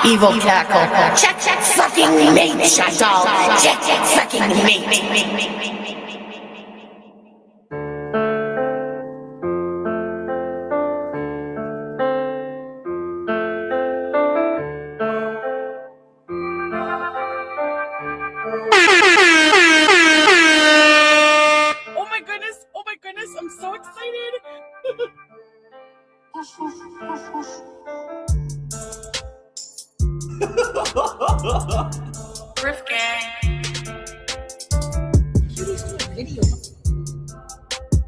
Evil cackle. Check, sucking meat, Chantal. Check, sucking meat. Oh my goodness, I'm so excited. Riff gang. Cutie's doing a video.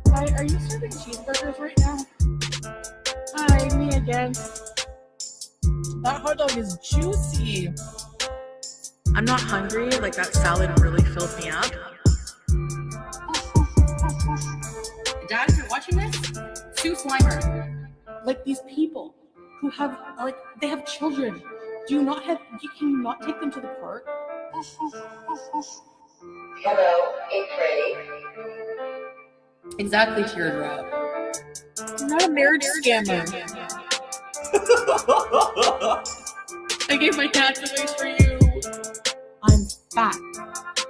Hi, are you serving cheeseburgers right now? Hi, me again. That hot dog is juicy. I'm not hungry, like that salad really fills me up. Dad, if you're watching this, sue Slimer. Like these people who have, like, they have children. Can you not take them to the park? Hello, hey Freddy. Exactly, teardrop. You're not a marriage scammer. I gave my dad's away for you. I'm fat.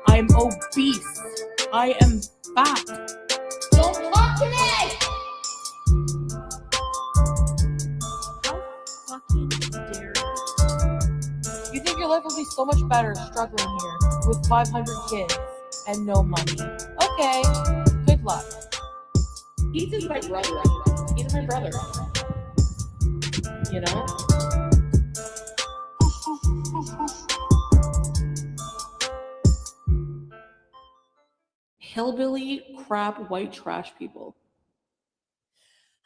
I'm obese. I am fat. Don't talk to me! How fucking dare you? You think your life will be so much better struggling here with 500 kids and no money? Okay, good luck. He's my brother. He's my brother. You know? Hillbilly, crap, white trash people.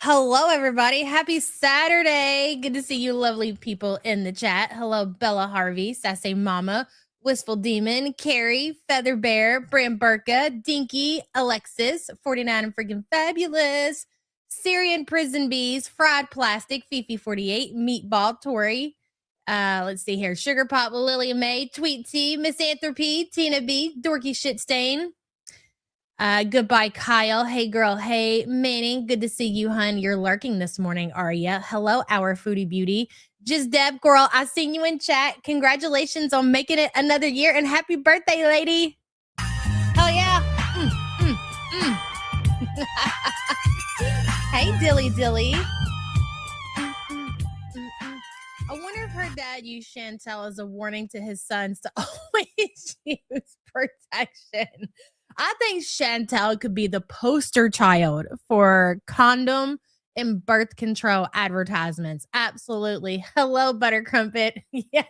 Hello, everybody. Happy Saturday. Good to see you lovely people in the chat. Hello, Bella Harvey, Sassy Mama, Wistful Demon, Carrie, Feather Bear, Bram Burka, Dinky, Alexis, 49 and freaking fabulous, Syrian Prison Bees, Fried Plastic, Fifi 48, Meatball, Tori. Let's see here. Sugar Pop, Lily May, Tweet T, Misanthropy, Tina B, Dorky Shitstain. Goodbye, Kyle. Hey, girl. Hey, Manning. Good to see you, hun. You're lurking this morning, are ya? Hello, our foodie beauty. Just Deb, girl. I seen you in chat. Congratulations on making it another year, and happy birthday, lady. Hell yeah. Hey, Dilly Dilly. I wonder if her dad used Chantel as a warning to his sons to always use protection. I think Chantel could be the poster child for condom and birth control advertisements. Absolutely. Hello, Buttercrumpet. Yes.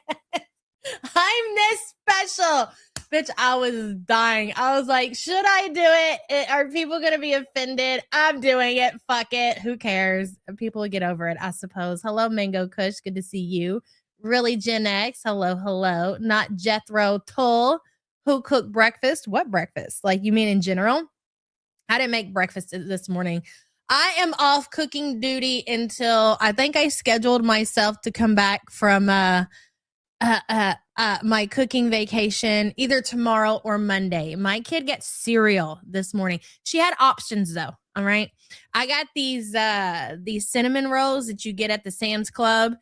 I'm this special. Bitch, I was dying. I was like, should I do it? Are people going to be offended? I'm doing it. Fuck it. Who cares? People will get over it, I suppose. Hello, Mango Kush. Good to see you. Really, Gen X. Hello, hello. Not Jethro Tull. Who cooked breakfast? What breakfast? Like, you mean in general? I didn't make breakfast this morning. I am off cooking duty until I think I scheduled myself to come back from my cooking vacation either tomorrow or Monday. My kid gets cereal this morning. She had options though. All right. I got these cinnamon rolls that you get at the Sam's Club.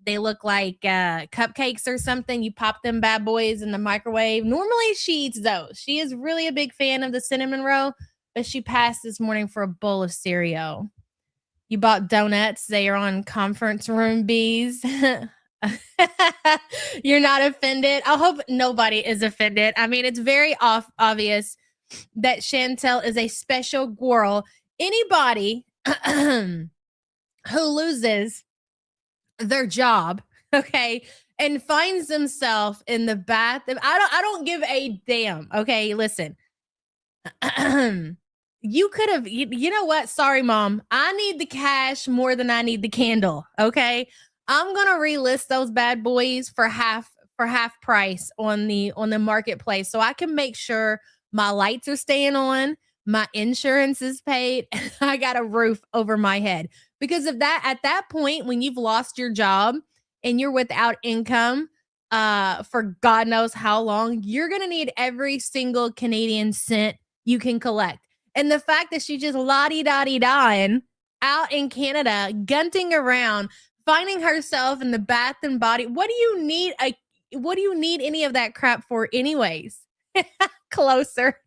They look like cupcakes or something. You pop them bad boys in the microwave. Normally she eats those. She is really a big fan of the cinnamon roll, but she passed this morning for a bowl of cereal. You bought donuts. They are on conference room bees. You're not offended. I hope nobody is offended. I mean, it's very obvious that Chantel is a special girl. Anybody who loses their job, okay, and finds themselves in the bathroom. I don't give a damn. Okay, listen. You could have, you know what? Sorry, Mom. I need the cash more than I need the candle. Okay, I'm gonna relist those bad boys for half price on the marketplace, so I can make sure my lights are staying on, my insurance is paid, and I got a roof over my head. Because of that, at that point, when you've lost your job and you're without income for God knows how long, you're going to need every single Canadian cent you can collect. And the fact that she just la-di-da-di-da-ing out in Canada, gunting around, finding herself in the Bath and Body. What do you need any of that crap for anyways? Closer.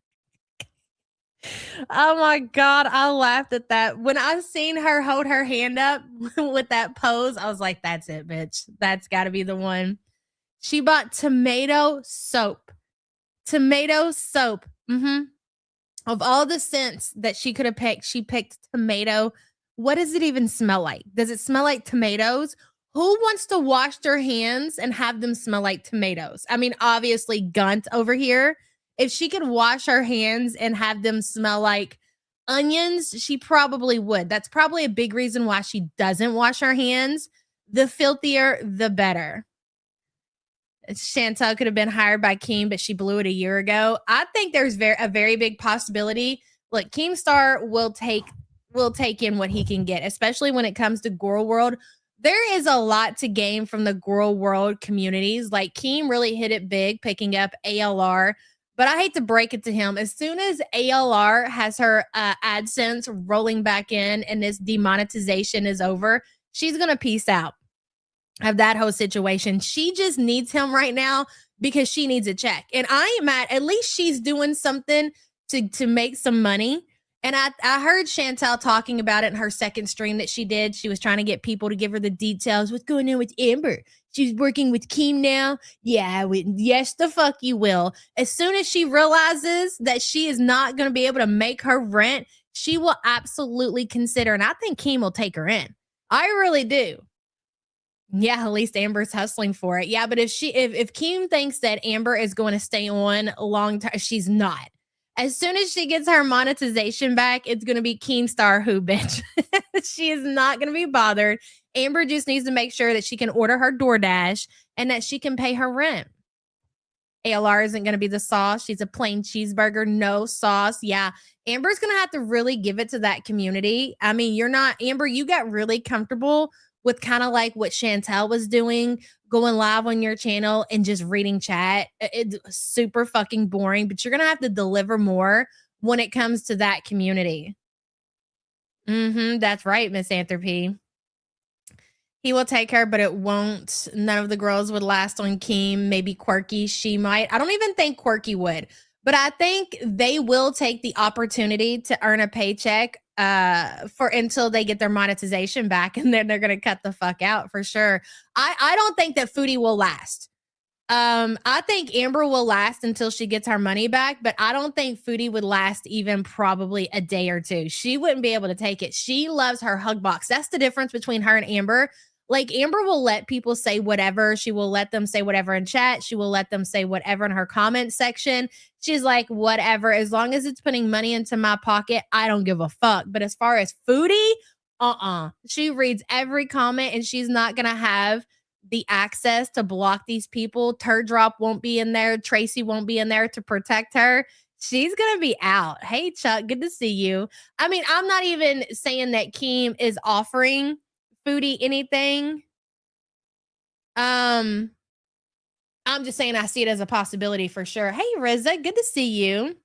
Oh my God, I laughed at that. When I seen her hold her hand up with that pose, I was like, that's it, bitch. That's got to be the one. She bought tomato soap. Tomato soap. Of all the scents that she could have picked, she picked tomato. What does it even smell like? Does it smell like tomatoes? Who wants to wash their hands and have them smell like tomatoes? I mean, obviously, Gunt over here. If she could wash her hands and have them smell like onions, she probably would. That's probably a big reason why she doesn't wash her hands. The filthier, the better. Chantel could have been hired by Keem, but she blew it a year ago. I think there's a very big possibility. Look, Keemstar will take in what he can get, especially when it comes to Girl World. There is a lot to gain from the Girl World communities. Like Keem really hit it big, picking up ALR. But I hate to break it to him. As soon as ALR has her AdSense rolling back in and this demonetization is over, she's going to peace out of that whole situation. She just needs him right now because she needs a check. And I am at least she's doing something to make some money. And I heard Chantel talking about it in her second stream that she did. She was trying to get people to give her the details. What's going on with Amber? She's working with Keem now. Yeah, yes, the fuck you will. As soon as she realizes that she is not going to be able to make her rent, she will absolutely consider. And I think Keem will take her in. I really do. Yeah, at least Amber's hustling for it. Yeah, but if Keem thinks that Amber is going to stay on a long time, she's not. As soon as she gets her monetization back, it's going to be Keemstar who, bitch. She is not going to be bothered. Amber just needs to make sure that she can order her DoorDash and that she can pay her rent. ALR isn't going to be the sauce. She's a plain cheeseburger, no sauce. Yeah, Amber's going to have to really give it to that community. I mean, Amber, you got really comfortable with kind of like what Chantel was doing, going live on your channel and just reading chat. It's super fucking boring, but you're going to have to deliver more when it comes to that community. That's right, Miss Anthropy. He will take her, but it won't. None of the girls would last on Keem. Maybe Quirky, she might. I don't even think Quirky would, but I think they will take the opportunity to earn a paycheck until they get their monetization back, and then they're gonna cut the fuck out for sure. I don't think that Foodie will last. I think Amber will last until she gets her money back, but I don't think Foodie would last even probably a day or two. She wouldn't be able to take it. She loves her hug box. That's the difference between her and Amber. Like Amber will let people say whatever. She will let them say whatever in chat. She will let them say whatever in her comment section. She's like, whatever, as long as it's putting money into my pocket, I don't give a fuck. But as far as Foodie, she reads every comment and she's not going to have the access to block these people. Turdrop won't be in there. Tracy won't be in there to protect her. She's going to be out. Hey, Chuck, good to see you. I mean, I'm not even saying that Keem is offering Foodie anything. I'm just saying I see it as a possibility for sure. Hey, Rizza, good to see you.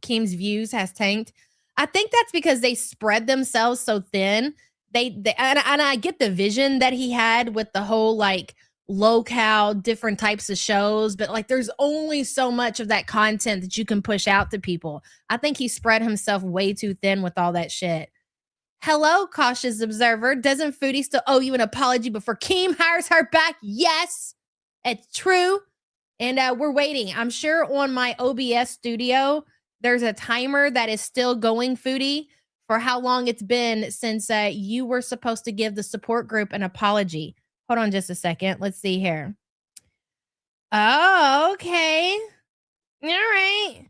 Keem's views has tanked. I think that's because they spread themselves so thin. And I get the vision that he had with the whole like locale, different types of shows, but like there's only so much of that content that you can push out to people. I think he spread himself way too thin with all that shit. Hello, cautious observer. Doesn't Foodie still owe you an apology before Keem hires her back? Yes, it's true. And we're waiting. I'm sure on my OBS studio, there's a timer that is still going, Foodie, for how long it's been since you were supposed to give the support group an apology. Hold on just a second. Let's see here. Oh, okay. All right.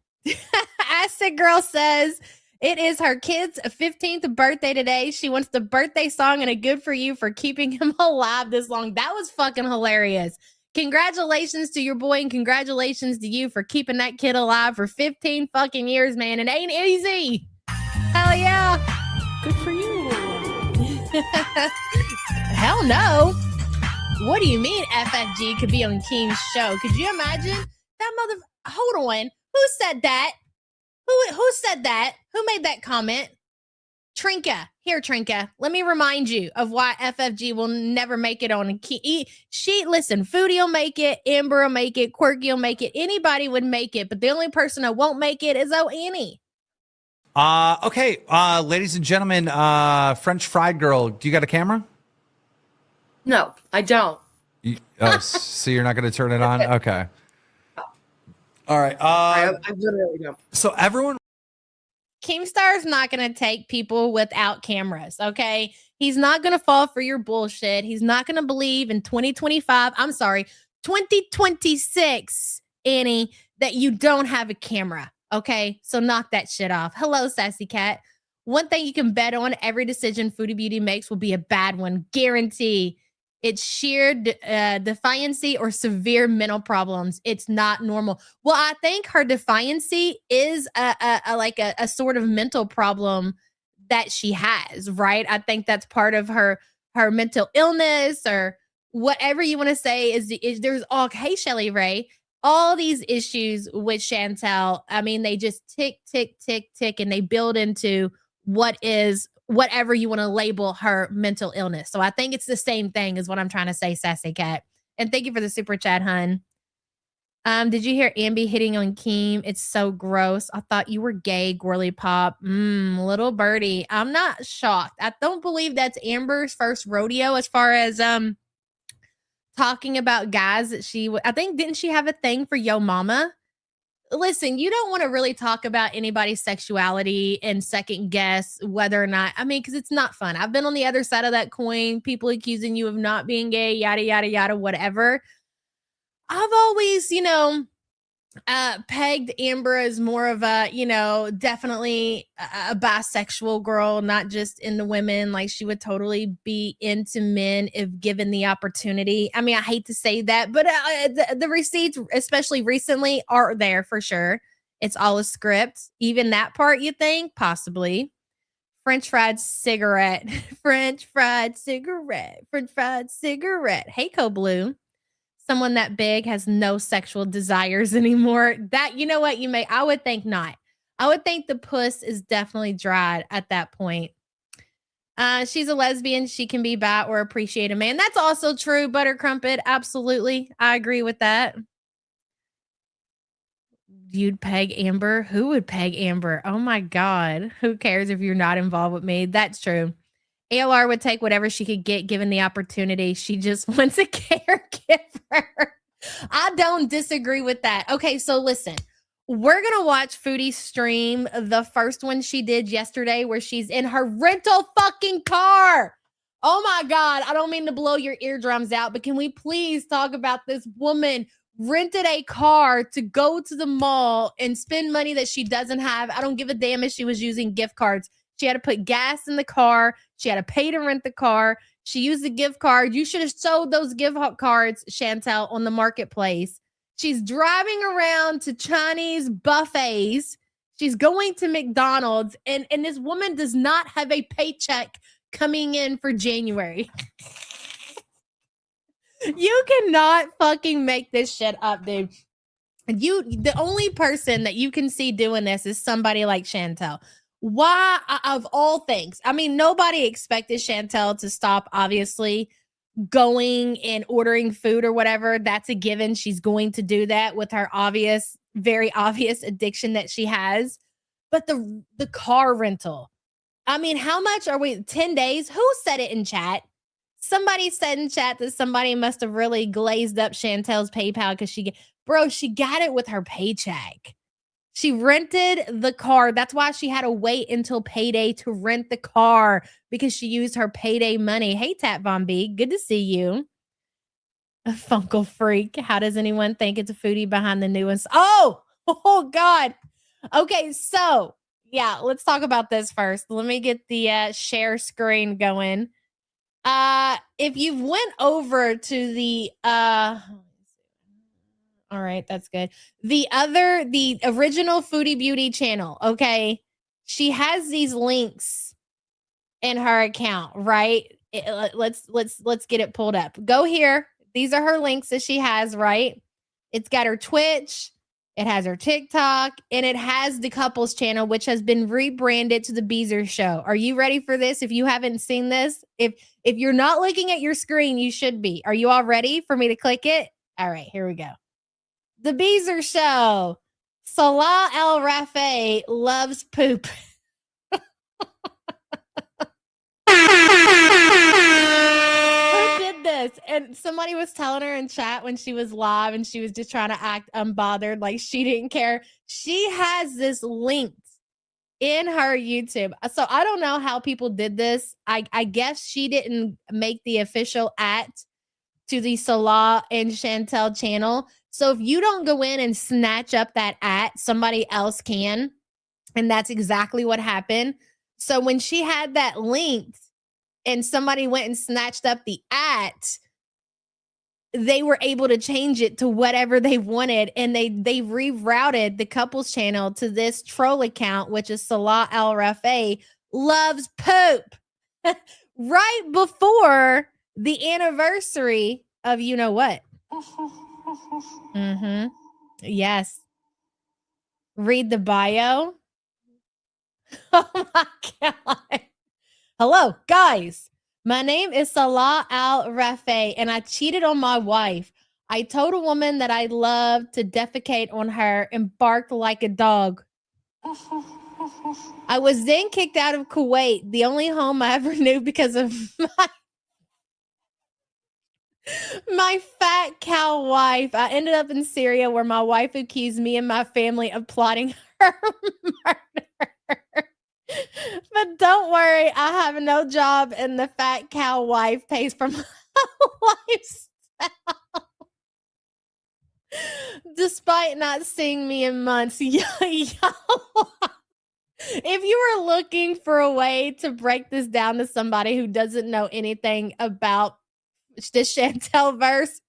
Acid Girl says, it is her kid's 15th birthday today. She wants the birthday song and a good for you for keeping him alive this long. That was fucking hilarious. Congratulations to your boy and congratulations to you for keeping that kid alive for 15 fucking years, man. It ain't easy. Hell yeah. Good for you. Hell no. What do you mean FFG could be on Keem's show? Could you imagine that Hold on. Who said that? Who said that? Who made that comment? Trinka, here, Trinka. Let me remind you of why FFG will never make it on a key. Listen, Foodie will make it, Amber will make it, Quirky will make it. Anybody would make it, but the only person that won't make it is Annie. Okay, ladies and gentlemen, French fried girl, do you got a camera? No, I don't. So you're not going to turn it on? Okay. All right. I literally don't. So everyone. Keemstar's not going to take people without cameras, okay? He's not going to fall for your bullshit. He's not going to believe in 2026, Annie, that you don't have a camera, okay? So knock that shit off. Hello, Sassy Cat. One thing you can bet on, every decision Foodie Beauty makes will be a bad one. Guarantee. It's sheer defiancy or severe mental problems. It's not normal. Well, I think her defiancy is a sort of mental problem that she has, right? I think that's part of her mental illness or whatever you want to say is there's all, hey, Shelly Ray, all these issues with Chantel. I mean, they just tick, tick, tick, tick, and they build into whatever you want to label her mental illness. So I think it's the same thing is what I'm trying to say, Sassy Cat. And thank you for the super chat, hun. Did you hear Ambi hitting on Keem? It's so gross. I thought you were gay, Gwirly Pop. Little birdie. I'm not shocked. I don't believe that's Amber's first rodeo as far as talking about guys that I think, didn't she have a thing for Yo Mama? Listen, you don't want to really talk about anybody's sexuality and second guess whether or not, because it's not fun. I've been on the other side of that coin, people accusing you of not being gay, yada, yada, yada, whatever. I've always, pegged Amber as more of a, definitely a bisexual girl, not just into women. Like she would totally be into men if given the opportunity. I mean, I hate to say that, but the receipts, especially recently, are there for sure. It's all a script. Even that part, you think? Possibly. French fried cigarette. French fried cigarette. French fried cigarette. Hey, Blue. Someone that big has no sexual desires anymore. That, you know what, I would think not. I would think the puss is definitely dried at that point. She's a lesbian. She can be bi or appreciate a man. That's also true, Butter Crumpet. Absolutely. I agree with that. You'd peg Amber? Who would peg Amber? Oh my God. Who cares if you're not involved with me? That's true. ALR would take whatever she could get given the opportunity. She just wants a caregiver. I don't disagree with that. Okay, so listen. We're going to watch Foodie stream the first one she did yesterday where she's in her rental fucking car. Oh my God. I don't mean to blow your eardrums out, but can we please talk about this woman rented a car to go to the mall and spend money that she doesn't have. I don't give a damn if she was using gift cards. She had to put gas in the car. She had to pay to rent the car. She used the gift card. You should have sold those gift cards, Chantel, on the marketplace. She's driving around to Chinese buffets. She's going to McDonald's. And this woman does not have a paycheck coming in for January. You cannot fucking make this shit up, dude. The only person that you can see doing this is somebody like Chantel. Why, of all things? I mean, nobody expected Chantel to stop, obviously, going and ordering food or whatever. That's a given. She's going to do that with her very obvious addiction that she has. But the car rental. I mean, how much are we? 10 days? Who said it in chat? Somebody said in chat that somebody must have really glazed up Chantel's PayPal because she got it with her paycheck. She rented the car. That's why she had to wait until payday to rent the car because she used her payday money. Hey, Tat Von B, good to see you. A Funkle Freak. How does anyone think it's a foodie behind the new ones? Oh, God. Okay, so yeah, let's talk about this first. Let me get the share screen going. If you went over to the all right, that's good. The original Foodie Beauty channel, okay? She has these links in her account, right? Let's get it pulled up. Go here. These are her links that she has, right? It's got her Twitch, It has her TikTok, and it has the couples channel, which has been rebranded to the Beezer Show. Are you ready for this? If you haven't seen this, if you're not looking at your screen, you should be. Are you all ready for me to click it? All right, here we go. The Beezer Show. Salah El Rafe loves poop. Who did this? And somebody was telling her in chat when she was live and she was just trying to act unbothered, like she didn't care. She has this linked in her YouTube. So I don't know how people did this. I guess she didn't make the official to the Salah and Chantel channel. So if you don't go in and snatch up that somebody else can. And that's exactly what happened. So when she had that linked and somebody went and snatched up the they were able to change it to whatever they wanted. And they rerouted the couples channel to this troll account, which is Salah Al Rafe loves poop. Right before the anniversary of you know what. Mm-hmm. Yes. Read the bio. Oh my God. Hello, guys. My name is Salah Al Rafe, and I cheated on my wife. I told a woman that I loved to defecate on her and barked like a dog. I was then kicked out of Kuwait, the only home I ever knew because of my fat cow wife. I ended up in Syria where my wife accused me and my family of plotting her murder. But don't worry, I have no job and the fat cow wife pays for my lifestyle. Despite not seeing me in months. If you were looking for a way to break this down to somebody who doesn't know anything about the Chantel verse,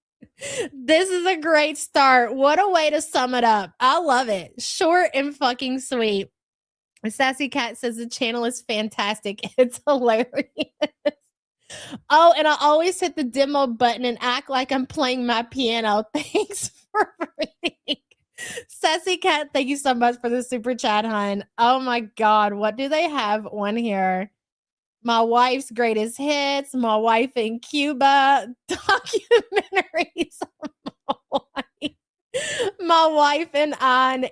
this is a great start. What a way to sum it up. I love it. Short and fucking sweet. Sassy Cat says the channel is fantastic. It's hilarious. Oh, and I always hit the demo button and act like I'm playing my piano. Thanks for reading. Sassy Cat, thank you so much for the super chat, hon. Oh my God, what do they have on here? My wife's greatest hits, my wife in Cuba, documentaries on my wife. My wife and I, an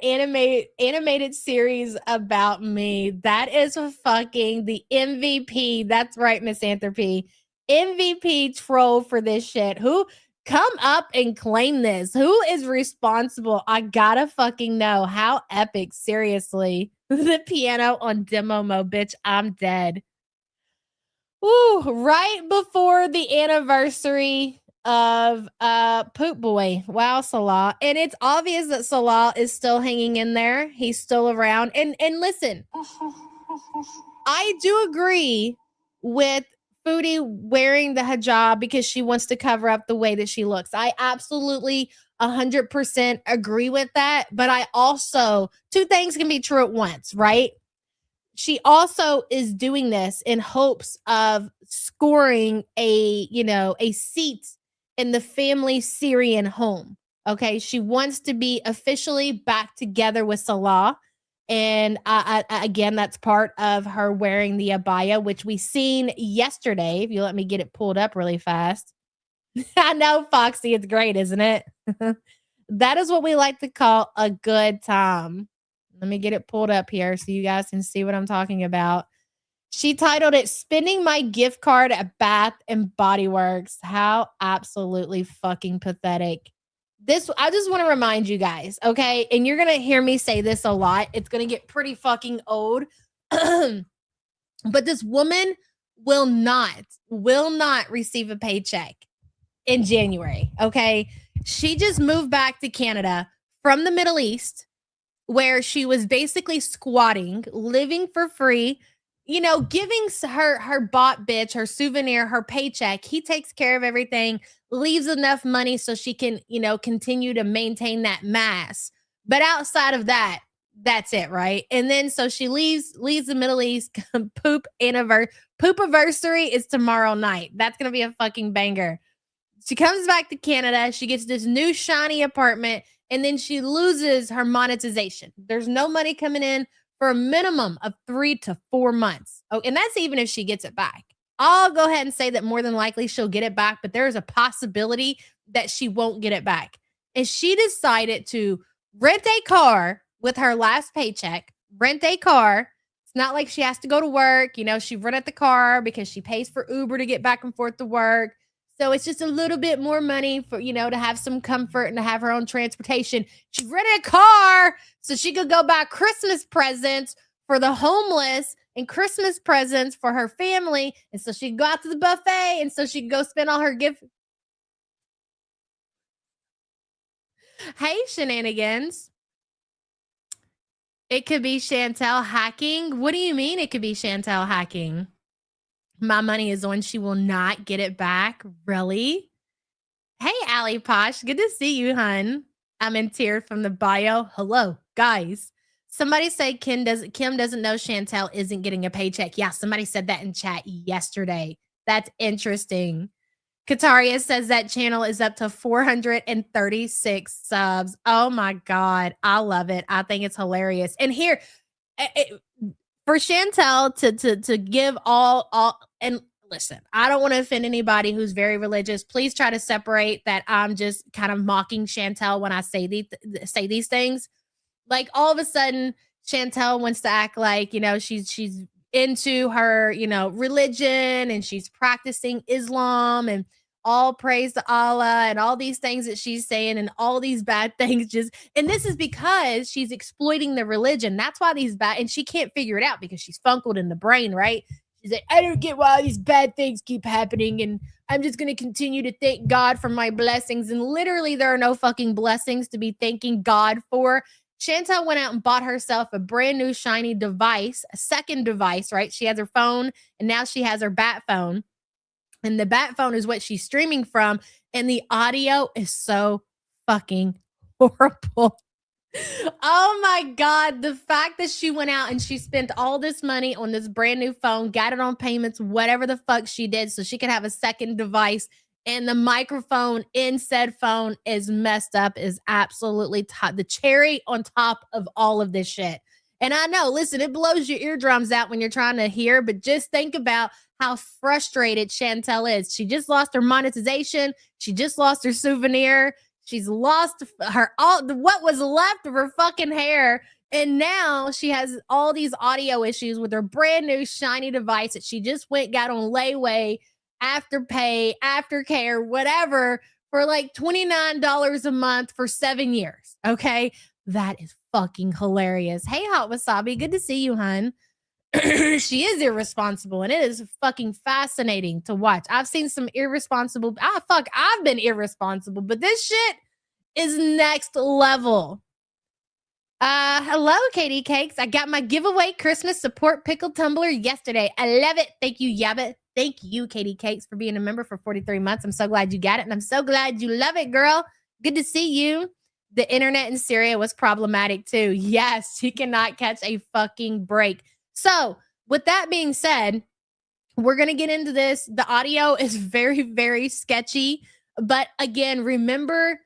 animated series about me. That is fucking the MVP. That's right, Misanthropy. MVP troll for this shit. Who come up and claim this? Who is responsible? I gotta fucking know. How epic, seriously. The piano on demo mode, bitch. I'm dead. Ooh, right before the anniversary of Poop Boy. Wow, Salah. And it's obvious that Salah is still hanging in there. He's still around. And listen, I do agree with Foodie wearing the hijab because she wants to cover up the way that she looks. I absolutely 100% agree with that. But I also, two things can be true at once, right? She also is doing this in hopes of scoring a seat in the family Syrian home. Okay. She wants to be officially back together with Salah. And again, that's part of her wearing the abaya, which we seen yesterday. If you let me get it pulled up really fast. I know, Foxy, it's great, isn't it? That is what we like to call a good time. Let me get it pulled up here so you guys can see what I'm talking about. She titled it Spending My Gift Card at Bath and Body Works. How absolutely fucking pathetic. I just want to remind you guys, okay? And you're going to hear me say this a lot. It's going to get pretty fucking old. But this woman will not receive a paycheck in January, okay? She just moved back to Canada from the Middle East, where she was basically squatting, living for free, giving her bought bitch, her souvenir, her paycheck. He takes care of everything, leaves enough money so she can, continue to maintain that mass. But outside of that, that's it, right? And then so she leaves the Middle East. Poop anniversary is tomorrow night. That's gonna be a fucking banger. She comes back to Canada. She gets this new shiny apartment and then she loses her monetization. There's no money coming in for a minimum of 3 to 4 months. Oh, and that's even if she gets it back. I'll go ahead and say that more than likely she'll get it back, but there's a possibility that she won't get it back. And she decided to rent a car with her last paycheck, rent a car. It's not like she has to go to work. You know, she rented the car because she pays for Uber to get back and forth to work. So it's just a little bit more money for, you know, to have some comfort and to have her own transportation. She rented a car so she could go buy Christmas presents for the homeless and Christmas presents for her family. And so she could go out to the buffet and so she could go spend all her gift. Hey, shenanigans. It could be Chantel hacking. What do you mean it could be Chantel hacking? My money is on. She will not get it back. Really? Hey, Allie Posh. Good to see you, hun. I'm in tears from the bio. Hello, guys. Somebody said Kim doesn't know Chantel isn't getting a paycheck. Yeah, somebody said that in chat yesterday. That's interesting. Kataria says that channel is up to 436 subs. Oh my God. I love it. I think it's hilarious. And here, for Chantel to give all and listen, I don't want to offend anybody who's very religious. Please try to separate that I'm just kind of mocking Chantel when I say these things. Like all of a sudden, Chantel wants to act like, you know, she's into her, you know, religion and she's practicing Islam and all praise to Allah and all these things that she's saying and all these bad things and this is because she's exploiting the religion. That's why these bad, and she can't figure it out because she's funkled in the brain, right? She's like, I don't get why these bad things keep happening and I'm just going to continue to thank God for my blessings. And literally there are no fucking blessings to be thanking God for. Chantel went out and bought herself a brand new shiny device, a second device, right? She has her phone and now she has her bat phone. And the bat phone is what she's streaming from. And the audio is so fucking horrible. Oh my God. The fact that she went out and she spent all this money on this brand new phone, got it on payments, whatever the fuck she did, so she could have a second device. And the microphone in said phone is messed up, is absolutely the cherry on top of all of this shit. And I know, listen, it blows your eardrums out when you're trying to hear, but just think about how frustrated Chantel is. She just lost her monetization. She just lost her souvenir. She's lost what was left of her fucking hair. And now she has all these audio issues with her brand new shiny device that she just got on layaway, Afterpay, Aftercare, whatever, for like $29 a month for 7 years. Okay. That is fucking hilarious. Hey, Hot Wasabi. Good to see you, hun. She is irresponsible and it is fucking fascinating to watch. I've seen some irresponsible. I've been irresponsible, but this shit is next level. Hello, Katie Cakes. I got my giveaway Christmas support pickle tumbler yesterday. I love it. Thank you, Yaba. Thank you, Katie Cakes, for being a member for 43 months. I'm so glad you got it. And I'm so glad you love it, girl. Good to see you. The internet in Syria was problematic too. Yes, she cannot catch a fucking break. So with that being said, we're going to get into this. The audio is very, very sketchy. But again, remember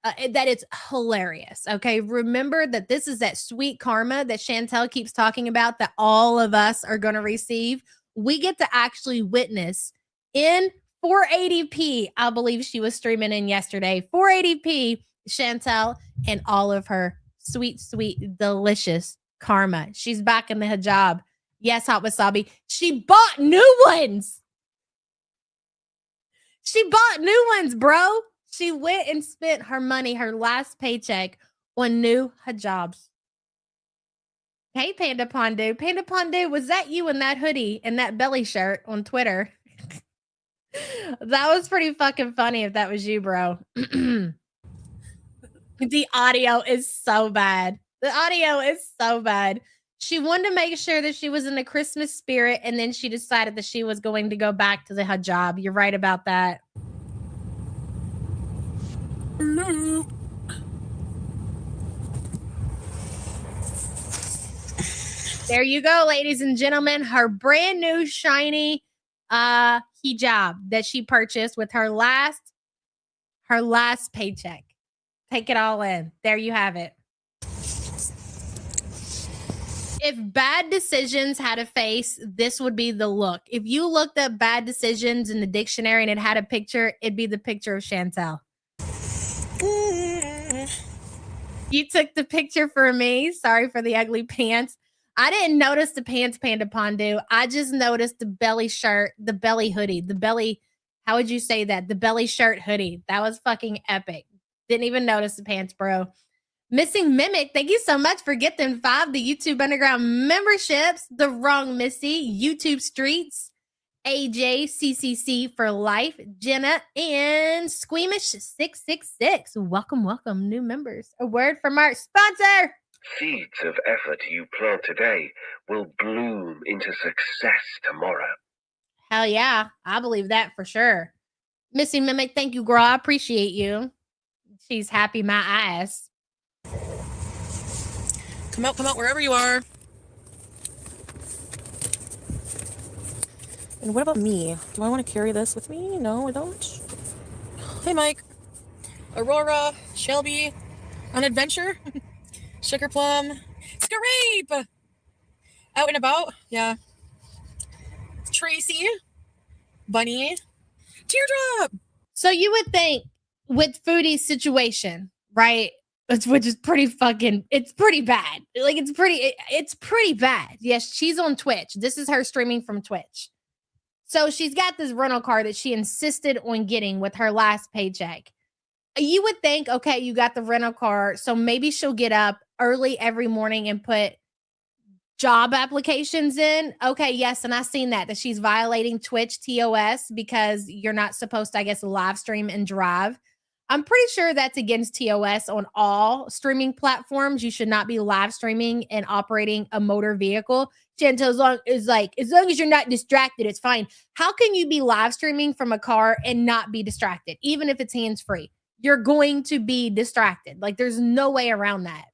that it's hilarious. Okay. Remember that this is that sweet karma that Chantel keeps talking about that all of us are going to receive. We get to actually witness in 480p. I believe she was streaming in yesterday. 480p, Chantel and all of her sweet, sweet, delicious karma. She's back in the hijab. Yes, Hot Wasabi. She bought new ones. She bought new ones, bro. She went and spent her money, her last paycheck, on new hijabs. Hey, Panda Pondu. Panda Pondu, was that you in that hoodie and that belly shirt on Twitter? That was pretty fucking funny if that was you, bro. The audio is so bad. The audio is so bad. She wanted to make sure that she was in the Christmas spirit, and then she decided that she was going to go back to the hijab. You're right about that. Hello. There you go, ladies and gentlemen. Her brand new shiny hijab that she purchased with her last paycheck. Take it all in. There you have it. If bad decisions had a face, this would be the look. If you looked up bad decisions in the dictionary and it had a picture, it'd be the picture of Chantel. You took the picture for me. Sorry for the ugly pants. I didn't notice the pants, Panda Pondu. I just noticed the belly shirt, the belly hoodie, the belly, how would you say that? The belly shirt hoodie. That was fucking epic. Didn't even notice the pants, bro. Missing Mimic, thank you so much for getting 5 the YouTube Underground memberships. The Wrong Missy, YouTube Streets, AJ, CCC for Life, Jenna, and Squeamish666. Welcome, new members. A word from our sponsor. Seeds of effort you plant today will bloom into success tomorrow. Hell yeah, I believe that for sure. Missing Mimic, thank you, girl. I appreciate you. She's happy my ass. Come out, wherever you are. And what about me? Do I want to carry this with me? No, I don't. Hey, Mike. Aurora, Shelby, on adventure. Sugar Plum, Scrape. Out and about, yeah. Tracy, Bunny, Teardrop. So you would think with Foodie's situation, right? Which is pretty fucking, it's pretty bad. Like it's pretty bad. Yes, she's on Twitch. This is her streaming from Twitch. So she's got this rental car that she insisted on getting with her last paycheck. You would think, okay, you got the rental car, so maybe she'll get up early every morning and put job applications in. Okay, yes, and I've seen that she's violating Twitch TOS because you're not supposed to, I guess, live stream and drive. I'm pretty sure that's against TOS on all streaming platforms. You should not be live streaming and operating a motor vehicle. Chantel, as long as you're not distracted, it's fine. How can you be live streaming from a car and not be distracted, even if it's hands-free? You're going to be distracted. Like, there's no way around that.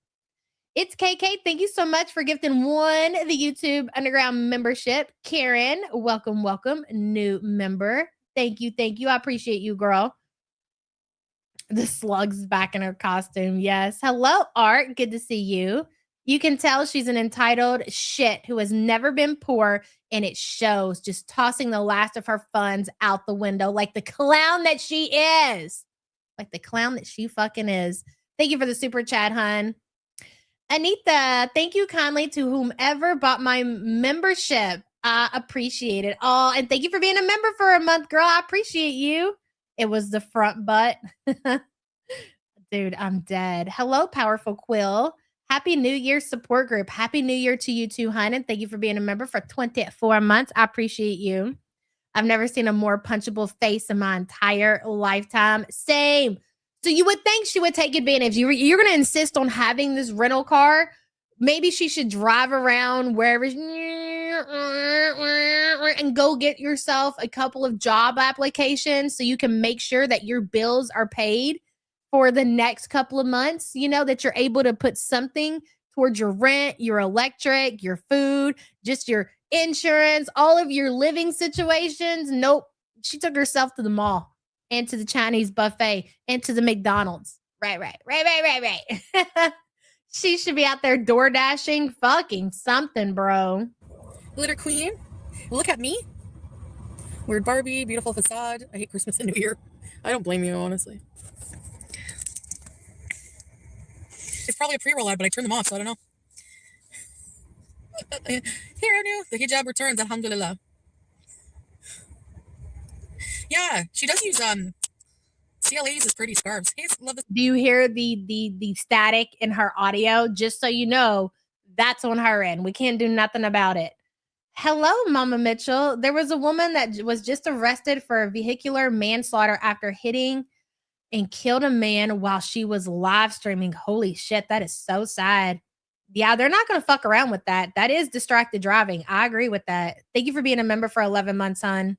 It's KK. Thank you so much for gifting the YouTube Underground membership. Karen, welcome, new member. Thank you. I appreciate you, girl. The slug's back in her costume. Yes. Hello, Art. Good to see you. You can tell she's an entitled shit who has never been poor, and it shows, just tossing the last of her funds out the window like the clown that she is. Like the clown that she fucking is. Thank you for the super chat, hun. Anita, thank you kindly to whomever bought my membership. I appreciate it. Oh, and thank you for being a member for a month, girl. I appreciate you. It was the front butt. Dude, I'm dead. Hello, Powerful Quill. Happy New Year support group. Happy New Year to you too, hun. And thank you for being a member for 24 months. I appreciate you. I've never seen a more punchable face in my entire lifetime. Same. So you would think she would take advantage. You're going to insist on having this rental car. Maybe she should drive around wherever and go get yourself a couple of job applications so you can make sure that your bills are paid for the next couple of months. You know, that you're able to put something towards your rent, your electric, your food, just your insurance, all of your living situations. Nope. She took herself to the mall and to the Chinese buffet and to the McDonald's. Right. She should be out there door dashing fucking something, bro. Glitter Queen, look at me. Weird Barbie, beautiful facade. I hate Christmas and New Year. I don't blame you, honestly. It's probably a pre-roll ad, but I turned them off, so I don't know. Here, I knew. The hijab returns, alhamdulillah. Yeah, she does use CLAs as pretty scarves. Hey, love this. Do you hear the static in her audio? Just so you know, that's on her end. We can't do nothing about it. Hello, Mama Mitchell. There was a woman that was just arrested for vehicular manslaughter after hitting and killed a man while she was live streaming. Holy shit, that is so sad. Yeah, they're not going to fuck around with that. That is distracted driving. I agree with that. Thank you for being a member for 11 months, hon.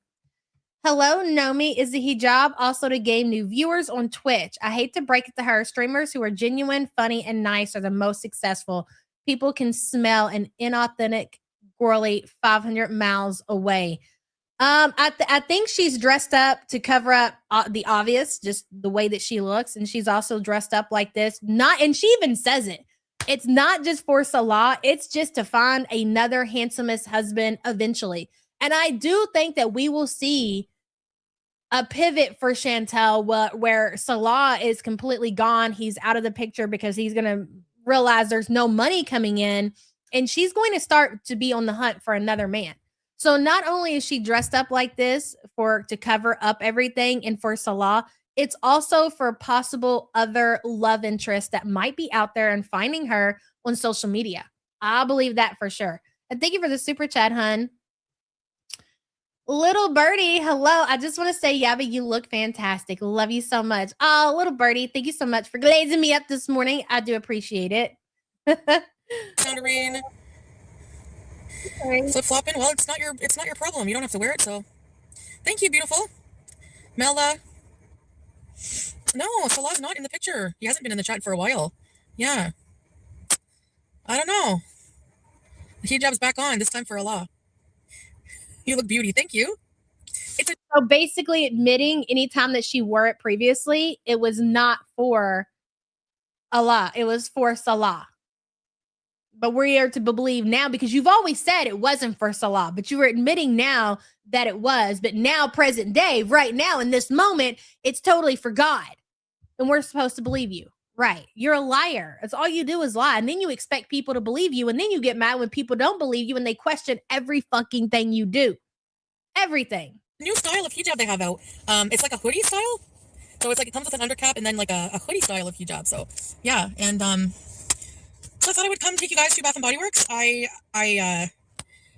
Hello, Nomi. Is the hijab also to gain new viewers on Twitch? I hate to break it to her. Streamers who are genuine, funny, and nice are the most successful. People can smell an inauthentic girly 500 miles away. I think she's dressed up to cover up the obvious, just the way that she looks, and she's also dressed up like this. And she even says it. It's not just for Salah. It's just to find another handsomest husband eventually. And I do think that we will see a pivot for Chantel where Salah is completely gone. He's out of the picture because he's going to realize there's no money coming in, and she's going to start to be on the hunt for another man. So not only is she dressed up like this to cover up everything and for Salah, it's also for possible other love interests that might be out there and finding her on social media. I believe that for sure. And thank you for the super chat, hun. Little birdie, hello. I just want to say, Yaba, you look fantastic. Love you so much. Oh, little birdie, thank you so much for glazing me up this morning. I do appreciate it. Soundarine. Flip flopping. Well, it's not your problem. You don't have to wear it. So, thank you, beautiful. Mela. No, Salah's not in the picture. He hasn't been in the chat for a while. Yeah. I don't know. The hijab's back on this time for Allah. You look beauty. Thank you. So basically admitting anytime that she wore it previously, it was not for Allah. It was for Salah. But we're here to believe now because you've always said it wasn't for Salah, but you were admitting now that it was. But now, present day, right now, in this moment, it's totally for God. And we're supposed to believe you. Right. You're a liar. That's all you do is lie. And then you expect people to believe you. And then you get mad when people don't believe you and they question every fucking thing you do. Everything. New style of hijab they have out. It's like a hoodie style. So it's like it comes with an undercap and then like a hoodie style of hijab. So yeah. And so I thought I would come take you guys to Bath and Body Works. I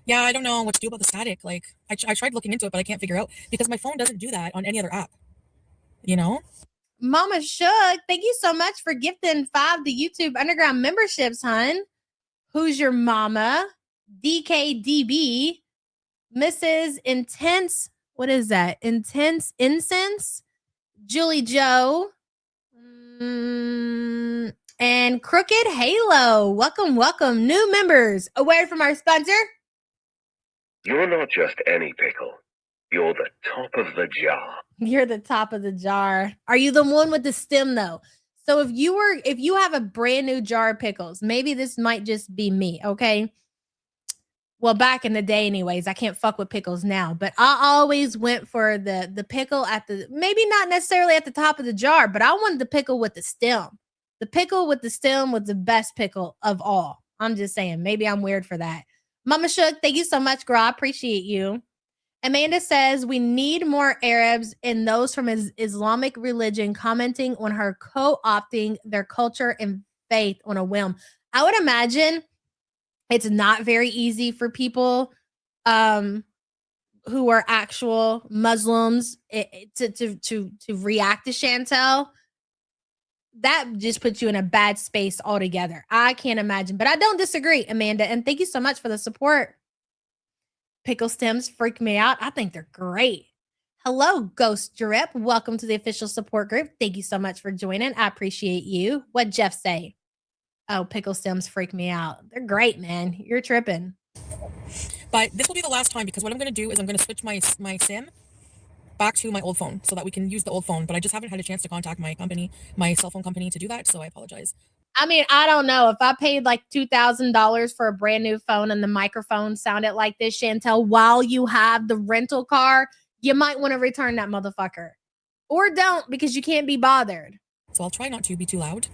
don't know what to do about the static. Like I tried looking into it, but I can't figure out because my phone doesn't do that on any other app. You know? Mama Shug, thank you so much for gifting 5 the YouTube Underground memberships, hun. Who's your mama? DKDB, Mrs. Intense. What is that? Intense Incense, Julie Joe, and Crooked Halo. Welcome, welcome. New members. A word from our sponsor. You're not just any pickle. You're the top of the jar. You're the top of the jar. Are you the one with the stem though? So if you have a brand new jar of pickles, maybe this might just be me, okay? Well, back in the day anyways, I can't fuck with pickles now, but I always went for the pickle at the, maybe not necessarily at the top of the jar, but I wanted the pickle with the stem. The pickle with the stem was the best pickle of all. I'm just saying, maybe I'm weird for that. Mama Shook, thank you so much, girl. I appreciate you. Amanda says, we need more Arabs and those from Islamic religion commenting on her co-opting their culture and faith on a whim. I would imagine it's not very easy for people who are actual Muslims to react to Chantel. That just puts you in a bad space altogether. I can't imagine, but I don't disagree, Amanda. And thank you so much for the support. Pickle stems freak me out. I think they're great. Hello, Ghost Drip. Welcome to the official support group. Thank you so much for joining. I appreciate you. What'd Jeff say? Oh, pickle stems freak me out. They're great, man. You're tripping. But this will be the last time because what I'm going to do is I'm going to switch my SIM back to my old phone so that we can use the old phone. But I just haven't had a chance to contact my company, my cell phone company, to do that. So I apologize. I mean, I don't know. If I paid like $2,000 for a brand new phone and the microphone sounded like this, Chantel, while you have the rental car, you might want to return that motherfucker. Or don't, because you can't be bothered. So I'll try not to be too loud.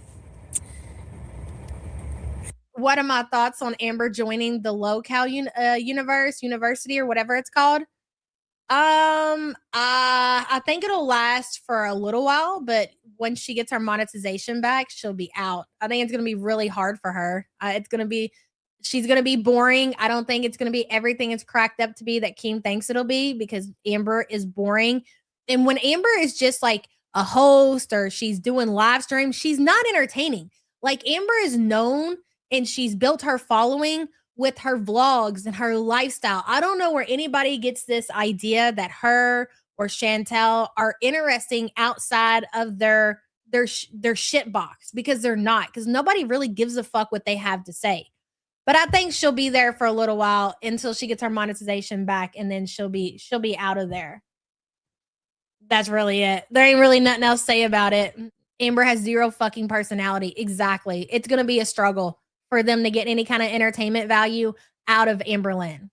What are my thoughts on Amber joining the low-cal university or whatever it's called? I think it'll last for a little while, but when she gets her monetization back, she'll be out. I think it's going to be really hard for her. She's going to be boring. I don't think it's going to be everything it's cracked up to be that Keem thinks it'll be, because Amber is boring. And when Amber is just like a host or she's doing live streams, she's not entertaining. Like, Amber is known and she's built her following with her vlogs and her lifestyle. I don't know where anybody gets this idea that her or Chantel are interesting outside of their shit box, because they're not, because nobody really gives a fuck what they have to say. But I think she'll be there for a little while until she gets her monetization back, and then she'll be out of there. That's really it. There ain't really nothing else to say about it. Amber has zero fucking personality. Exactly. It's gonna be a struggle for them to get any kind of entertainment value out of Amberlynn.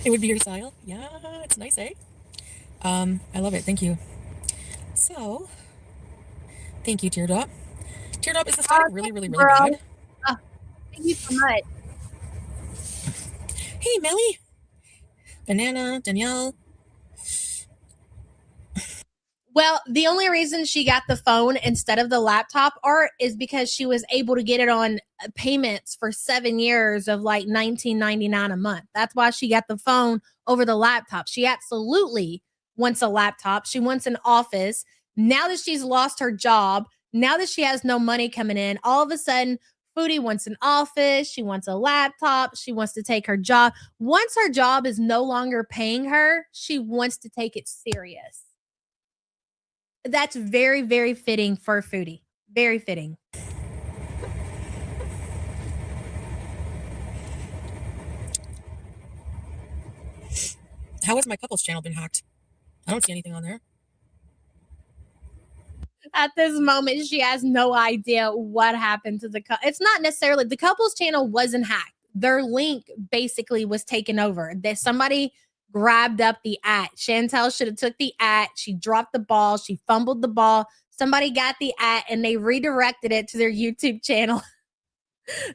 It would be your style. Yeah, it's nice, eh? I love it. Thank you. So, thank you, Teardrop. Teardrop, is the static really, really, really bad? Thank you so much. Hey, Melly. Banana, Danielle. Well, the only reason she got the phone instead of the laptop, art, is because she was able to get it on payments for 7 years of like $19.99 a month. That's why she got the phone over the laptop. She absolutely wants a laptop. She wants an office. Now that she's lost her job, now that she has no money coming in, all of a sudden, Foodie wants an office. She wants a laptop. She wants to take her job. Once her job is no longer paying her, she wants to take it serious. That's very, very fitting for Foodie. Very fitting. How has my couples channel been hacked? I don't see anything on there. At this moment, she has no idea what happened to the it's not necessarily the couples channel wasn't hacked. Their link basically was taken over. That somebody grabbed up the @ Chantel should have took the @ she dropped the ball, she fumbled the ball. Somebody got the @ and they redirected it to their YouTube channel.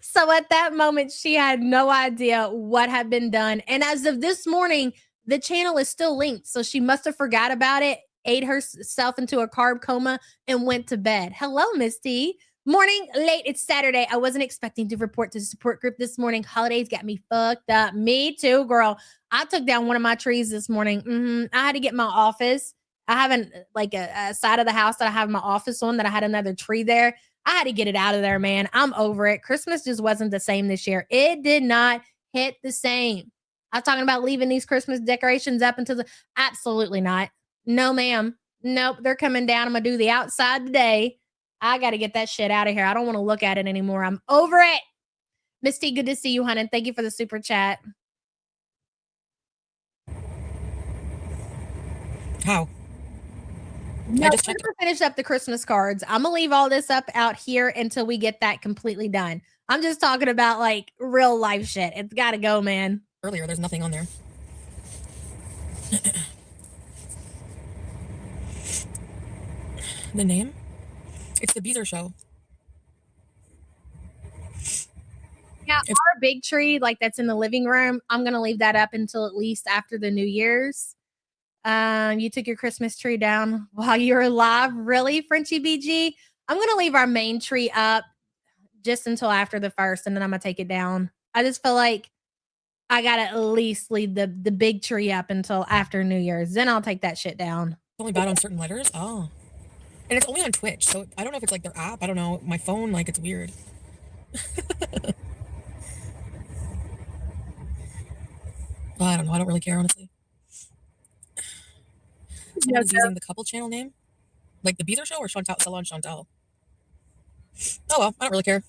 So at that moment, she had no idea what had been done. And as of this morning, the channel is still linked. So she must have forgot about it, ate herself into a carb coma, and went to bed. Hello, Misty. Morning, late. It's Saturday. I wasn't expecting to report to the support group this morning. Holidays got me fucked up. Me too, girl. I took down one of my trees this morning. I had to get my office. I haven't like a side of the house that I have my office on that I had another tree there. I had to get it out of there, man. I'm over it. Christmas just wasn't the same this year. It did not hit the same. I was talking about leaving these Christmas decorations up until absolutely not. No, ma'am. Nope. They're coming down. I'm going to do the outside today. I got to get that shit out of here. I don't want to look at it anymore. I'm over it. Misty, good to see you, honey. Thank you for the super chat. How? No, we're going to finish up the Christmas cards. I'm going to leave all this up out here until we get that completely done. I'm just talking about like real life shit. It's got to go, man. Earlier, there's nothing on there. The name? It's the Beezer Show. Yeah, our big tree, like that's in the living room, I'm going to leave that up until at least after the New Year's. You took your Christmas tree down while you were alive. Really, Frenchie BG? I'm going to leave our main tree up just until after the 1st, and then I'm going to take it down. I just feel like I got to at least leave the big tree up until after New Year's. Then I'll take that shit down. It's only bad on certain letters? Oh. And it's only on Twitch, so I don't know if it's like their app. I don't know. My phone, like, it's weird. Well, I don't know. I don't really care, honestly. Someone's using the couple channel name? Like the Beezer Show or Chantal, Salon Chantal? Oh, well. I don't really care.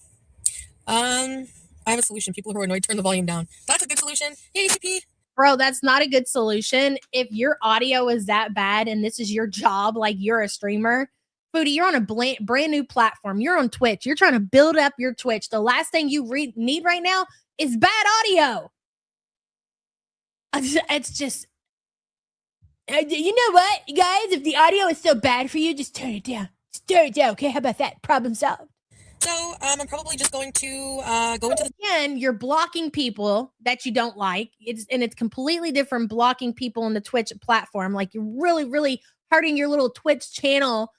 I have a solution. People who are annoyed, turn the volume down. That's a good solution. Hey, ACP. Bro, that's not a good solution. If your audio is that bad and this is your job, like you're a streamer, Foodie, you're on a brand new platform. You're on Twitch. You're trying to build up your Twitch. The last thing you need right now is bad audio. It's just, you know what, guys? If the audio is so bad for you, just turn it down. Just turn it down, okay? How about that? Problem solved. So I'm probably just going to go into the... Again, you're blocking people that you don't like. It's completely different blocking people on the Twitch platform. Like you're really, really hurting your little Twitch channel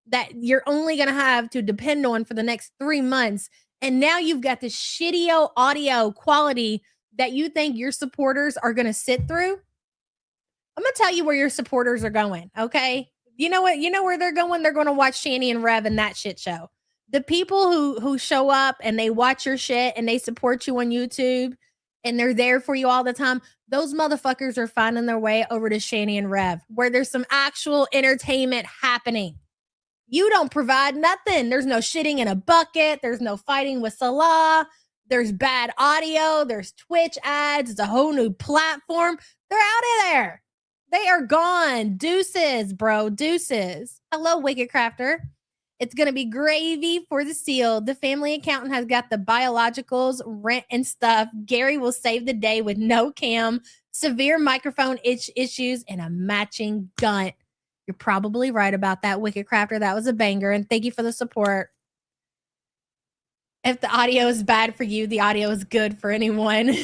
that you're only going to have to depend on for the next 3 months. And now you've got this shitty audio quality that you think your supporters are going to sit through. I'm going to tell you where your supporters are going, okay? You know what? You know where they're going? They're going to watch Shani and Rev and that shit show. The people who show up and they watch your shit and they support you on YouTube and they're there for you all the time, those motherfuckers are finding their way over to Shani and Rev, where there's some actual entertainment happening. You don't provide nothing. There's no shitting in a bucket. There's no fighting with Salah. There's bad audio. There's Twitch ads. It's a whole new platform. They're out of there. They are gone. Deuces, bro. Deuces. Hello, Wicked Crafter. It's going to be gravy for the seal. The family accountant has got the biologicals, rent, and stuff. Gary will save the day with no cam, severe microphone issues, and a matching gun. You're probably right about that, Wicked Crafter. That was a banger, and thank you for the support. If the audio is bad for you, the audio is good for anyone.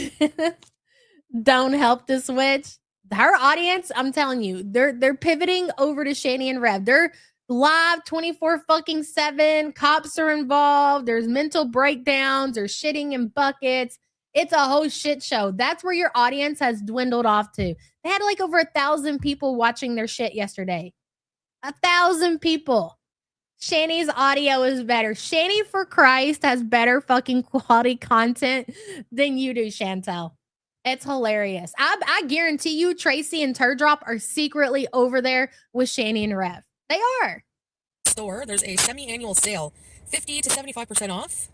Don't help the switch. Her audience, I'm telling you, they're pivoting over to Shani and Rev. They're live 24/7. Cops are involved. There's mental breakdowns. There's shitting in buckets. It's a whole shit show. That's where your audience has dwindled off to. They had like over 1,000 people watching their shit yesterday. 1,000 people. Shani's audio is better. Shani, for Christ, has better fucking quality content than you do, Chantel. It's hilarious. I guarantee you Tracy and Turdrop are secretly over there with Shani and Rev. They are. Store, there's a semi-annual sale, 50 to 75% off.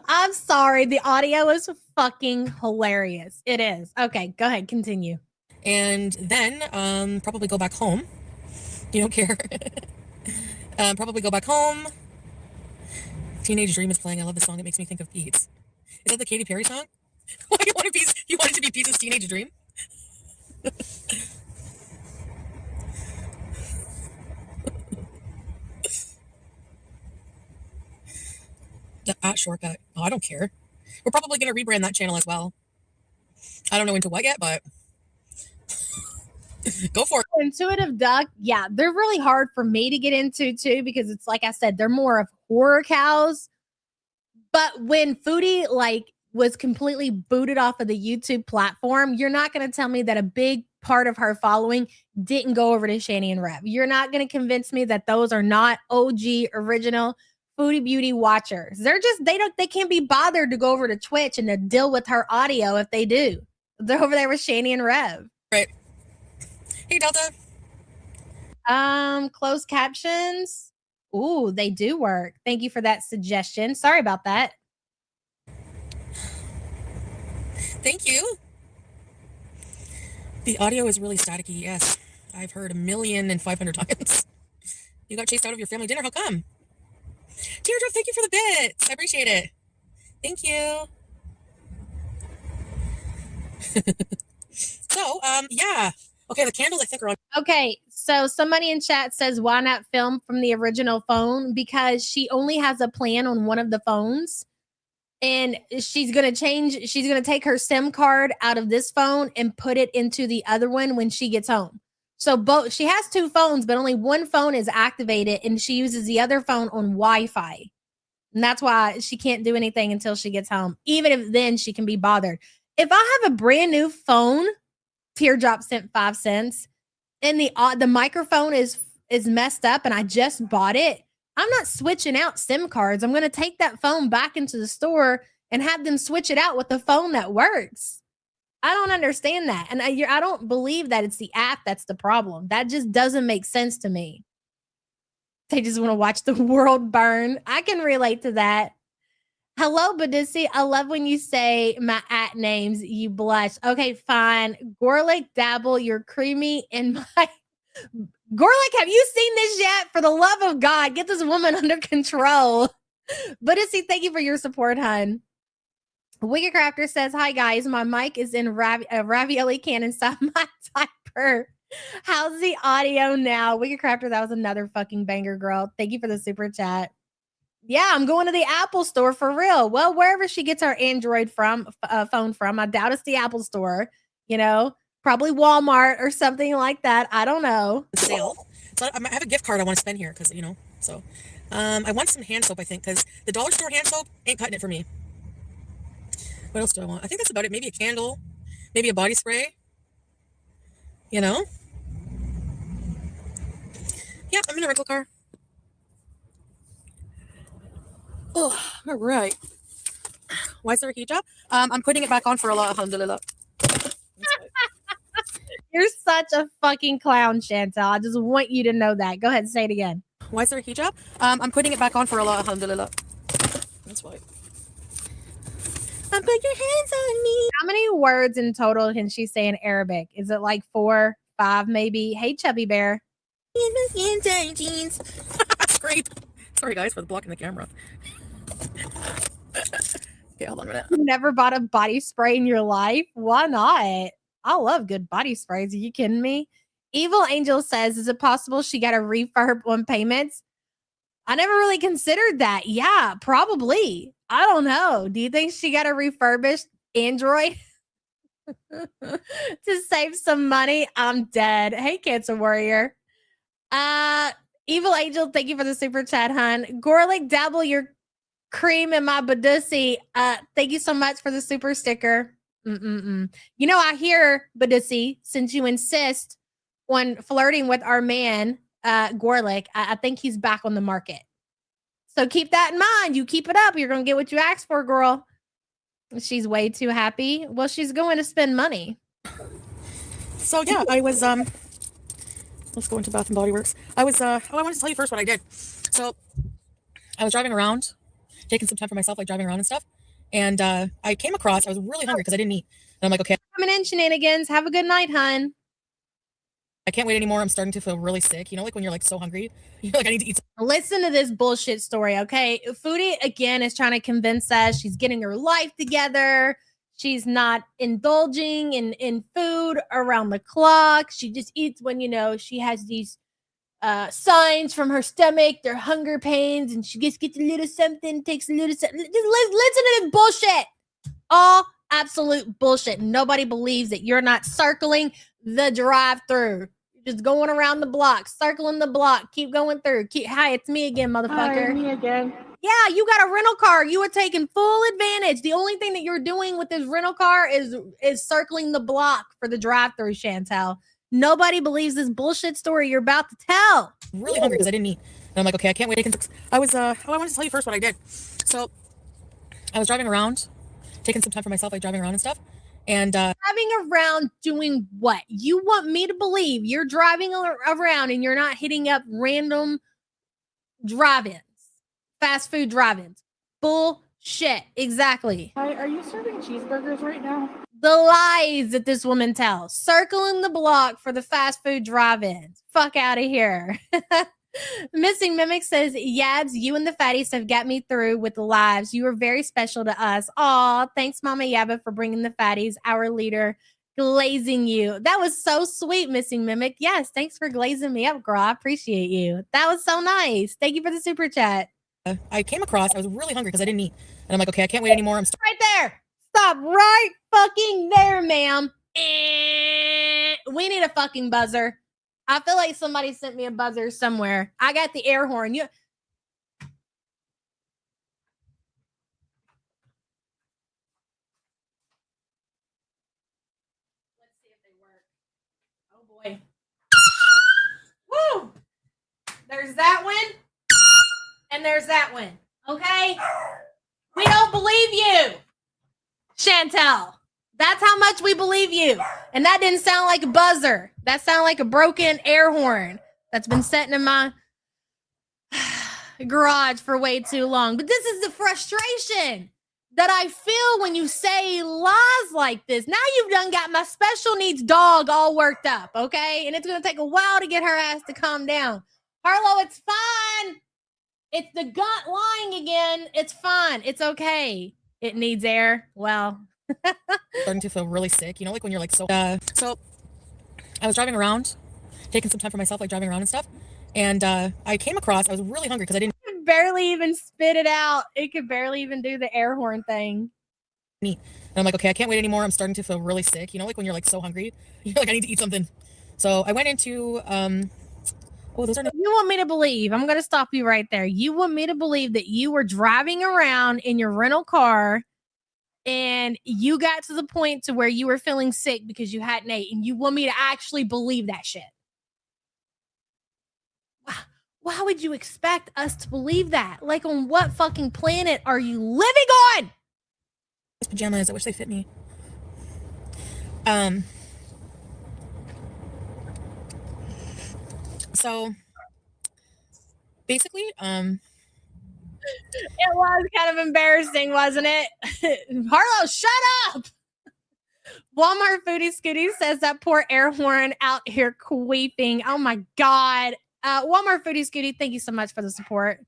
I'm sorry. The audio is fucking hilarious. It is. Okay, go ahead. Continue. And then probably go back home. You don't care. Probably go back home. Teenage Dream is playing. I love the song. It makes me think of Pete's. Is that the Katy Perry song? Why you want it to be Pete's Teenage Dream? The shortcut. Oh, I don't care. We're probably going to rebrand that channel as well. I don't know into what yet, but go for it. Intuitive Duck, yeah, they're really hard for me to get into too, because it's like I said, they're more of horror cows. But when Foodie was completely booted off of the YouTube platform, you're not going to tell me that a big part of her following didn't go over to Shani and Rev. You're not going to convince me that those are not OG original Foodie Beauty watchers. They can't be bothered to go over to Twitch and to deal with her audio if they do. They're over there with Shani and Rev. Right. Hey, Delta. Closed captions. Ooh, they do work. Thank you for that suggestion. Sorry about that. Thank you. The audio is really staticky. Yes, I've heard 1,500,000 times. You got chased out of your family dinner. How come? Teardrop, thank you for the bits. I appreciate it. Thank you. So, yeah. Okay, the candles I think are on. Okay, so somebody in chat says, why not film from the original phone? Because she only has a plan on one of the phones. And she's going to take her SIM card out of this phone and put it into the other one when she gets home. So she has two phones, but only one phone is activated, and she uses the other phone on Wi-Fi. And that's why she can't do anything until she gets home. Even if then she can be bothered. If I have a brand new phone, Teardrop sent 5 cents, and the microphone is messed up and I just bought it, I'm not switching out SIM cards. I'm going to take that phone back into the store and have them switch it out with the phone that works. I don't understand that. And I don't believe that it's the app that's the problem. That just doesn't make sense to me. They just want to watch the world burn. I can relate to that. Hello, Badisi. I love when you say my at names. You blush. Okay, fine. Gorlick Dabble, you're creamy in my... Gorlick, have you seen this yet? For the love of God, get this woman under control. Badisi, thank you for your support, hun. Wicked Crafter says, hi, guys. My mic is in ravioli can inside my diaper. How's the audio now? Wicked Crafter, that was another fucking banger, girl. Thank you for the super chat. Yeah, I'm going to the Apple store for real. Well, wherever she gets her Android phone from, I doubt it's the Apple store, probably Walmart or something like that. I don't know. Sale. So I have a gift card I want to spend here because, so I want some hand soap, I think, because the dollar store hand soap ain't cutting it for me. What else do I want? I think that's about it. Maybe a candle, maybe a body spray, Yeah, I'm in a rental car. Oh, all right. Why is there a hijab? I'm putting it back on for Allah, alhamdulillah. You're such a fucking clown, Chantal. I just want you to know that. Go ahead and say it again. Why is there a hijab? I'm putting it back on for Allah, alhamdulillah. That's why. Put your hands on me. How many words in total can she say in Arabic? Is it like 4, 5, maybe? Hey, Chubby Bear. Jeans. Great. Sorry, guys, for blocking the camera. Okay, hold on a minute. You never bought a body spray in your life? Why not? I love good body sprays. Are you kidding me? Evil Angel says, is it possible she got a refurb on payments? I never really considered that. Yeah, probably. I don't know. Do you think she got a refurbished Android to save some money? I'm dead. Hey, Cancer Warrior. Evil Angel, thank you for the super chat, hun. Gorlick, dabble your cream in my Badusi. Thank you so much for the super sticker. You know, I hear, Badusi, since you insist on flirting with our man, Gorlick, I think he's back on the market. So keep that in mind. You keep it up. You're going to get what you asked for, girl. She's way too happy. Well, she's going to spend money. So yeah, I was let's go into Bath and Body Works. I was I wanted to tell you first what I did. So I was driving around, taking some time for myself, like driving around and stuff. And I came across, I was really hungry because I didn't eat. And I'm like, okay, Coming in, shenanigans. Have a good night, hun. I can't wait anymore. I'm starting to feel really sick. You know, like when you're like so hungry, you're like, I need to eat. Listen to this bullshit story, okay? Foodie, again, is trying to convince us she's getting her life together. She's not indulging in food around the clock. She just eats when, you know, she has these signs from her stomach. They're hunger pains, and she just gets a little something, takes a little something. Listen to this bullshit. All absolute bullshit. Nobody believes that you're not circling the drive-through. Just going around the block, circling the block, keep going through. Hi, it's me again, motherfucker. Hi, me again. Yeah, you got a rental car. You are taking full advantage. The only thing that you're doing with this rental car is circling the block for the drive-through, Chantel. Nobody believes this bullshit story you're about to tell. Really hungry because I didn't eat. And I'm like, okay, I can't wait. I was I wanted to tell you first what I did. So I was driving around, taking some time for myself, like driving around and stuff. And driving around doing what? You want me to believe you're driving around and you're not hitting up random drive-ins, fast food drive-ins. Bullshit. Exactly. Hi, are you serving cheeseburgers right now? The lies that this woman tells. Circling the block for the fast food drive-ins. Fuck out of here. Missing Mimic says, Yabs, you and the fatties have got me through with the lives. You are very special to us. Aw, thanks, Mama Yaba, for bringing the fatties, our leader, glazing you. That was so sweet, Missing Mimic. Yes, thanks for glazing me up, girl. I appreciate you. That was so nice. Thank you for the super chat. I came across, I was really hungry because I didn't eat. And I'm like, okay, I can't wait anymore. I'm right there. Stop right fucking there, ma'am. We need a fucking buzzer. I feel like somebody sent me a buzzer somewhere. I got the air horn. Let's see if they work. Oh boy. Woo! There's that one. And there's that one. Okay? We don't believe you, Chantel. That's how much we believe you. And that didn't sound like a buzzer. That sounded like a broken air horn that's been sitting in my garage for way too long. But this is the frustration that I feel when you say lies like this. Now you've done got my special needs dog all worked up, okay? And it's going to take a while to get her ass to calm down. Harlow, it's fine. It's the gut lying again. It's fine. It's okay. It needs air. Well, starting to feel really sick. You know, like when you're like so. So I was driving around, taking some time for myself, like driving around and stuff. And I came across, I was really hungry because I didn't barely even spit it out. It could barely even do the air horn thing. eat. And I'm like, okay, I can't wait anymore. I'm starting to feel really sick. You know, like when you're like so hungry, you're like, I need to eat something. So I went into oh, those are no. You want me to believe, I'm going to stop you right there. You want me to believe that you were driving around in your rental car and you got to the point to where you were feeling sick because you hadn't ate, and you want me to actually believe that shit? Why would you expect us to believe that? Like, on what fucking planet are you living on? These pajamas, I wish they fit me. So basically, It was kind of embarrassing, wasn't it? Harlow, shut up. Walmart Foodie Scooty says that poor air horn out here queefing. Oh my God. Walmart Foodie Scooty, thank you so much for the support.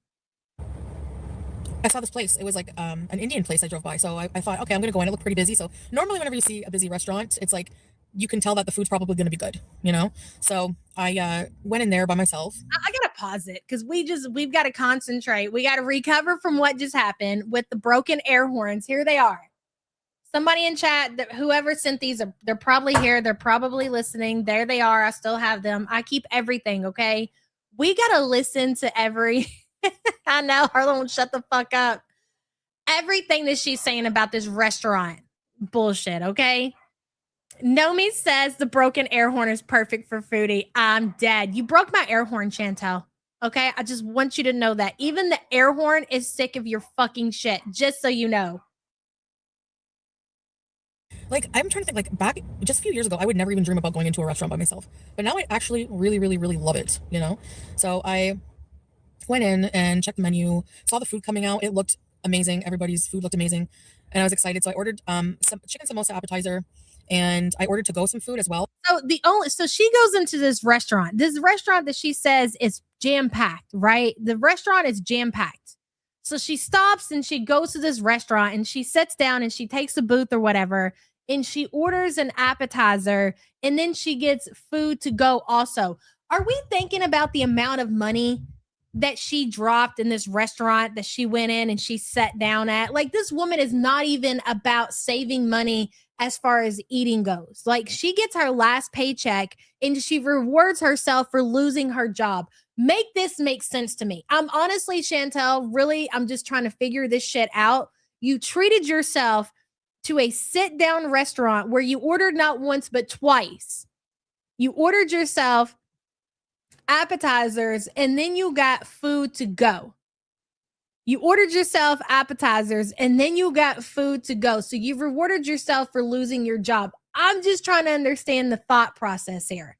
I saw this place. It was like an Indian place I drove by. So I thought, okay, I'm going to go in. It looked pretty busy. So normally whenever you see a busy restaurant, it's like you can tell that the food's probably going to be good, you know? So I went in there by myself. I got to pause it because we've got to concentrate. We got to recover from what just happened with the broken air horns. Here they are. Somebody in chat, whoever sent these, they're probably here. They're probably listening. There they are. I still have them. I keep everything, okay? We got to listen to every... I know, Harlan won't shut the fuck up. Everything that she's saying about this restaurant. Bullshit, okay? Nomi says the broken air horn is perfect for Foodie. I'm dead. You broke my air horn, Chantel. Okay? I just want you to know that. Even the air horn is sick of your fucking shit, just so you know. Like, I'm trying to think, like, back just a few years ago, I would never even dream about going into a restaurant by myself. But now I actually really, really, really love it, you know? So I went in and checked the menu, saw the food coming out. It looked amazing. Everybody's food looked amazing. And I was excited. So I ordered some chicken samosa appetizer, and I ordered to-go some food as well. So she goes into this restaurant that she says is jam-packed, right? The restaurant is jam-packed. So she stops and she goes to this restaurant and she sits down and she takes a booth or whatever. And she orders an appetizer, and then she gets food to go also. Are we thinking about the amount of money that she dropped in this restaurant that she went in and she sat down at? Like, this woman is not even about saving money as far as eating goes. Like, she gets her last paycheck and she rewards herself for losing her job. Make this make sense to me. I'm honestly, Chantel, really, I'm just trying to figure this shit out. You treated yourself to a sit-down restaurant where you ordered not once but twice. You ordered yourself appetizers, and then you got food to go. You ordered yourself appetizers, and then you got food to go. So you've rewarded yourself for losing your job. I'm just trying to understand the thought process here.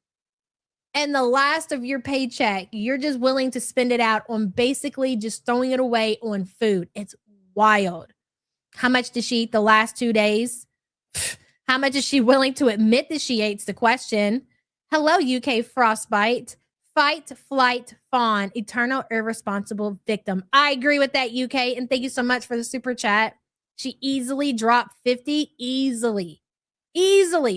And the last of your paycheck, you're just willing to spend it out on basically just throwing it away on food. It's wild. How much did she eat the last 2 days? How much is she willing to admit that she ate? The question. Hello, UK Frostbite. Fight, flight, fawn. Eternal irresponsible victim. I agree with that, UK. And thank you so much for the super chat. She easily dropped 50. Easily.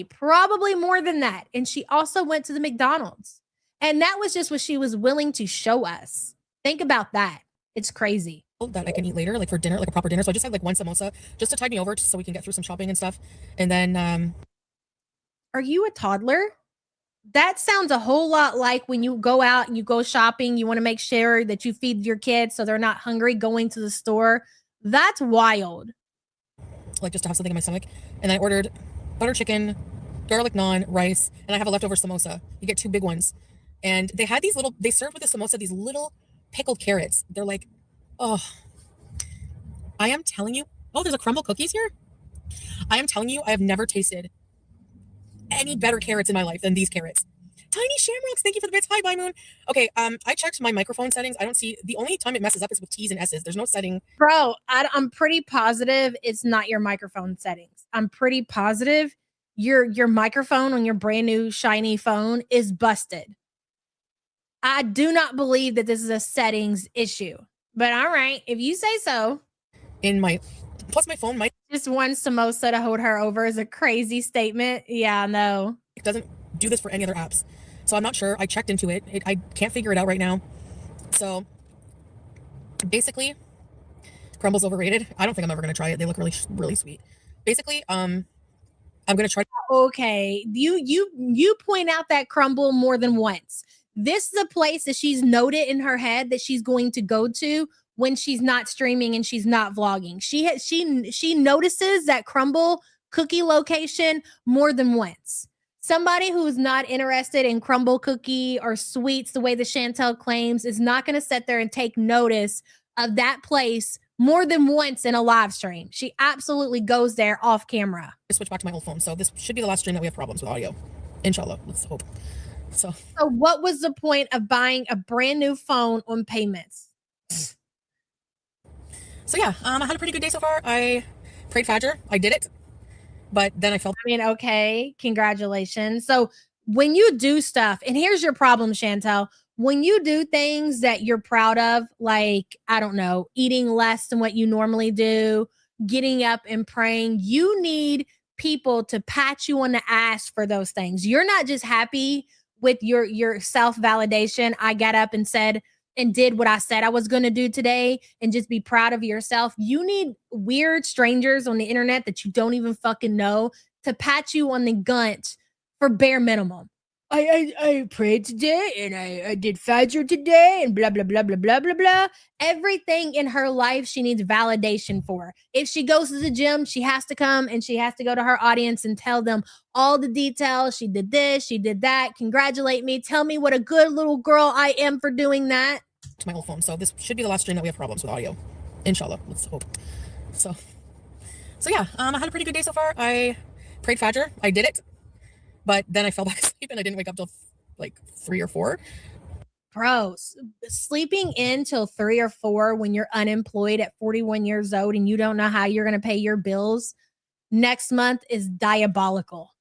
Probably more than that. And she also went to the McDonald's. And that was just what she was willing to show us. Think about that. It's crazy. That I can eat later, like for dinner, like a proper dinner. So I just had like one samosa just to tide me over, just so we can get through some shopping and stuff. And then are you a toddler? That sounds a whole lot like when you go out and you go shopping, you want to make sure that you feed your kids so they're not hungry going to the store. That's wild. Like, just to have something in my stomach. And then I ordered butter chicken, garlic naan, rice, and I have a leftover samosa. You get 2 big ones. And they had they served with the samosa these little pickled carrots. They're like, oh, I am telling you. Oh, there's a crumble cookies here. I am telling you, I have never tasted any better carrots in my life than these carrots. Tiny Shamrocks, thank you for the bits. Hi, Bye Moon. Okay, I checked my microphone settings. I don't see, the only time it messes up is with T's and S's. There's no setting. Bro, I'm pretty positive it's not your microphone settings. I'm pretty positive your microphone on your brand new shiny phone is busted. I do not believe that this is a settings issue. But all right, if you say so. Plus my phone might. Just one samosa to hold her over is a crazy statement. Yeah, no. It doesn't do this for any other apps. So I'm not sure. I checked into it. I can't figure it out right now. So basically, crumble's overrated. I don't think I'm ever going to try it. They look really, really sweet. Basically, I'm going to try. Okay. You point out that crumble more than once. This is a place that she's noted in her head that she's going to go to when she's not streaming and she's not vlogging. She notices that crumble cookie location more than once. Somebody who's not interested in crumble cookie or sweets the way the Chantel claims is not going to sit there and take notice of that place more than once in a live stream. She absolutely goes there off camera. I switch back to my old phone. So this should be the last stream that we have problems with audio. Inshallah. Let's hope. So what was the point of buying a brand new phone on payments? So yeah, I had a pretty good day so far. I prayed Fajr. I did it, but then I felt. I mean, okay, congratulations. So when you do stuff, and here's your problem, Chantel. When you do things that you're proud of, like, I don't know, eating less than what you normally do, getting up and praying, you need people to pat you on the ass for those things. You're not just happy with your self-validation. I got up and said and did what I said I was going to do today and just be proud of yourself. You need weird strangers on the internet that you don't even fucking know to pat you on the gunt for bare minimum. I prayed today and I did Fajr today and blah blah blah blah blah blah blah. Everything in her life she needs validation for. If she goes to the gym, she has to come and she has to go to her audience and tell them all the details. She did this, she did that. Congratulate me. Tell me what a good little girl I am for doing that. To my old phone, so this should be the last stream that we have problems with audio. Inshallah, let's hope. So yeah, I had a pretty good day so far. I prayed Fajr. I did it. But then I fell back asleep and I didn't wake up till like 3 or 4. Bro, sleeping in till 3 or 4 when you're unemployed at 41 years old and you don't know how you're going to pay your bills next month is diabolical.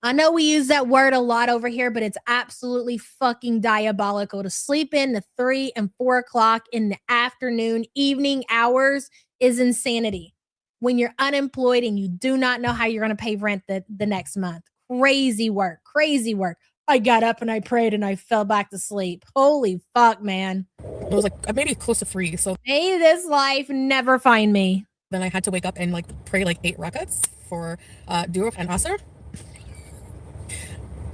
I know we use that word a lot over here, but it's absolutely fucking diabolical to sleep in the 3 and 4 o'clock in the afternoon, evening hours is insanity. When you're unemployed and you do not know how you're going to pay rent the next month. Crazy work. I got up and I prayed and I fell back to sleep. Holy fuck, man. It was like maybe close to 3. So may this life never find me. Then I had to wake up and like pray like 8 rakats for Duruf and Asr.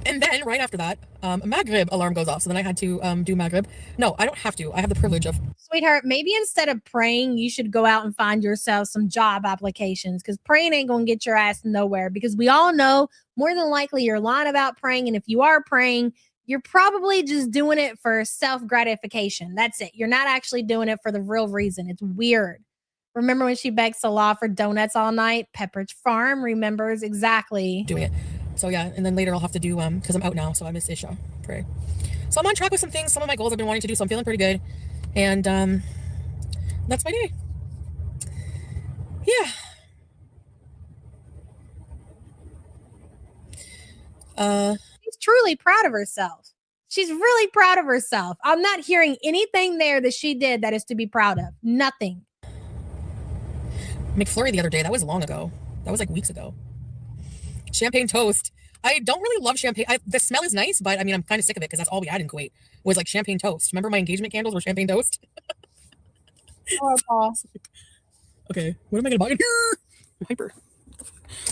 And then right after that, Maghrib alarm goes off. So then I had to do Maghrib. No, I don't have to. I have the privilege of. Sweetheart, maybe instead of praying, you should go out and find yourself some job applications because praying ain't going to get your ass nowhere because we all know more than likely you're lying about praying. And if you are praying, you're probably just doing it for self-gratification. That's it. You're not actually doing it for the real reason. It's weird. Remember when she begged Salah for donuts all night? Pepperidge Farm remembers exactly. Doing it. So yeah, and then later I'll have to do, because I'm out now, so I miss Isha, pray. So I'm on track with some things, some of my goals I've been wanting to do, so I'm feeling pretty good. And that's my day. Yeah. She's truly proud of herself. She's really proud of herself. I'm not hearing anything there that she did that is to be proud of. Nothing. McFlurry the other day, that was long ago. That was like weeks ago. Champagne toast. I don't really love champagne. The smell is nice, but I mean, I'm kind of sick of it because that's all we had in Kuwait was like champagne toast. Remember my engagement candles were champagne toast? Oh, okay, what am I going to buy in here? I'm hyper.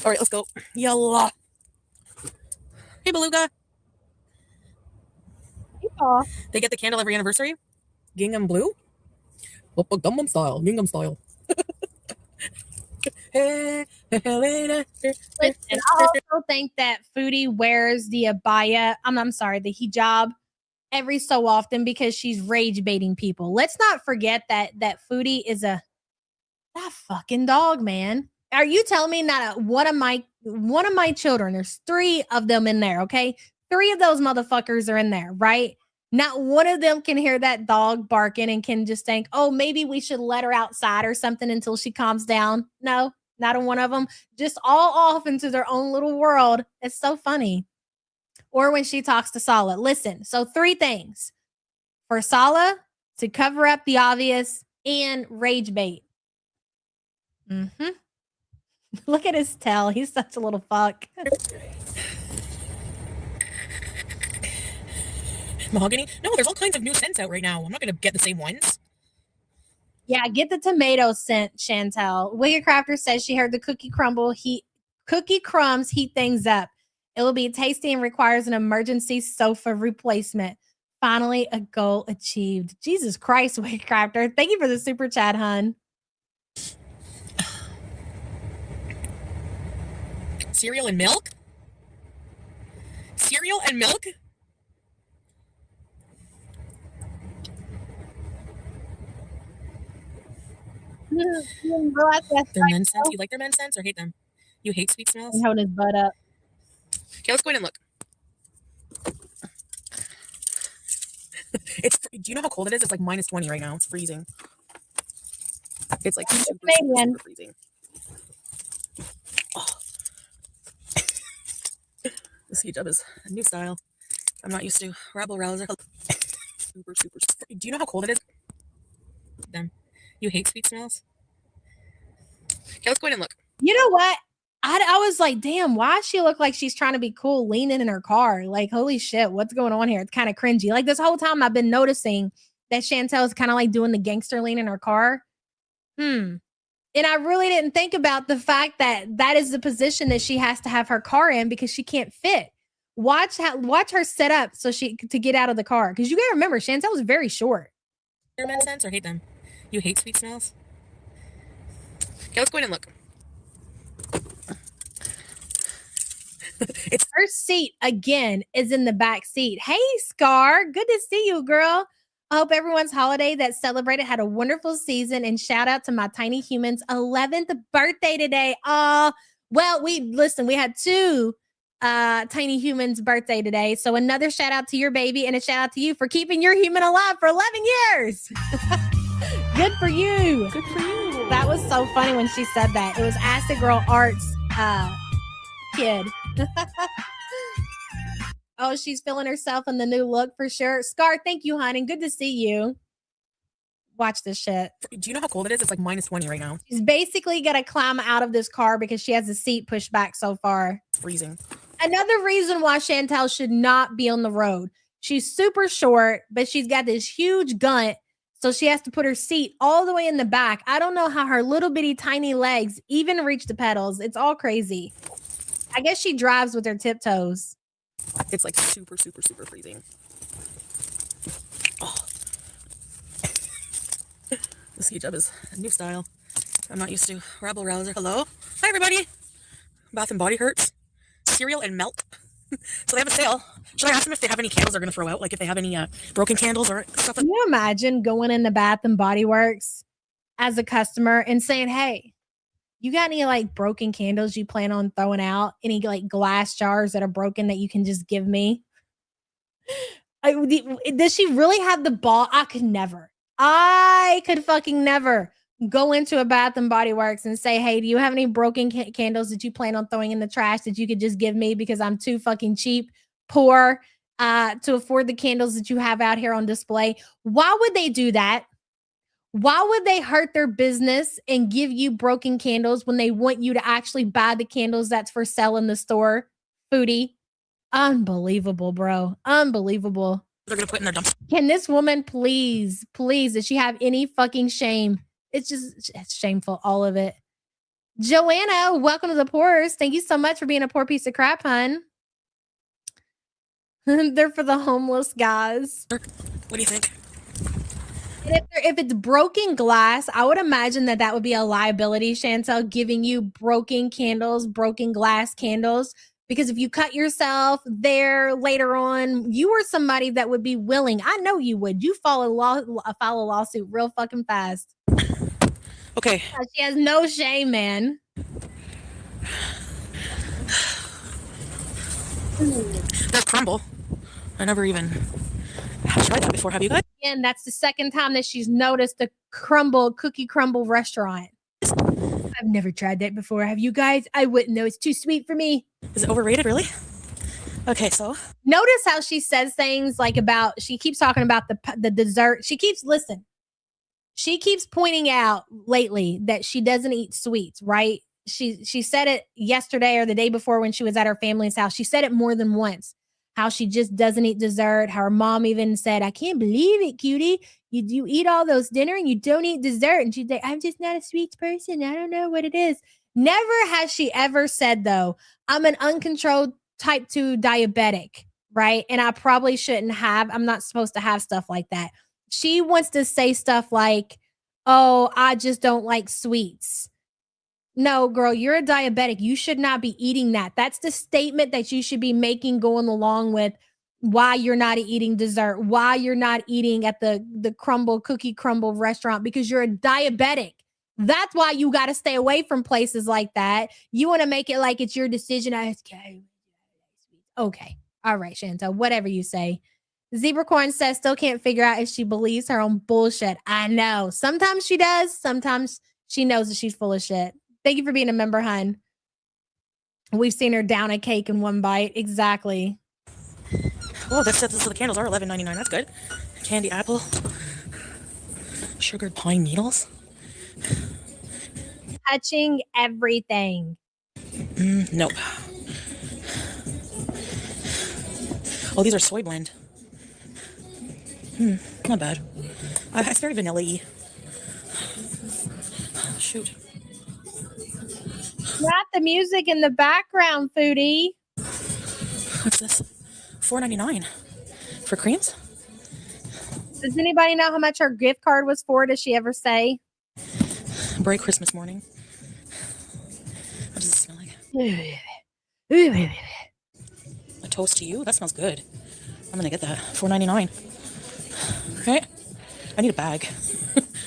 All right, let's go. Yalla. Hey, Beluga. Aw. They get the candle every anniversary? Gingham blue? Gangnam style. Gingham style. Listen, I also think that Foodie wears the abaya, I'm sorry, the hijab every so often because she's rage baiting people. Let's not forget that Foodie is that fucking dog, man. Are you telling me not one of my children, there's 3 of them in there, okay? 3 of those motherfuckers are in there, right? Not one of them can hear that dog barking and can just think, oh, maybe we should let her outside or something until she calms down. No, not one of them. Just all off into their own little world. It's so funny. Or when she talks to Salah. Listen, so 3 things. For Salah, to cover up the obvious, and rage bait. Mm-hmm. Look at his tail. He's such a little fuck. Mahogany? No, there's all kinds of new scents out right now. I'm not going to get the same ones. Yeah, get the tomato scent, Chantel. Wicked Crafter says she heard the cookie crumbs heat things up. It will be tasty and requires an emergency sofa replacement. Finally, a goal achieved. Jesus Christ, Wicked Crafter. Thank you for the super chat, hun. Cereal and milk? Cereal and milk? Their men's scents? You like their men's scents or hate them? You hate sweet smells? He's holding his butt up. Okay, let's go in and look. Do you know how cold it is? It's like -20 right now. It's freezing. It's like super, Canadian. super freezing. Oh. This hijab is a new style. I'm not used to. Rebel rouser. Super, super. Do you know how cold it is? Then you hate sweet smells. Okay, let's go ahead and look. You know what? I was like, damn, why does she look like she's trying to be cool leaning in her car? Like, holy shit, what's going on here? It's kind of cringy. Like this whole time I've been noticing that Chantel's kind of like doing the gangster lean in her car. And I really didn't think about the fact that that is the position that she has to have her car in because she can't fit. Watch her set up so to get out of the car. Because you gotta remember, Chantel was very short. Your men sense or hate them? You hate sweet smells? Okay, let's go ahead and look. It's her seat again is in the back seat. Hey, Scar, good to see you, girl. I hope everyone's holiday that celebrated had a wonderful season, and shout out to my tiny human's 11th birthday today. Well, we had 2 tiny humans' birthday today. So another shout out to your baby and a shout out to you for keeping your human alive for 11 years. Good for you. Good for you. That was so funny when she said that. It was Acid Girl Arts kid. Oh, she's feeling herself in the new look for sure. Scar, thank you, honey. Good to see you. Watch this shit. Do you know how cold it is? It's like minus 20 right now. She's basically got to climb out of this car because she has the seat pushed back so far. It's freezing. Another reason why Chantel should not be on the road. She's super short, but she's got this huge gunt. So she has to put her seat all the way in the back. I don't know how her little bitty tiny legs even reach the pedals. It's all crazy. I guess she drives with her tiptoes. It's like super, super, super freezing. Oh. This hijab is a new style. I'm not used to. Rebel rouser. Hello. Hi, everybody. Bath and Body Hurts. Cereal and milk. So they have a sale. Should I ask them if they have any candles they're going to throw out? Like if they have any broken candles or stuff? Can you imagine going in the Bath and Body Works as a customer and saying, hey, you got any like broken candles you plan on throwing out? Any like glass jars that are broken that you can just give me? Does she really have the ball? I could fucking never go into a Bath and Body Works and say, hey, do you have any broken candles that you plan on throwing in the trash that you could just give me because I'm too fucking cheap, poor to afford the candles that you have out here on display? Why would they do that? Why would they hurt their business and give you broken candles when they want you to actually buy the candles that's for sale in the store? Foodie. Unbelievable, bro. Unbelievable. They're going to put in their dump. Can this woman please, does she have any fucking shame? It's shameful, all of it. Joanna, welcome to the Pours. Thank you so much for being a poor piece of crap, hun. They're for the homeless guys. What do you think? And if it's broken glass, I would imagine that would be a liability, Chantel, giving you broken candles, broken glass candles. Because if you cut yourself there later on, you are somebody that would be willing. I know you would. You file a lawsuit real fucking fast. Okay. She has no shame, man. That crumble. I never even have tried that before. Have you guys? And that's the second time that she's noticed the cookie crumble restaurant. I've never tried that before. Have you guys? I wouldn't know. It's too sweet for me. Is it overrated, really? Okay, so. Notice how she says things like she keeps talking about the dessert. She keeps pointing out lately that she doesn't eat sweets, right? She said it yesterday or the day before when she was at her family's house. She said it more than once. How she just doesn't eat dessert. How her mom even said, I can't believe it, cutie. You eat all those dinner and you don't eat dessert. And she's like, I'm just not a sweets person. I don't know what it is. Never has she ever said, though, I'm an uncontrolled type 2 diabetic, right? And I probably shouldn't have. I'm not supposed to have stuff like that. She wants to say stuff like, oh, I just don't like sweets. No, girl, you're a diabetic. You should not be eating that. That's the statement that you should be making going along with why you're not eating dessert, why you're not eating at the cookie crumble restaurant, because you're a diabetic. That's why you got to stay away from places like that. You want to make it like it's your decision. Okay. All right, Chantel, whatever you say. Zebracorn says still can't figure out if she believes her own bullshit. I know. Sometimes she does. Sometimes she knows that she's full of shit. Thank you for being a member, hun. We've seen her down a cake in one bite. Exactly. Oh, so the candles are $11.99. That's good. Candy apple. Sugared pine needles. Touching everything. Nope. Oh, these are soy blend. Not bad. It's very vanilla-y. Shoot. Not the music in the background, Foodie. What's this? $4.99 for creams? Does anybody know how much her gift card was for? Does she ever say? Bright Christmas morning. What does it smell like? A toast to you? That smells good. I'm gonna get that. $4.99. Okay. I need a bag.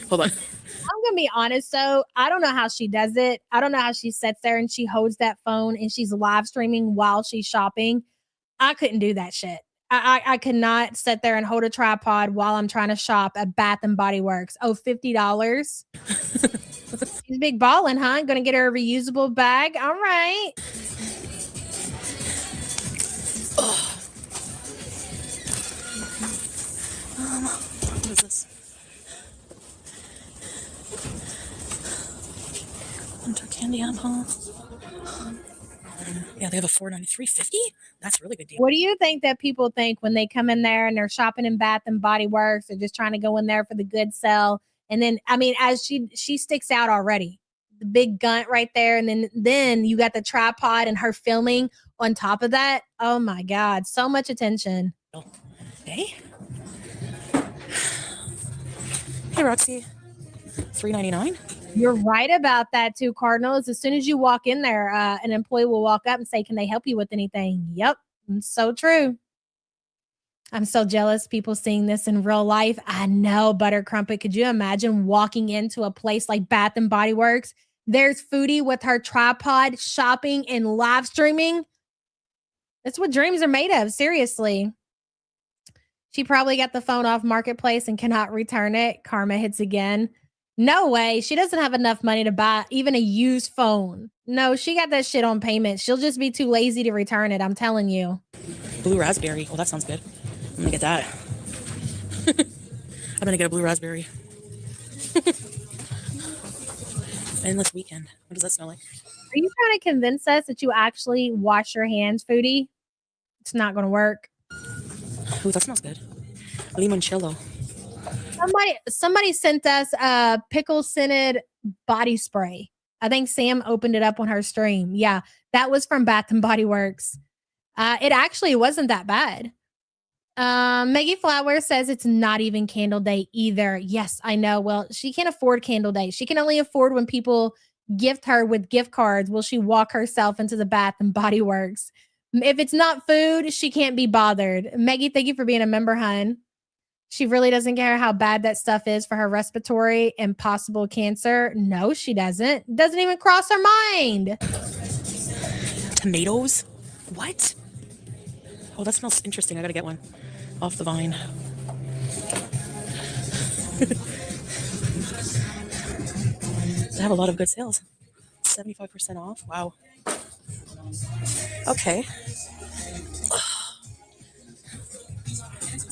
Hold on. I'm gonna be honest though, I don't know how she does it. I don't know how she sits there and she holds that phone and she's live streaming while she's shopping. I couldn't do that shit. I could not sit there and hold a tripod while I'm trying to shop at Bath and Body Works. Oh, $50. She's big ballin', huh? Gonna get her a reusable bag. All right. What is this? Winter candy apple. Yeah, they have a $4.93.50. That's a really good deal. What do you think that people think when they come in there and they're shopping in Bath and Body Works? They're just trying to go in there for the good sell. And then, I mean, as she sticks out already, the big gunt right there. And then you got the tripod and her filming on top of that. Oh my God. So much attention. Hey. Hey, Roxy. $3.99. You're right about that too, Cardinals. As soon as you walk in there, an employee will walk up and say, can they help you with anything? Yep. It's so true. I'm so jealous people seeing this in real life. I know, Butter Crumpet. Could you imagine walking into a place like Bath and Body Works? There's Foodie with her tripod shopping and live streaming. That's what dreams are made of. Seriously. She probably got the phone off Marketplace and cannot return it. Karma hits again. No way. She doesn't have enough money to buy even a used phone. No, she got that shit on payment. She'll just be too lazy to return it. I'm telling you. Blue raspberry. Oh, that sounds good. I'm going to get that. I'm going to get a blue raspberry. Endless weekend. What does that smell like? Are you trying to convince us that you actually wash your hands, Foodie? It's not going to work. Ooh, that smells good. Limoncello. Somebody sent us a pickle scented body spray. I think Sam opened it up on her stream. Yeah, that was from Bath and Body Works. It actually wasn't that bad. Maggie Flower says it's not even Candle Day either. Yes, I know. Well, she can't afford Candle Day. She can only afford when people gift her with gift cards. Will she walk herself into the Bath and Body Works? If it's not food, she can't be bothered. Maggie, thank you for being a member, hun. She really doesn't care how bad that stuff is for her respiratory and possible cancer. No, she doesn't. Doesn't even cross her mind. Tomatoes? What? Oh, that smells interesting. I gotta get one off the vine. They have a lot of good sales. 75% off. Wow. Okay.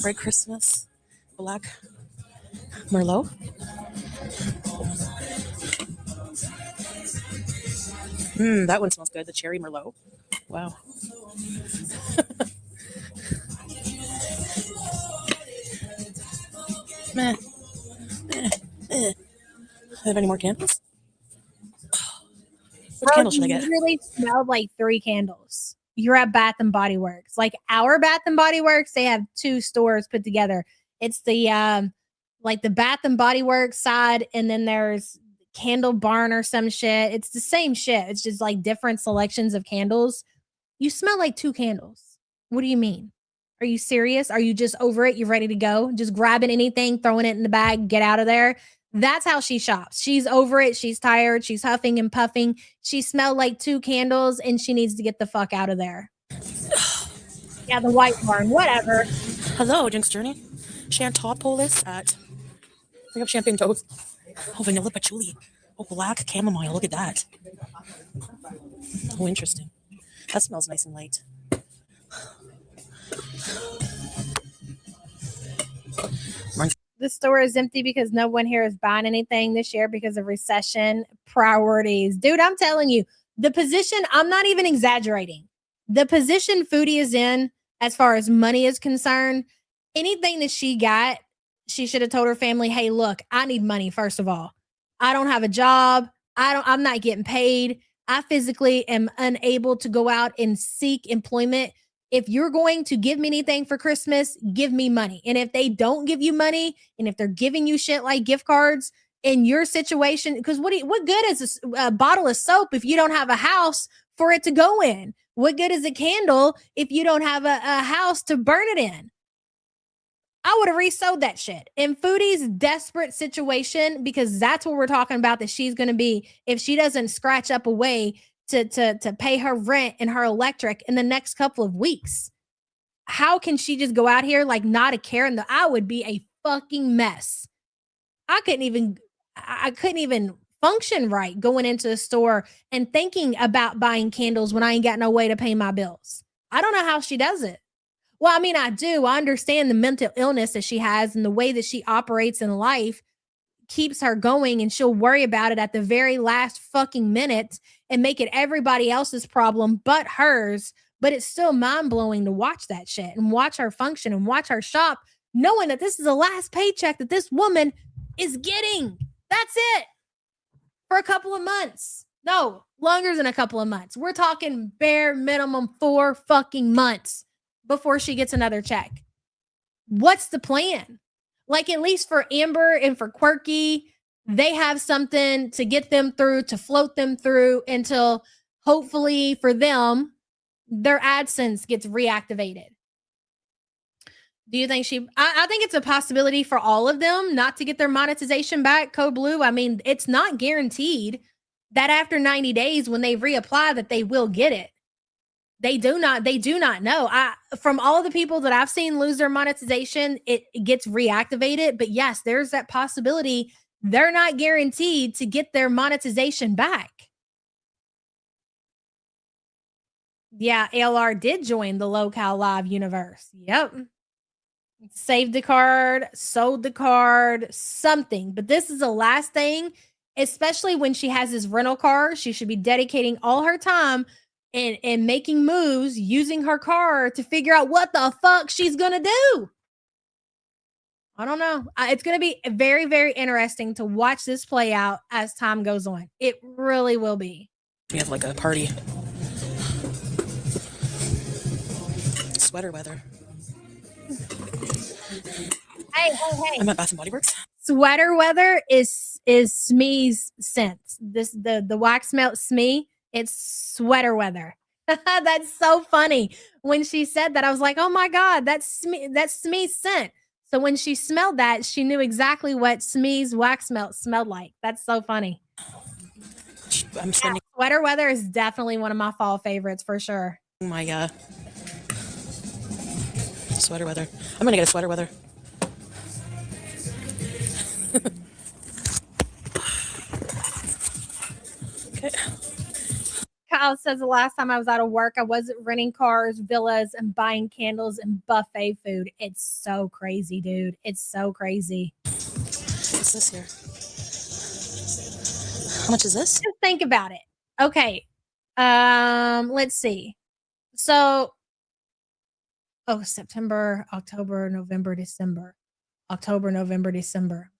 Bright Christmas. Black Merlot. That one smells good. The cherry Merlot. Wow. Meh. Have any more candles? Which candle should I get? You literally smelled like 3 candles. You're at Bath and Body Works. Like our Bath and Body Works, they have 2 stores put together. It's the like the Bath and Body Works side, and then there's Candle Barn or some shit. It's the same shit. It's just like different selections of candles. You smell like 2 candles. What do you mean? Are you serious? Are you just over it? You're ready to go? Just grabbing anything, throwing it in the bag, get out of there. That's how she shops. She's over it. She's tired. She's huffing and puffing. She smelled like 2 candles and she needs to get the fuck out of there. Yeah, the White Barn, whatever. Hello, Jinx Journey. Chantopolis at. We have champagne toast. Oh, vanilla patchouli. Oh, black chamomile. Look at that. Oh, interesting. That smells nice and light. The store is empty because no one here is buying anything this year because of recession priorities. Dude, I'm telling you, the position, I'm not even exaggerating. The position Foodie is in, as far as money is concerned, anything that she got, she should have told her family, hey, look, I need money, first of all. I don't have a job. I'm not getting paid. I physically am unable to go out and seek employment. If you're going to give me anything for Christmas, give me money. And if they don't give you money, and if they're giving you shit like gift cards in your situation, because what good is a bottle of soap if you don't have a house for it to go in? What good is a candle if you don't have a house to burn it in? I would have resold that shit. In Foodie's desperate situation, because that's what we're talking about, that she's going to be if she doesn't scratch up a way to pay her rent and her electric in the next couple of weeks. How can she just go out here like not a care? And I would be a fucking mess. I couldn't even function right going into the store and thinking about buying candles when I ain't got no way to pay my bills. I don't know how she does it. Well, I mean, I do. I understand the mental illness that she has and the way that she operates in life keeps her going, and she'll worry about it at the very last fucking minute and make it everybody else's problem but hers. But it's still mind-blowing to watch that shit and watch her function and watch her shop, knowing that this is the last paycheck that this woman is getting. That's it. For a couple of months. No, longer than a couple of months. We're talking bare minimum 4 fucking months before she gets another check. What's the plan? Like, at least for Amber and for Quirky, they have something to get them through, to float them through until hopefully for them, their AdSense gets reactivated. Do you think I think it's a possibility for all of them not to get their monetization back, Code Blue. I mean, it's not guaranteed that after 90 days when they reapply that they will get it. They do not know. From all the people that I've seen lose their monetization, it gets reactivated. But yes, there's that possibility they're not guaranteed to get their monetization back. Yeah, ALR did join the Locale Live universe. Yep. Saved the card, sold the card, something. But this is the last thing, especially when she has this rental car. She should be dedicating all her time and making moves using her car to figure out what the fuck she's gonna do. I don't know. It's gonna be very, very interesting to watch this play out as time goes on. It really will be. We have like a party. Sweater weather. Hey. I'm at Bath and Body Works. Sweater weather is Smee's scent. The wax melt Smee. It's sweater weather. That's so funny. When she said that, I was like, oh my God, that's Smee's scent. So when she smelled that, she knew exactly what Smee's wax melt smelled like. That's so funny. I'm spending sweater weather is definitely one of my fall favorites for sure. my sweater weather. I'm gonna get a sweater weather. Okay. Kyle says the last time I was out of work, I wasn't renting cars, villas, and buying candles and buffet food. It's so crazy, dude. It's so crazy. What's this here? How much is this? Just think about it. Okay. Let's see. So, September, October, November, December. October, November, December.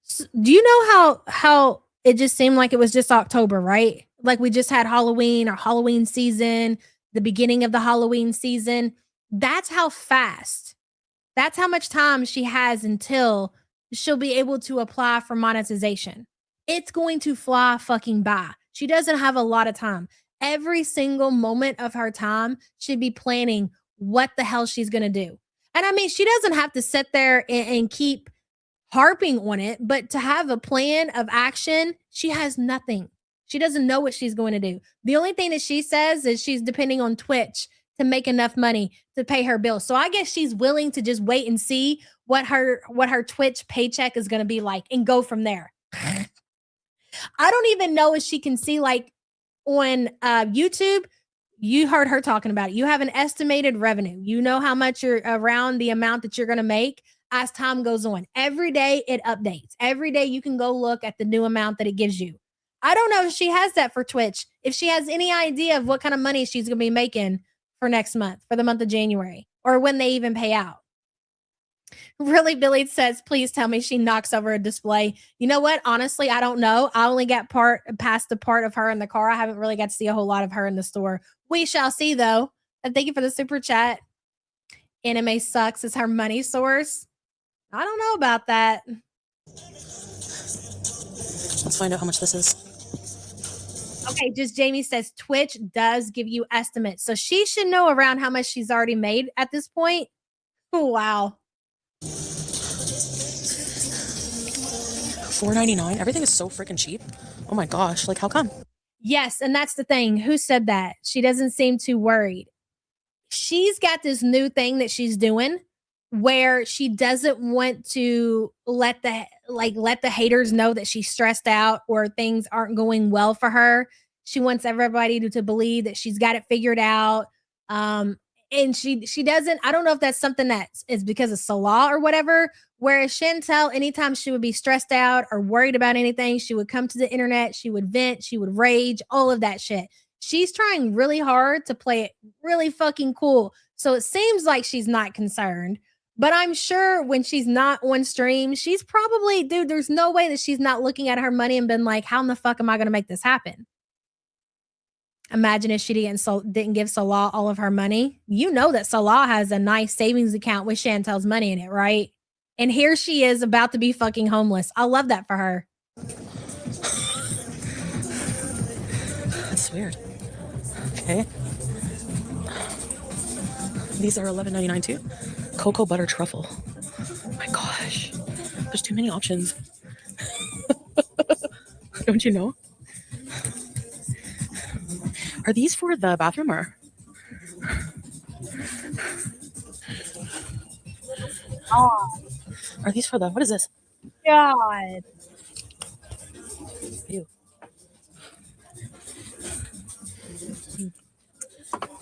So, do you know how it just seemed like it was just October, right? Like we just had Halloween or Halloween season, the beginning of the Halloween season. That's how fast. That's how much time she has until she'll be able to apply for monetization. It's going to fly fucking by. She doesn't have a lot of time. Every single moment of her time should be planning what the hell she's going to do. And I mean, she doesn't have to sit there and keep harping on it, but to have a plan of action, she has nothing. She doesn't know what she's going to do. The only thing that she says is she's depending on Twitch to make enough money to pay her bills. So I guess she's willing to just wait and see what her Twitch paycheck is going to be like and go from there. I don't even know if she can see, like, on YouTube. You heard her talking about it. You have an estimated revenue. You know how much you're around the amount that you're going to make as time goes on. Every day it updates. Every day you can go look at the new amount that it gives you. I don't know if she has that for Twitch, if she has any idea of what kind of money she's going to be making for next month, for the month of January, or when they even pay out. Really, Billy says, please tell me she knocks over a display. You know what? Honestly, I don't know. I only got past the part of her in the car. I haven't really got to see a whole lot of her in the store. We shall see, though. And thank you for the super chat. Anime sucks is her money source. I don't know about that. Let's find out how much this is. Okay, just Jamie says Twitch does give you estimates. So she should know around how much she's already made at this point. Oh, wow. $4.99. Everything is so freaking cheap. Oh my gosh. Like, how come? Yes, and that's the thing. Who said that? She doesn't seem too worried. She's got this new thing that she's doing where she doesn't want to let the haters know that she's stressed out or things aren't going well for her. She wants everybody to believe that she's got it figured out. And she doesn't, I don't know if that's something that is because of Salah or whatever, whereas Chantel, anytime she would be stressed out or worried about anything, she would come to the internet, she would vent, she would rage, all of that shit. She's trying really hard to play it really fucking cool. So it seems like she's not concerned, but I'm sure when she's not on stream, she's probably, dude, there's no way that she's not looking at her money and been like, how in the fuck am I going to make this happen? Imagine if she didn't give Salah all of her money. You know that Salah has a nice savings account with Chantel's money in it, right? And here she is about to be fucking homeless. I love that for her. That's weird. Okay. These are $11.99 too. Cocoa butter truffle. Oh my gosh. There's too many options. Don't you know? Are these for the bathroom or? Oh, Are these for the, what is this? God. Ew.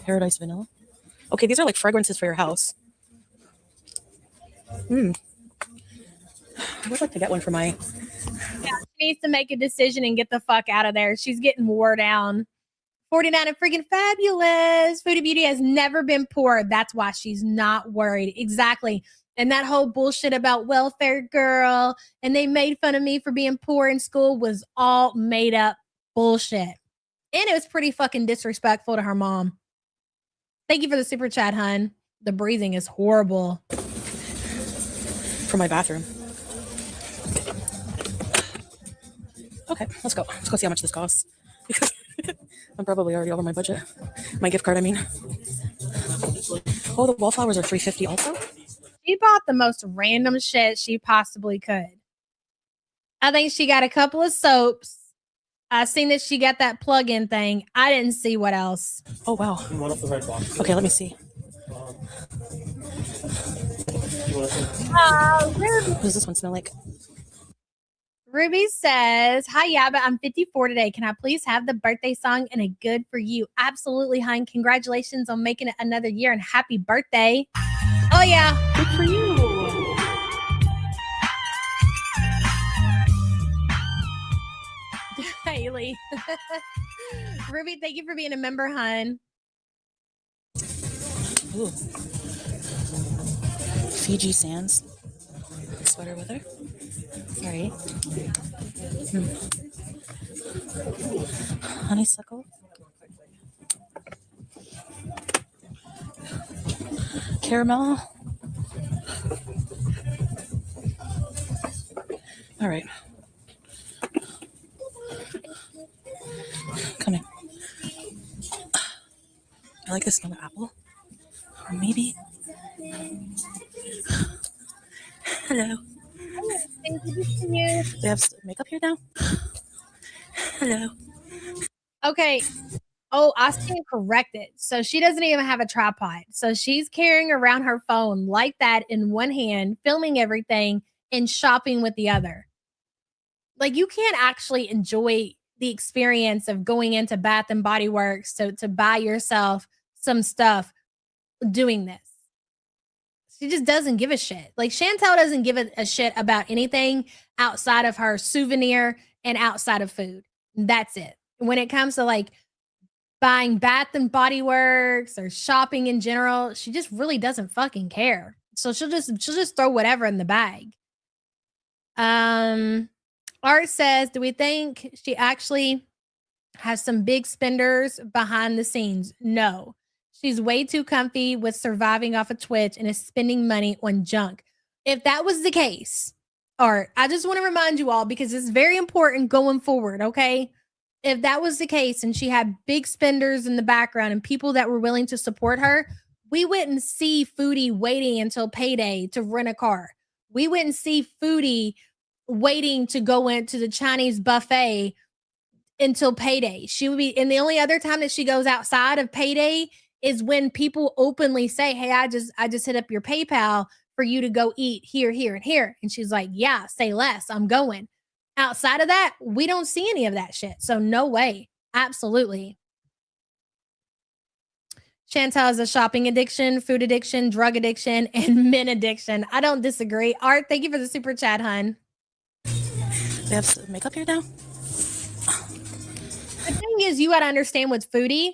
Paradise vanilla. Okay, these are like fragrances for your house. I would like to get one for my... Yeah, she needs to make a decision and get the fuck out of there. She's getting wore down. 49 and freaking fabulous. Foodie Beauty has never been poor. That's why she's not worried. Exactly. And that whole bullshit about welfare girl and they made fun of me for being poor in school was all made up bullshit. And it was pretty fucking disrespectful to her mom. Thank you for the super chat, hun. The breathing is horrible. For my bathroom. Okay, let's go. Let's go see how much this costs. Because I'm probably already over my budget. My gift card, I mean. Oh, the wallflowers are $3.50 also? She bought the most random shit she possibly could. I think she got a couple of soaps. I seen that she got that plug-in thing. I didn't see what else. Oh, wow. Okay, let me see. What does this one smell like? Ruby says, hi, Yaba. I'm 54 today. Can I please have the birthday song and a good for you? Absolutely, hun. Congratulations on making it another year and happy birthday. Oh, yeah. Good for you. Haley. Ruby, thank you for being a member, hun. Ooh. Fiji Sands. Sweater weather. All right. Honeysuckle. Caramel. All right. Come in. I like the smell of apple. Or maybe. Hello. Thank you. Good to see you. They have makeup here now. Hello. Okay. Oh, I stand corrected. So she doesn't even have a tripod. So she's carrying around her phone like that in one hand, filming everything and shopping with the other. Like you can't actually enjoy the experience of going into Bath and Body Works to buy yourself some stuff doing this. She just doesn't give a shit. Like Chantel doesn't give a shit about anything outside of her souvenir and outside of food. That's it. When it comes to like buying Bath and Body Works or shopping in general, she just really doesn't fucking care. So she'll just throw whatever in the bag. Art says, do we think she actually has some big spenders behind the scenes? No. She's way too comfy with surviving off of Twitch and is spending money on junk. If that was the case, Art, I just want to remind you all because it's very important going forward, okay? If that was the case and she had big spenders in the background and people that were willing to support her, we wouldn't see Foodie waiting until payday to rent a car. We wouldn't see Foodie waiting to go into the Chinese buffet until payday. She would be, and the only other time that she goes outside of payday is when people openly say, hey, I just hit up your PayPal for you to go eat here, here, and here. And she's like, yeah, say less, I'm going. Outside of that, we don't see any of that shit. So no way. Absolutely. Chantal has a shopping addiction, food addiction, drug addiction, and men addiction. I don't disagree. Art, thank you for the super chat, hun. They have makeup here now? The thing is, you got to understand what's Foodie.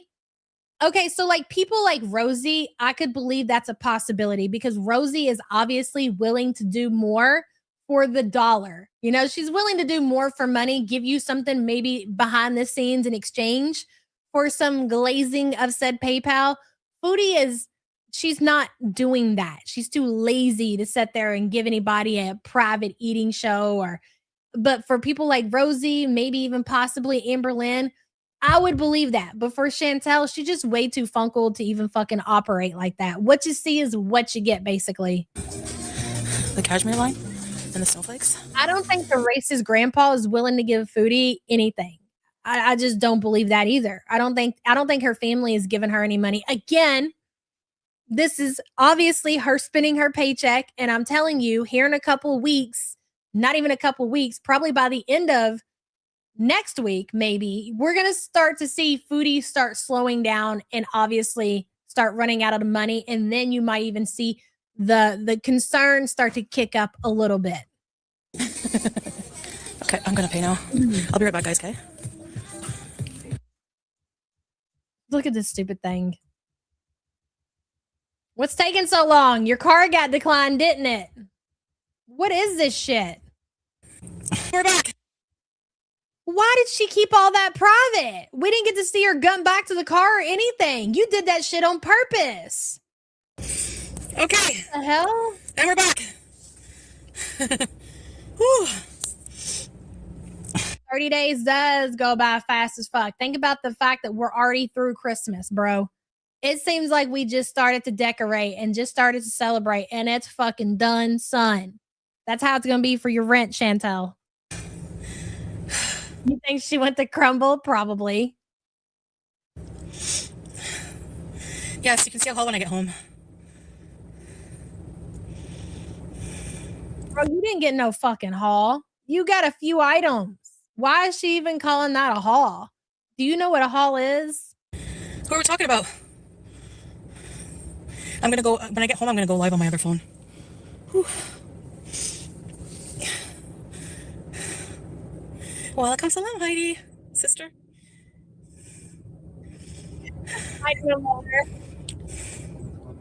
Okay, so like people like Rosie, I could believe that's a possibility because Rosie is obviously willing to do more for the dollar. You know, she's willing to do more for money, give you something maybe behind the scenes in exchange for some glazing of said PayPal. Foodie is, she's not doing that. She's too lazy to sit there and give anybody a private eating show but for people like Rosie, maybe even possibly Amberlynn, I would believe that. But for Chantel, she's just way too funkled to even fucking operate like that. What you see is what you get, basically. The cashmere line and the snowflakes? I don't think the racist grandpa is willing to give Foodie anything. I just don't believe that either. I don't think her family is giving her any money. Again, this is obviously her spending her paycheck. And I'm telling you, here in a couple of weeks, not even a couple of weeks, probably by the end of next week, maybe, we're going to start to see Foodie start slowing down and obviously start running out of the money. And then you might even see the concerns start to kick up a little bit. Okay, I'm going to pay now. I'll be right back, guys, okay? Look at this stupid thing. What's taking so long? Your car got declined, didn't it? What is this shit? We're back. Why did she keep all that private? We didn't get to see her gun back to the car or anything. You did that shit on purpose. Okay. The hell? And we're back. Whew. 30 days does go by fast as fuck. Think about the fact that we're already through Christmas, bro. It seems like we just started to decorate and just started to celebrate, and it's fucking done, son. That's how it's going to be for your rent, Chantel. You think she went to Crumble? Probably. Yes, you can see a haul when I get home. Bro, you didn't get no fucking haul. You got a few items. Why is she even calling that a haul? Do you know what a haul is? Who are we talking about? I'm going to go, when I get home, I'm going to go live on my other phone. Whew. Welcome, salam, Heidi, sister. I no longer.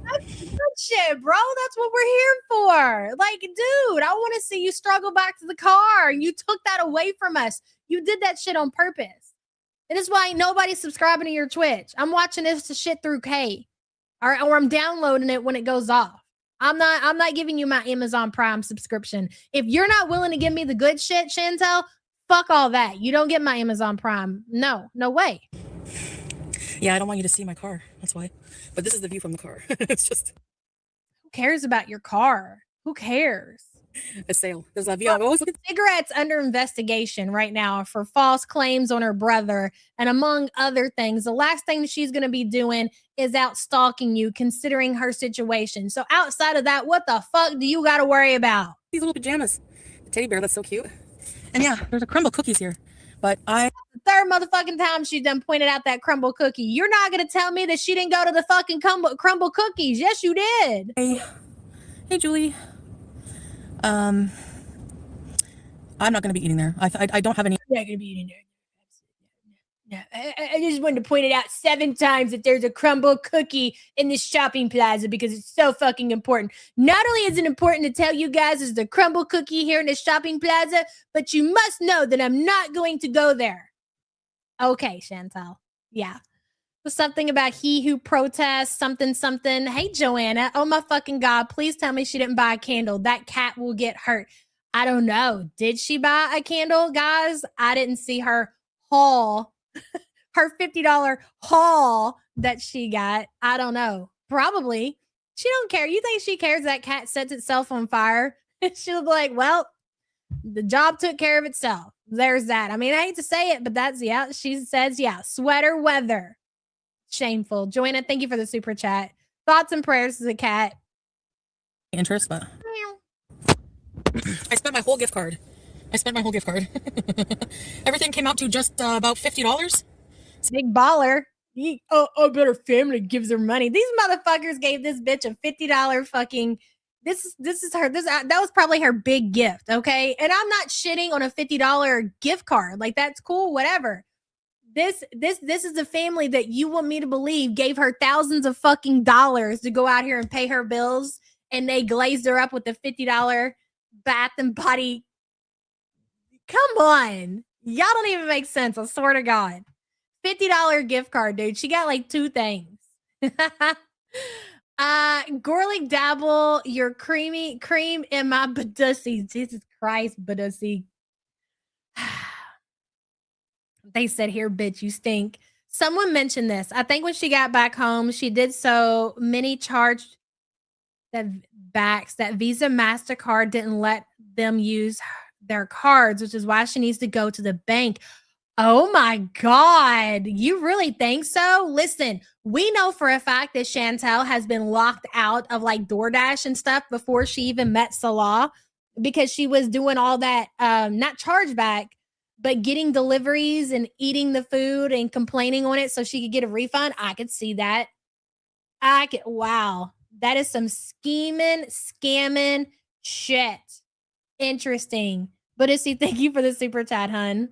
That's good shit, bro. That's what we're here for. Like, dude, I want to see you struggle back to the car. You took that away from us. You did that shit on purpose. And that's why ain't nobody subscribing to your Twitch. I'm watching this shit through K. Or I'm downloading it when it goes off. I'm not giving you my Amazon Prime subscription. If you're not willing to give me the good shit, Chantel, fuck all that. You don't get my Amazon Prime. No way. Yeah, I don't want you to see my car. That's why. But this is the view from the car. It's just. Who cares about your car? Who cares? A sale. There's a VR. Always looking. Cigarette's under investigation right now for false claims on her brother. And among other things, the last thing she's going to be doing is out stalking you, considering her situation. So outside of that, what the fuck do you got to worry about? These little pajamas. The teddy bear, that's so cute. And yeah, there's a crumble cookies here. But the third motherfucking time she done pointed out that crumble cookie. You're not going to tell me that she didn't go to the fucking crumble cookies. Yes, you did. Hey, Julie. I'm not going to be eating there. I don't have any. I'm not going to be eating there. Yeah, I just wanted to point it out 7 times that there's a crumble cookie in this shopping plaza because it's so fucking important. Not only is it important to tell you guys there's the crumble cookie here in the shopping plaza, but you must know that I'm not going to go there. Okay, Chantal. Yeah. Was something about he who protests, something. Hey, Joanna. Oh, my fucking God. Please tell me she didn't buy a candle. That cat will get hurt. I don't know. Did she buy a candle, guys? I didn't see her haul. Her $50 haul that she got. I don't know. Probably. She don't care. You think she cares that cat sets itself on fire? She'll be like, well, the job took care of itself. There's that. I mean, I hate to say it, but that's, yeah, she says, yeah, sweater weather. Shameful. Joanna, thank you for the super chat. Thoughts and prayers as a cat. Interest, but I spent my whole gift card. Everything came out to just about $50. Big baller. I bet her family gives her money. These motherfuckers gave this bitch a $50 fucking. This is her. That was probably her big gift. Okay, and I'm not shitting on a $50 gift card. Like, that's cool. Whatever. This is a family that you want me to believe gave her thousands of fucking dollars to go out here and pay her bills, and they glazed her up with a $50 bath and body. Come on. Y'all don't even make sense. I swear to God. $50 gift card, dude. She got like 2 things. Gorlick dabble your cream in my badussy. Jesus Christ, badussy. They said, here, bitch, you stink. Someone mentioned this. I think when she got back home, she did so many charged that Visa MasterCard didn't let them use their cards, which is why she needs to go to the bank. Oh my God. You really think so? Listen, we know for a fact that Chantel has been locked out of like DoorDash and stuff before she even met Salah, because she was doing all that, not chargeback, but getting deliveries and eating the food and complaining on it so she could get a refund. I could see that. Wow. That is some scheming, scamming shit. Interesting. But Issy, thank you for the super chat, hun.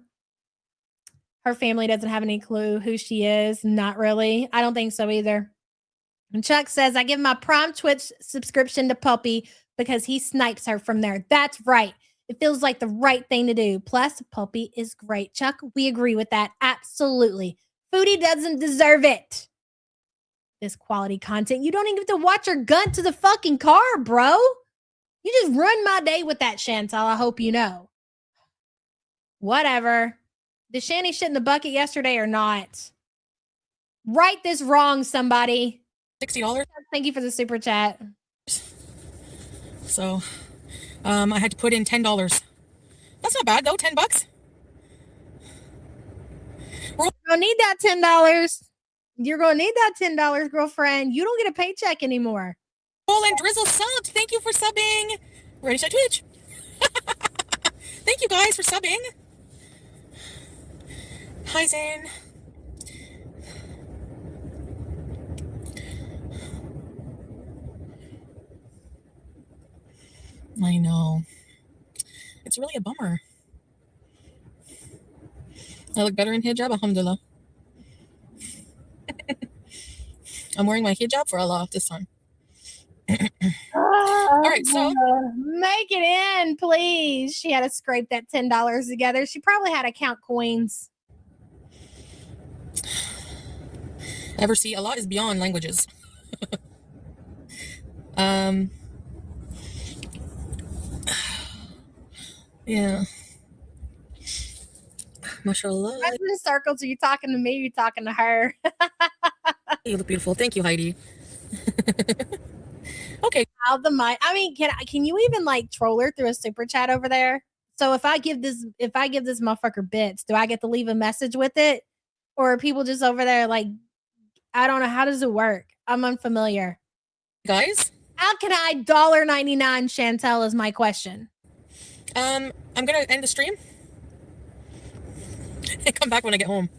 Her family doesn't have any clue who she is. Not really. I don't think so either. And Chuck says, I give my Prime Twitch subscription to Puppy because he snipes her from there. That's right. It feels like the right thing to do. Plus, Puppy is great. Chuck, we agree with that. Absolutely. Foodie doesn't deserve it. This quality content. You don't even get to watch her gun to the fucking car, bro. You just ruined my day with that, Chantal. I hope you know. Whatever. Did Shanny shit in the bucket yesterday or not? Right this wrong, somebody. $60. Thank you for the super chat. So, I had to put in $10. That's not bad though. $10. You're gonna need that $10. You're gonna need that $10, girlfriend. You don't get a paycheck anymore. Roland Drizzle subbed. Thank you for subbing. Ready to Twitch. Thank you guys for subbing. Hi, Zane. I know. It's really a bummer. I look better in hijab, alhamdulillah. I'm wearing my hijab for Allah this time. All right, so make it in, please. She had to scrape that $10 together. She probably had to count coins. Ever see, a lot is beyond languages. Yeah. Mashallah. I'm in circles. Are you talking to me? Are you talking to her? You look beautiful. Thank you, Heidi. Okay. out the mic. I mean, can you even like troll her through a super chat over there? So if I give this motherfucker bits, do I get to leave a message with it? Or are people just over there like, I don't know, how does it work? I'm unfamiliar. Guys, How can I $1.99 Chantel is my question. I'm gonna end the stream and come back when I get home.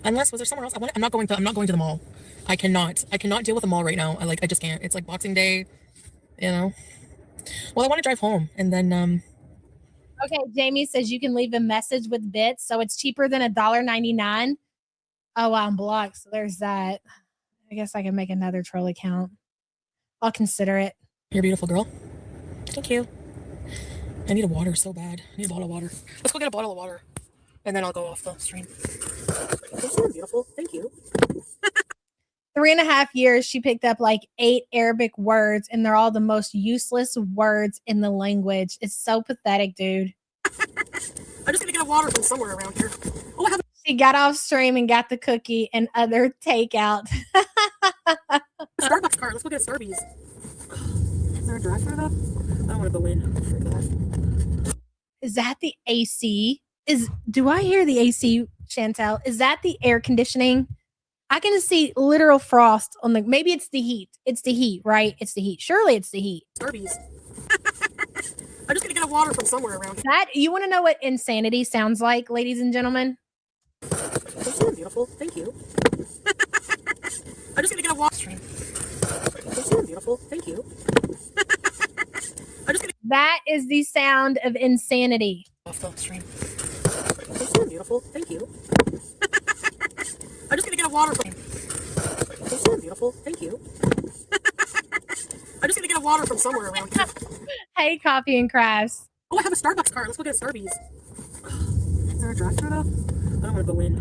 Unless, was there somewhere else? I'm not going to the mall. I cannot deal with the mall right now. I just can't. It's like Boxing Day, you know. Well, I want to drive home and then Okay, Jamie says you can leave a message with bits, so it's cheaper than $1.99. Oh, wow, I'm blocked. So there's that. I guess I can make another troll account. I'll consider it. You're a beautiful girl. Thank you. I need a water so bad. I need a bottle of water. Let's go get a bottle of water. And then I'll go off the stream. You're beautiful. Thank you. 3.5 years, she picked up like 8 Arabic words, and they're all the most useless words in the language. It's so pathetic, dude. I'm just gonna get a water from somewhere around here. Oh, I have. She got off stream and got the cookie and other takeout. A Starbucks card. Let's go get a Starbies. Is there a drive-thru though? I don't want to go in. Is that the AC? Do I hear the AC, Chantel? Is that the air conditioning? I can see literal frost on the. Maybe it's the heat. It's the heat, right? It's the heat. Surely it's the heat. Starbies. I'm just gonna get a water from somewhere around here. That you want to know what insanity sounds like, ladies and gentlemen? You're beautiful. Thank you. I'm just gonna get a water stream. You're beautiful. Thank you. I'm just gonna. That is the sound of insanity. Off the stream. You're beautiful. Thank you. I'm just gonna get a water from. You're beautiful. Thank you. I'm just gonna get a water from somewhere around here. Hey, Coffee and Crafts. Oh, I have a Starbucks card. Let's go get a Starbies. Is there a drive-thru though? I don't want to go in.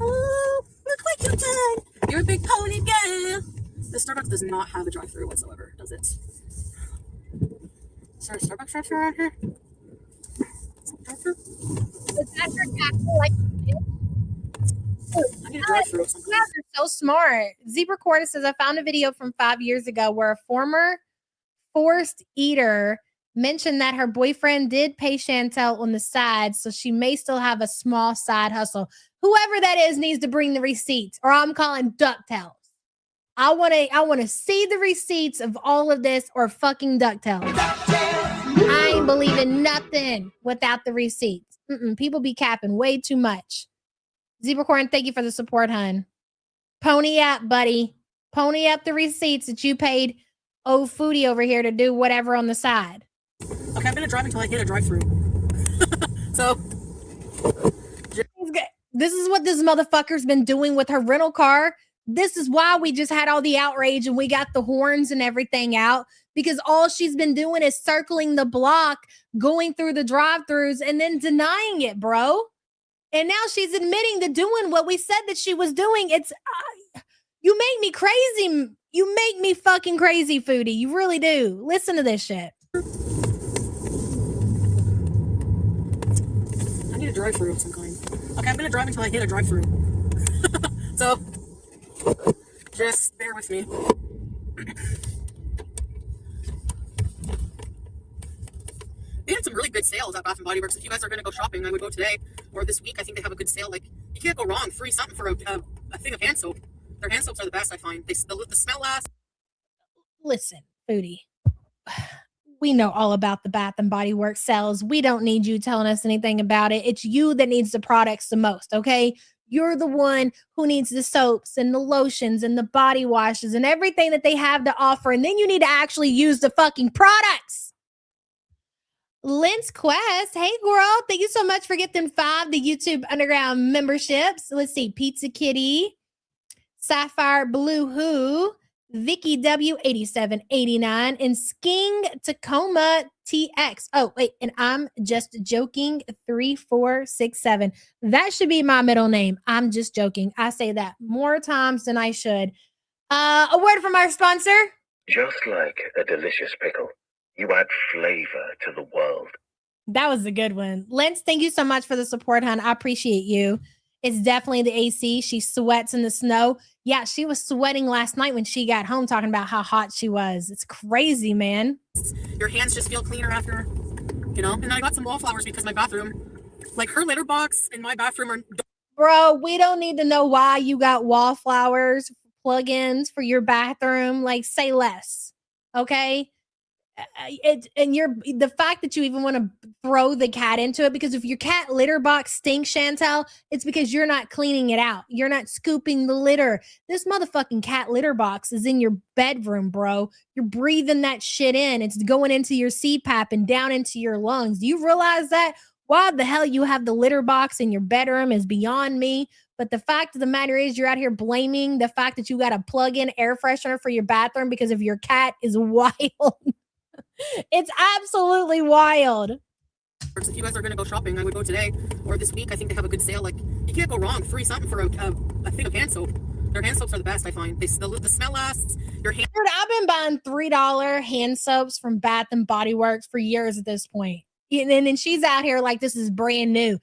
Oh, look what you done! You're a big pony girl. The Starbucks does not have a drive-thru whatsoever, does it? Is there a Starbucks drive-thru around here? Drive-thru? Is that your tackle like? I need a drive-thru of some You guys are so smart. Zebra Corn says, I found a video from 5 years ago where a former forced eater mentioned that her boyfriend did pay Chantel on the side, so she may still have a small side hustle. Whoever that is needs to bring the receipts, or I'm calling DuckTales. I want to see the receipts of all of this, or fucking DuckTales. I ain't believing nothing without the receipts. People be capping way too much. Zebracorn, thank you for the support, hun. Pony up, buddy. Pony up the receipts that you paid old Foodie over here to do whatever on the side. Okay, I'm gonna drive until I hit a drive-thru. So this is what this motherfucker's been doing with her rental car. This is why we just had all the outrage and we got the horns and everything out, because all she's been doing is circling the block, going through the drive-thrus and then denying it, bro. And now she's admitting to doing what we said that she was doing. It's you make me crazy. You make me fucking crazy, Foodie. You really do. Listen to this shit. I need a drive-thru of some kind. Okay, I'm gonna drive until I hit a drive-thru. So just bear with me. They had some really good sales at Bath & Body Works. If you guys are going to go shopping, I would go today or this week. I think they have a good sale. Like, you can't go wrong. Free something for a thing of hand soap. Their hand soaps are the best, I find. The smell lasts. Listen, Foodie. We know all about the Bath & Body Works sales. We don't need you telling us anything about it. It's you that needs the products the most, okay? You're the one who needs the soaps and the lotions and the body washes and everything that they have to offer. And then you need to actually use the fucking products. Lynch Quest, hey girl, thank you so much for getting 5 the YouTube Underground memberships. Let's see, Pizza Kitty, Sapphire Blue Who, Vicky W8789, and Sking Tacoma TX. Oh, wait, and I'm just joking 3467. That should be my middle name. I'm just joking. I say that more times than I should. A word from our sponsor. Just like a delicious pickle, you add flavor to the world. That was a good one. Lance, thank you so much for the support, hon. I appreciate you. It's definitely the AC. She sweats in the snow. Yeah, she was sweating last night when she got home talking about how hot she was. It's crazy, man. Your hands just feel cleaner after, you know? And then I got some wallflowers because my bathroom, like her litter box in my bathroom are... Bro, we don't need to know why you got wallflowers, plugins for your bathroom. Like, say less, okay? The fact that you even want to throw the cat into it, because if your cat litter box stinks, Chantel, it's because you're not cleaning it out. You're not scooping the litter. This motherfucking cat litter box is in your bedroom, bro. You're breathing that shit in. It's going into your CPAP and down into your lungs. Do you realize that? Why the hell you have the litter box in your bedroom is beyond me. But the fact of the matter is, you're out here blaming the fact that you got a plug-in air freshener for your bathroom because of your cat is wild. It's absolutely wild. If you guys are going to go shopping, I would go today or this week. I think they have a good sale. Like, you can't go wrong. Free something for a thing of hand soap. Their hand soaps are the best, I find. The smell lasts. Your hand. Dude, I've been buying $3 hand soaps from Bath and Body Works for years at this point. And then she's out here like this is brand new.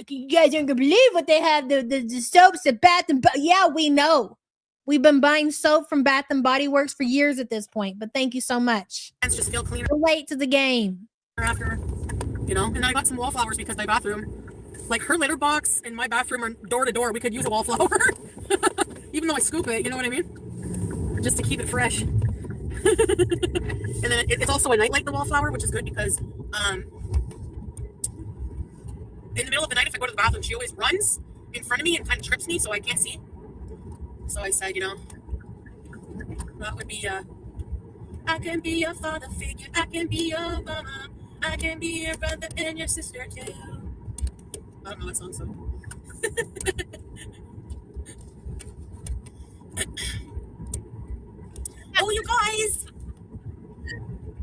You guys aren't gonna believe what they have. The soaps at Bath and Body. Yeah, we know. We've been buying soap from Bath and Body Works for years at this point. But thank you so much. Hands just feel cleaner. We're late to the game. After, you know. And then I got some wallflowers because my bathroom, like her litter box in my bathroom are door to door. We could use a wallflower, even though I scoop it. You know what I mean? Just to keep it fresh. And then it's also a nightlight, the wallflower, which is good because in the middle of the night, if I go to the bathroom, she always runs in front of me and kind of trips me, so I can't see. So I said, you know, that would be I can be your father figure, I can be your mama, I can be your brother and your sister too. I don't know that song, so. Oh, you guys!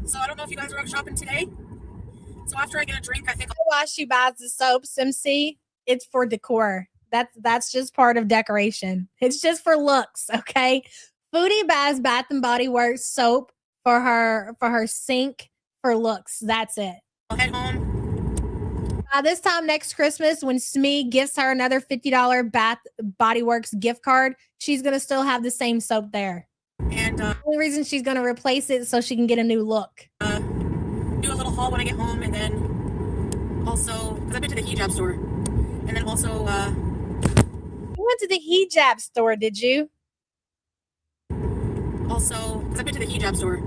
So I don't know if you guys are out shopping today. So after I get a drink, I think Why she buys the soaps, MC? It's for decor. That's just part of decoration. It's just for looks, okay? Foodie buys Bath and Body Works soap for her sink for looks. That's it. I'll head home. This time next Christmas, when Smee gifts her another $50 Bath Body Works gift card, she's gonna still have the same soap there. And the only reason she's gonna replace it is so she can get a new look. Do a little haul when I get home, and then also because I've been to the hijab store, and then also you went to the hijab store, did you? Also, because I've been to the hijab store.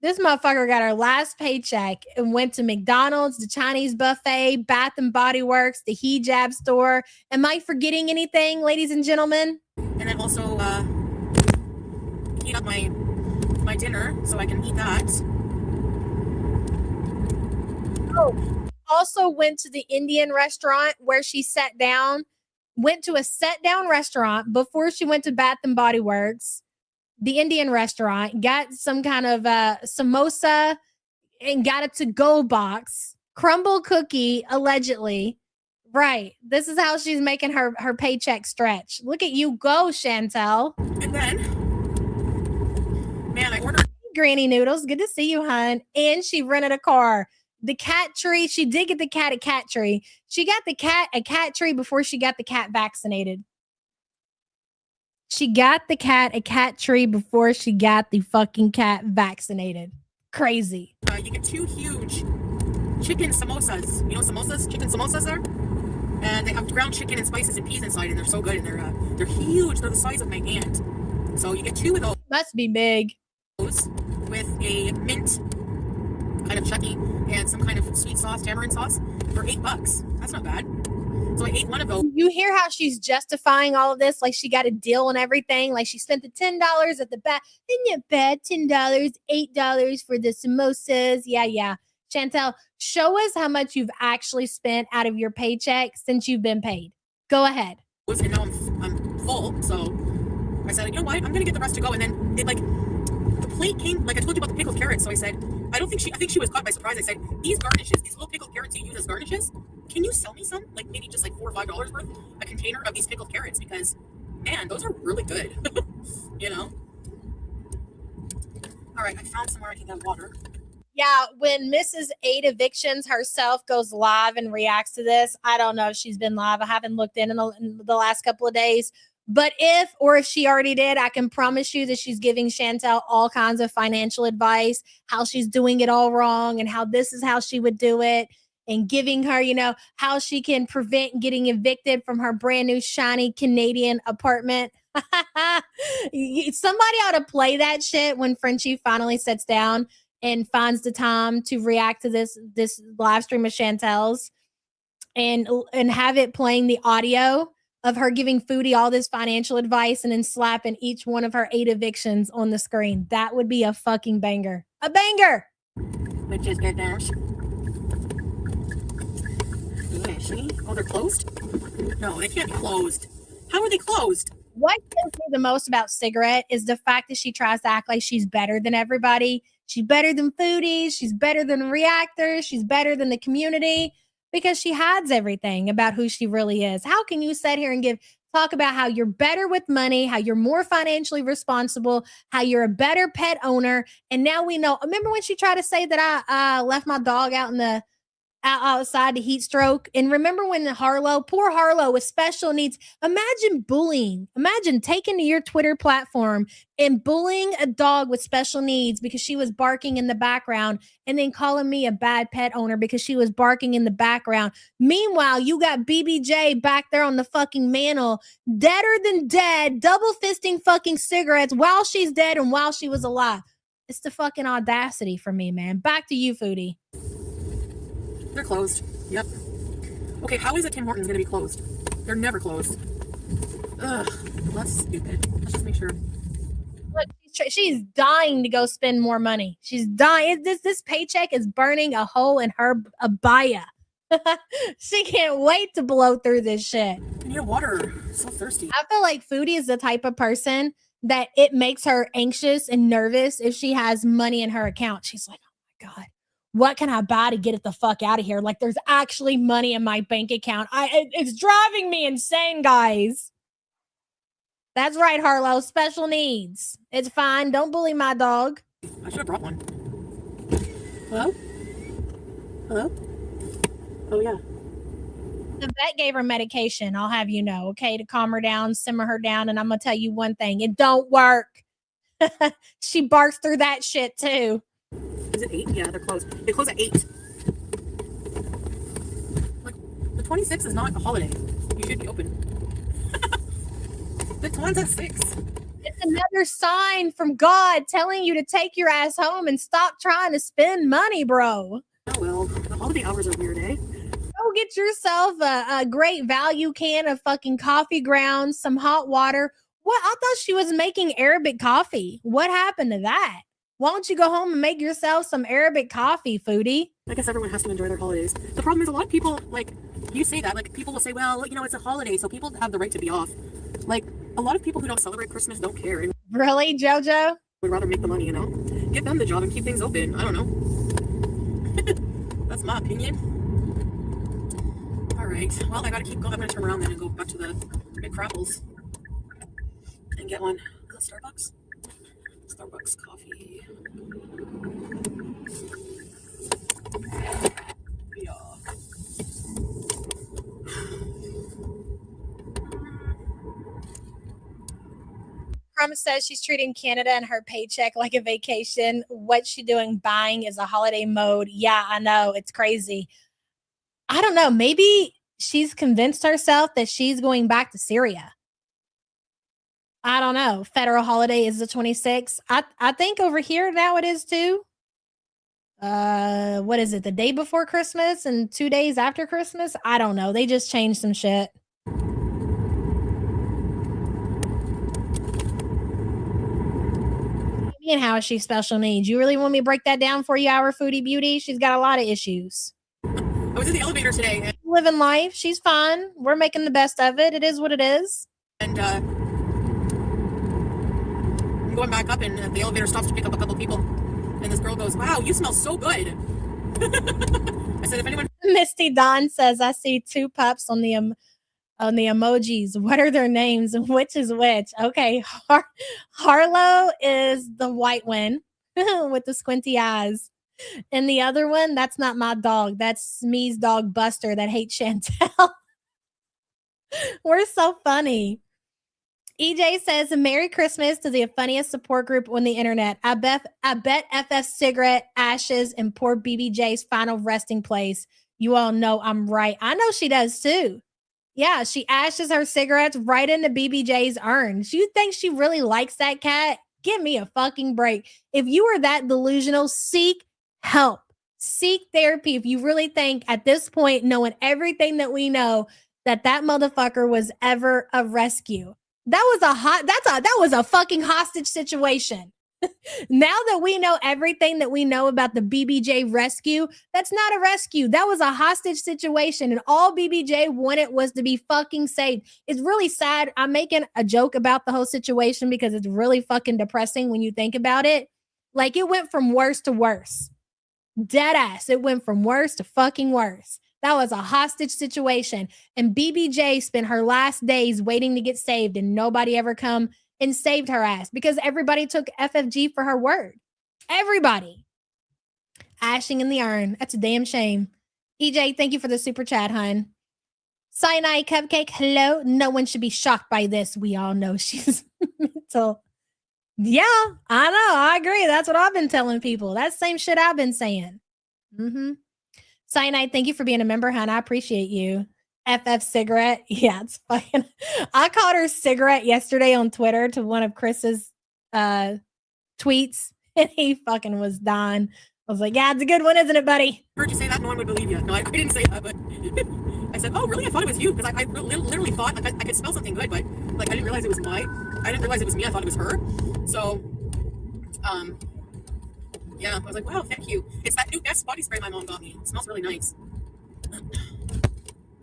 This motherfucker got her last paycheck and went to McDonald's, the Chinese buffet, Bath and Body Works, the hijab store. Am I forgetting anything, ladies and gentlemen? And then also heat up my dinner so I can eat that. Oh, also went to the Indian restaurant where she sat down, went to a set down restaurant before she went to Bath and Body Works. The Indian restaurant, got some kind of samosa and got a to-go box, crumble cookie, allegedly. Right. This is how she's making her paycheck stretch. Look at you go, Chantel. And then, man, I ordered Granny Noodles. Good to see you, hon. And she rented a car. The cat tree. She did get the cat a cat tree. She got the cat a cat tree before she got the cat vaccinated. She got the cat a cat tree before she got the fucking cat vaccinated. Crazy. You get 2 huge chicken samosas. You know samosas? Chicken samosas there? And they have ground chicken and spices and peas inside, and they're so good. And they're huge. They're the size of my hand. So you get 2 of those. Must be big. With a mint kind of chutney and some kind of sweet sauce, tamarind sauce for $8. That's not bad. So I ate one of those. You hear how she's justifying all of this? Like she got a deal and everything. Like she spent the $10 at the back. Isn't it bad? $10, $8 for the samosas. Yeah. Chantel, show us how much you've actually spent out of your paycheck since you've been paid. Go ahead. And now I'm full. So I said, you know what? I'm going to get the rest to go. And then the plate came, like I told you about the pickled carrots. So I said, I think she was caught by surprise. I said, these garnishes, these little pickled carrots you use as garnishes, can you sell me some? Like maybe just like $4 or $5 worth, a container of these pickled carrots, because man, those are really good. You know? All right, I found somewhere I can get water. Yeah, when Mrs. 8 Evictions herself goes live and reacts to this, I don't know if she's been live. I haven't looked in the last couple of days. But if she already did, I can promise you that she's giving Chantel all kinds of financial advice, how she's doing it all wrong and how this is how she would do it, and giving her, how she can prevent getting evicted from her brand new shiny Canadian apartment. Somebody ought to play that shit when Frenchie finally sits down and finds the time to react to this live stream of Chantel's, and have it playing the audio of her giving Foodie all this financial advice and then slapping each one of her 8 evictions on the screen. That would be a fucking banger. A banger. Which is good now. Yeah, see? Oh, they're closed? No, they can't be closed. How are they closed? What kills me the most about Cigarette is the fact that she tries to act like she's better than everybody. She's better than Foodies. She's better than reactors. She's better than the community, because she hides everything about who she really is. How can you sit here and talk about how you're better with money, how you're more financially responsible, how you're a better pet owner? And now we know. Remember when she tried to say that I left my dog out in the outside to heat stroke? And remember when poor Harlow with special needs, imagine bullying. Imagine taking to your Twitter platform and bullying a dog with special needs because she was barking in the background, and then calling me a bad pet owner because she was barking in the background. Meanwhile, you got BBJ back there on the fucking mantle, deader than dead, double fisting fucking cigarettes while she's dead and while she was alive. It's the fucking audacity for me, man. Back to you, Foodie. They're closed. Yep. Okay, how is it Tim Hortons gonna be closed? They're never closed. Ugh, that's stupid. Let's just make sure. Look, she's dying to go spend more money. She's dying. This paycheck is burning a hole in her abaya. She can't wait to blow through this shit. I need water. I'm so thirsty. I feel like Foodie is the type of person that it makes her anxious and nervous if she has money in her account. She's like, oh my God, what can I buy to get it the fuck out of here? Like, there's actually money in my bank account. It's driving me insane, guys. That's right, Harlow. Special needs. It's fine. Don't bully my dog. I should have brought one. Hello? Hello? Oh, yeah. The vet gave her medication, I'll have you know, okay, to calm her down, simmer her down. And I'm going to tell you one thing. It don't work. She barks through that shit, too. Is it 8? Yeah, they're closed. They close at 8. Like, the 26th is not a holiday. You should be open. The one's at 6. It's another sign from God telling you to take your ass home and stop trying to spend money, bro. Oh, well, the holiday hours are weird, eh? Go get yourself a great value can of fucking coffee grounds, some hot water. What? I thought she was making Arabic coffee. What happened to that? Why don't you go home and make yourself some Arabic coffee, Foodie? I guess everyone has to enjoy their holidays. The problem is a lot of people, like, you say that, like, people will say, well, you know, it's a holiday, so people have the right to be off. Like, a lot of people who don't celebrate Christmas don't care. And Really, JoJo? would rather make the money, you know? Give them the job and keep things open. I don't know. That's my opinion. Alright, well, I gotta keep going. I'm gonna turn around then and go back to the Big Crapples and get one. Is that Starbucks? Starbucks coffee. Yeah. Promise says she's treating Canada and her paycheck like a vacation. What's she doing? Buying is a holiday mode. Yeah, I know. It's crazy. I don't know. Maybe she's convinced herself that she's going back to Syria. I don't know. Federal holiday is the 26th. I think over here now it is too. What is it? The day before Christmas and 2 days after Christmas? I don't know. They just changed some shit. And how is she special needs? You really want me to break that down for you, our Foodie Beauty? She's got a lot of issues. I was in the elevator today and Living life. She's fine. We're making the best of it. It is what it is. I'm going back up, and the elevator stops to pick up a couple people, and this girl goes, wow, you smell so good. I said, if anyone... Misty Dawn says, I see 2 pups on the emojis. What are their names and which is which? Okay, Harlow is the white one with the squinty eyes. And the other one, that's not my dog. That's Smee's dog, Buster, that hates Chantel. We're so funny. EJ says, Merry Christmas to the funniest support group on the internet. I bet FF cigarette ashes and poor BBJ's final resting place. You all know I'm right. I know she does too. Yeah, she ashes her cigarettes right into BBJ's urn. Do you think she really likes that cat? Give me a fucking break. If you are that delusional, seek help. Seek therapy. If you really think at this point, knowing everything that we know, that motherfucker was ever a rescue. That was a fucking hostage situation. Now that we know everything that we know about the BBJ rescue, that's not a rescue. That was a hostage situation. And all BBJ wanted was to be fucking saved. It's really sad. I'm making a joke about the whole situation because it's really fucking depressing when you think about it. Like, it went from worse to worse. Dead ass. It went from worse to fucking worse. That was a hostage situation. And BBJ spent her last days waiting to get saved, and nobody ever come and saved her ass because everybody took FFG for her word. Everybody. Ashing in the urn. That's a damn shame. EJ, thank you for the super chat, hun. Cyanide Cupcake, hello. No one should be shocked by this. We all know she's mental. Yeah, I know. I agree. That's what I've been telling people. That's the same shit I've been saying. Mm-hmm. Cyanide, thank you for being a member, hun. I appreciate you. FF cigarette. Yeah, it's fucking. I called her cigarette yesterday on Twitter to one of Chris's tweets, and he fucking was dying. I was like, yeah, it's a good one, isn't it, buddy? Heard you say that, no one would believe you. No, I didn't say that, but I said, oh, really? I thought it was you, because I literally thought like I could smell something good, but like I didn't realize it was I didn't realize it was me. I thought it was her. So, yeah, I was like, wow, thank you. It's that new Guess body spray my mom got me. It smells really nice.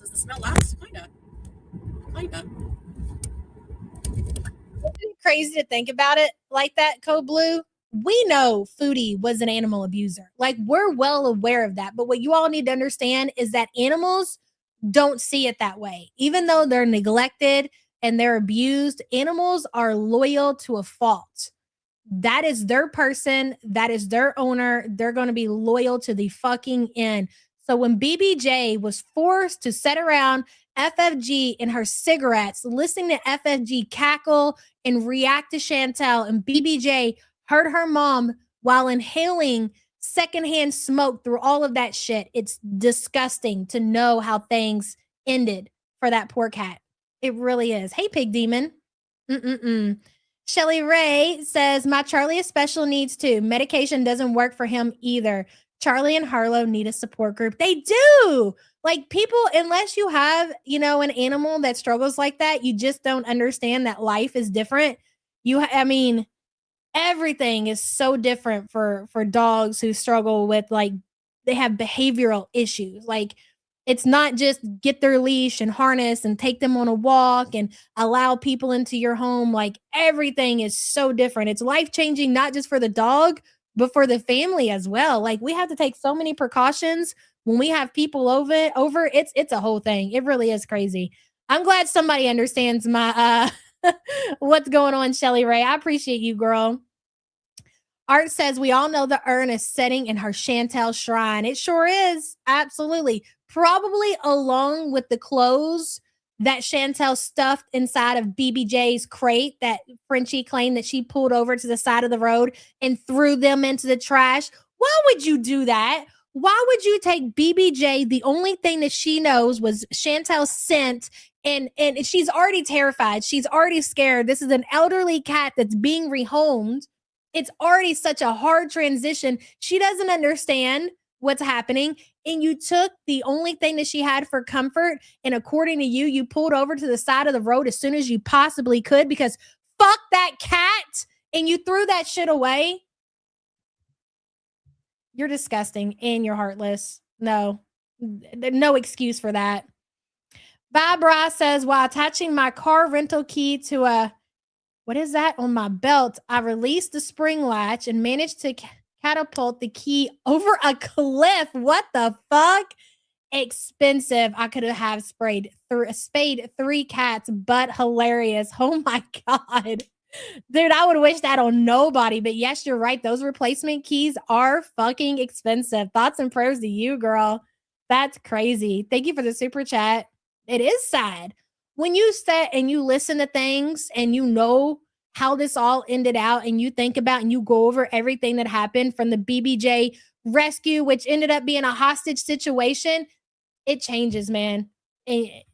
Does the smell last? Kinda. Isn't it crazy to think about it like that, Code Blue? We know Foodie was an animal abuser. Like, we're well aware of that. But what you all need to understand is that animals don't see it that way. Even though they're neglected and they're abused, animals are loyal to a fault. That is their person. That is their owner. They're going to be loyal to the fucking end. So when BBJ was forced to sit around FFG in her cigarettes, listening to FFG cackle and react to Chantel, and BBJ heard her mom while inhaling secondhand smoke through all of that shit, it's disgusting to know how things ended for that poor cat. It really is. Hey, Pig Demon. Shelly Ray says, my Charlie has special needs too. Medication doesn't work for him either. Charlie and Harlow need a support group. They do. Like, people, unless you have, an animal that struggles like that, you just don't understand that life is different. Everything is so different for dogs who struggle with, like, they have behavioral issues. Like, it's not just get their leash and harness and take them on a walk and allow people into your home. Like, everything is so different. It's life-changing, not just for the dog, but for the family as well. Like, we have to take so many precautions when we have people over. It's a whole thing. It really is crazy. I'm glad somebody understands my what's going on, Shelly Ray. I appreciate you, girl. Art says, we all know the urn is setting in her Chantel shrine. It sure is. Absolutely. Probably along with the clothes that Chantel stuffed inside of BBJ's crate that Frenchie claimed that she pulled over to the side of the road and threw them into the trash. Why would you do that? Why would you take BBJ? The only thing that she knows was Chantel's scent, and she's already terrified. She's already scared. This is an elderly cat that's being rehomed. It's already such a hard transition. She doesn't understand what's happening. And you took the only thing that she had for comfort, and according to you, you pulled over to the side of the road as soon as you possibly could because fuck that cat, and you threw that shit away. You're disgusting and you're heartless. No excuse for that. Barbara says, while attaching my car rental key to what is that on my belt, I released the spring latch and managed to catapult the key over a cliff. What the fuck? Expensive. I could have spayed 3 cats, but hilarious. Oh my God. Dude, I would wish that on nobody. But yes, you're right. Those replacement keys are fucking expensive. Thoughts and prayers to you, girl. That's crazy. Thank you for the super chat. It is sad. When you sit and you listen to things and you know how this all ended out and you think about and you go over everything that happened from the BBJ rescue, which ended up being a hostage situation, it changes, man. It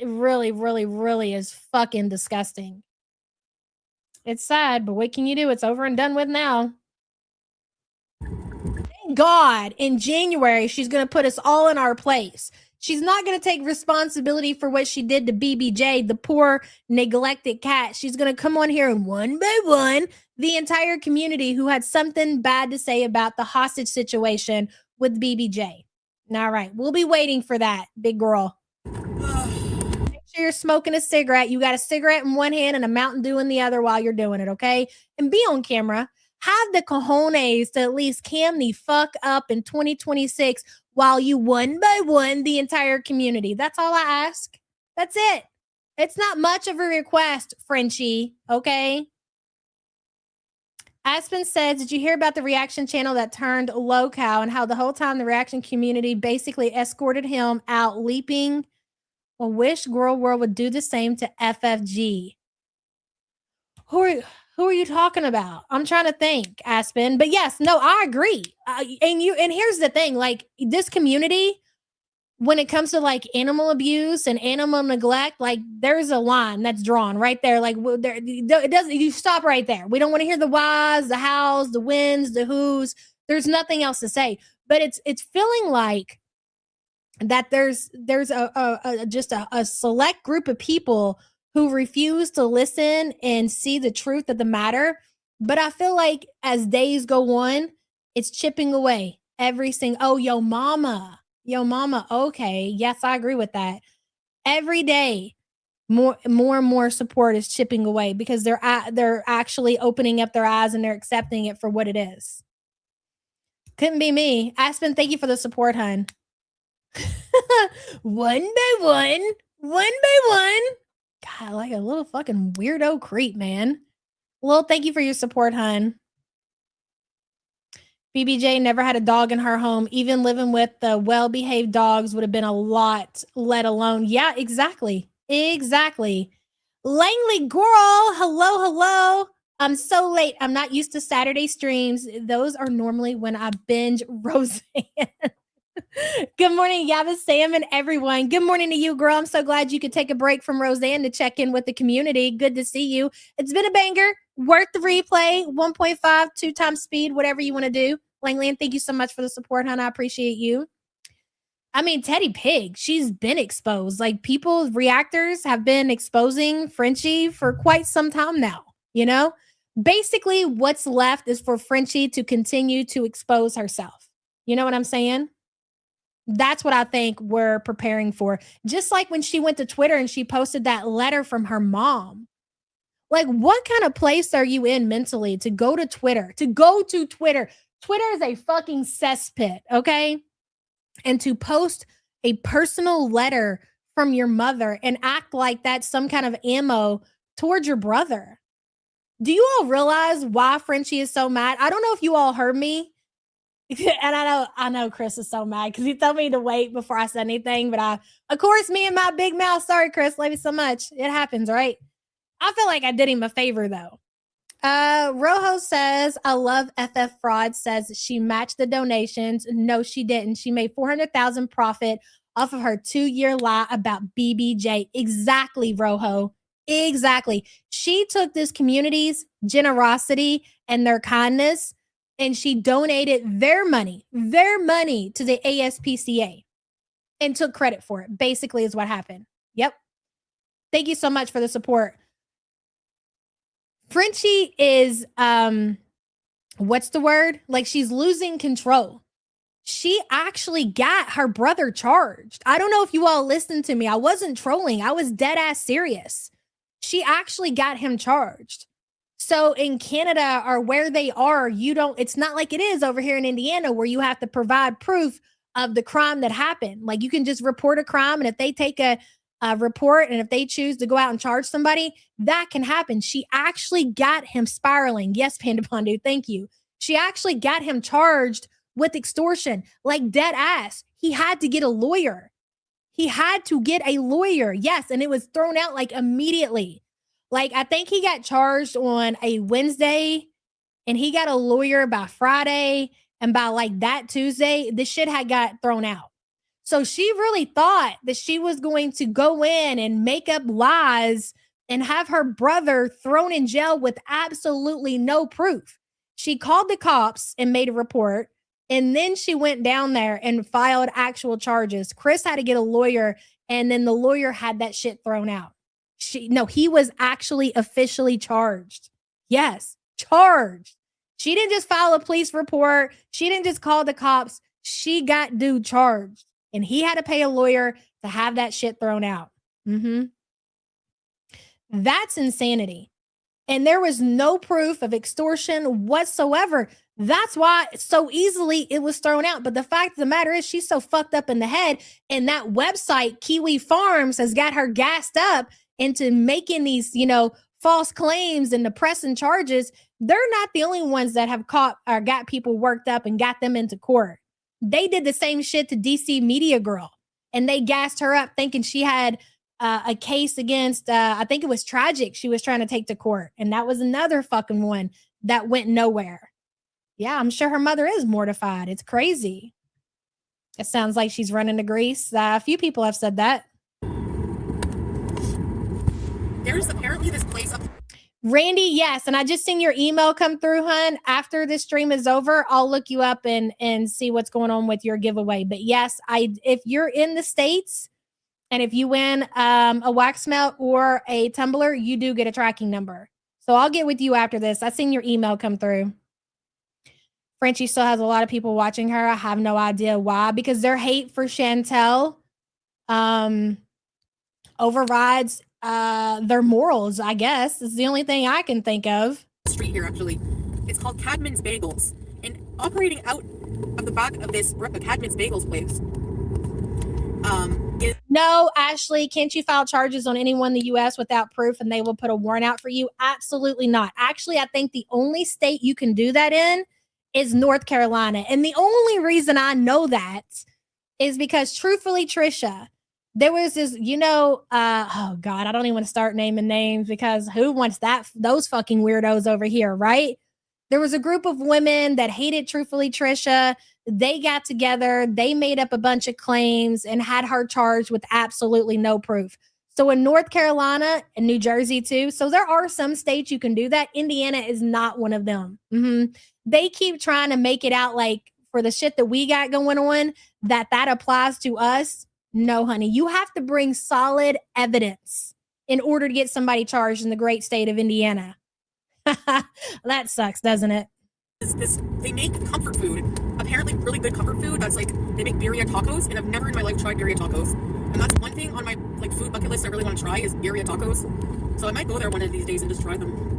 really, really, really is fucking disgusting. It's sad, but what can you do? It's over and done with now. Thank God, in January, she's going to put us all in our place. She's not going to take responsibility for what she did to BBJ, the poor, neglected cat. She's going to come on here and one by one, the entire community who had something bad to say about the hostage situation with BBJ. All right, we'll be waiting for that, big girl. Make sure you're smoking a cigarette. You got a cigarette in one hand and a Mountain Dew in the other while you're doing it, okay? And be on camera. Have the cojones to at least cam the fuck up in 2026 while you one by one the entire community. That's all I ask. That's it. It's not much of a request, Frenchie, okay? Aspen says, did you hear about the reaction channel that turned low-cow and how the whole time the reaction community basically escorted him out leaping? I wish Girl World would do the same to FFG. Who are you talking about? I'm trying to think, Aspen. But yes, no, I agree. And here's the thing, like this community, when it comes to like animal abuse and animal neglect, like there's a line that's drawn right there. Like there, it doesn't. You stop right there. We don't want to hear the whys, the hows, the whens, the whos. There's nothing else to say. But it's feeling like that there's a select group of people who refuse to listen and see the truth of the matter. But I feel like as days go on, it's chipping away every single, oh, yo mama, okay, yes, I agree with that. Every day, more and more support is chipping away because they're actually opening up their eyes and they're accepting it for what it is. Couldn't be me. Aspen, thank you for the support, hun. One by one. God, like a little fucking weirdo creep, man. Well, thank you for your support, hun. BBJ never had a dog in her home. Even living with the well-behaved dogs would have been a lot, let alone. Yeah, exactly. Langley girl, hello. I'm so late. I'm not used to Saturday streams. Those are normally when I binge Roseanne. Good morning, Yaba, Sam, and everyone. Good morning to you, girl. I'm so glad you could take a break from Roseanne to check in with the community. Good to see you. It's been a banger. Worth the replay. 1.5, 2 times speed, whatever you want to do. Langley, thank you so much for the support, hon. I appreciate you. I mean, Teddy Pig, she's been exposed. Like, people, reactors have been exposing Frenchie for quite some time now, you know? Basically, what's left is for Frenchie to continue to expose herself. You know what I'm saying? That's what I think we're preparing for. Just like when she went to Twitter and she posted that letter from her mom. Like, what kind of place are you in mentally to go to Twitter? Twitter is a fucking cesspit, okay? And to post a personal letter from your mother and act like that's some kind of ammo towards your brother. Do you all realize why Frenchie is so mad? I don't know if you all heard me. And I know Chris is so mad because he told me to wait before I said anything. But of course, me and my big mouth. Sorry, Chris. Love you so much. It happens, right? I feel like I did him a favor, though. Rojo says, I love FF Fraud, says she matched the donations. No, she didn't. She made $400,000 profit off of her 2-year lie about BBJ. Exactly, Rojo. Exactly. She took this community's generosity and their kindness, and she donated their money to the ASPCA and took credit for it, basically is what happened. Yep. Thank you so much for the support. Frenchie is, what's the word? Like, she's losing control. She actually got her brother charged. I don't know if you all listened to me. I wasn't trolling. I was dead ass serious. She actually got him charged. So in Canada or where they are, it's not like it is over here in Indiana where you have to provide proof of the crime that happened. Like, you can just report a crime, and if they take a report, and if they choose to go out and charge somebody, that can happen. She actually got him spiraling. Yes, Panda Pandu, thank you. She actually got him charged with extortion, like dead ass. He had to get a lawyer. He had to get a lawyer. Yes, and it was thrown out like immediately. Like I think he got charged on a Wednesday and he got a lawyer by Friday, and by like that Tuesday, the shit had got thrown out. So she really thought that she was going to go in and make up lies and have her brother thrown in jail with absolutely no proof. She called the cops and made a report, and then she went down there and filed actual charges. Chris had to get a lawyer, and then the lawyer had that shit thrown out. He was actually officially charged. Yes, charged. She didn't just file a police report. She didn't just call the cops. She got dude charged. And he had to pay a lawyer to have that shit thrown out. That's insanity. And there was no proof of extortion whatsoever. That's why so easily it was thrown out. But the fact of the matter is she's so fucked up in the head. And that website, Kiwi Farms, has got her gassed up into making these, false claims and the pressing charges. They're not the only ones that have caught or got people worked up and got them into court. They did the same shit to DC Media Girl, and they gassed her up thinking she had a case against, I think it was Tragic, she was trying to take to court. And that was another fucking one that went nowhere. Yeah, I'm sure her mother is mortified. It's crazy. It sounds like she's running to Greece. A few people have said that. There's apparently this place up. Randy, yes. And I just seen your email come through, hun. After this stream is over, I'll look you up and see what's going on with your giveaway. But yes, if you're in the States and if you win a wax melt or a tumbler, you do get a tracking number. So I'll get with you after this. I seen your email come through. Frenchie still has a lot of people watching her. I have no idea why, because their hate for Chantel overrides their morals, I guess. It's the only thing I can think of. Street here, actually. It's called Cadman's Bagels. And operating out of the back of this Cadman's Bagels place. No, Ashley, can't you file charges on anyone in the U.S. without proof and they will put a warrant out for you? Absolutely not. Actually, I think the only state you can do that in is North Carolina. And the only reason I know that is because, truthfully, Trisha, there was this, oh God, I don't even want to start naming names because who wants those fucking weirdos over here, right? There was a group of women that hated Truthfully Trisha. They got together, they made up a bunch of claims and had her charged with absolutely no proof. So in North Carolina and New Jersey too, so there are some states you can do that. Indiana is not one of them. They keep trying to make it out like for the shit that we got going on, that applies to us. No, honey, you have to bring solid evidence in order to get somebody charged in the great state of Indiana. That sucks, doesn't it? They make comfort food, apparently really good comfort food. That's like, they make birria tacos, and I've never in my life tried birria tacos. And that's one thing on my food bucket list I really want to try is birria tacos. So I might go there one of these days and just try them.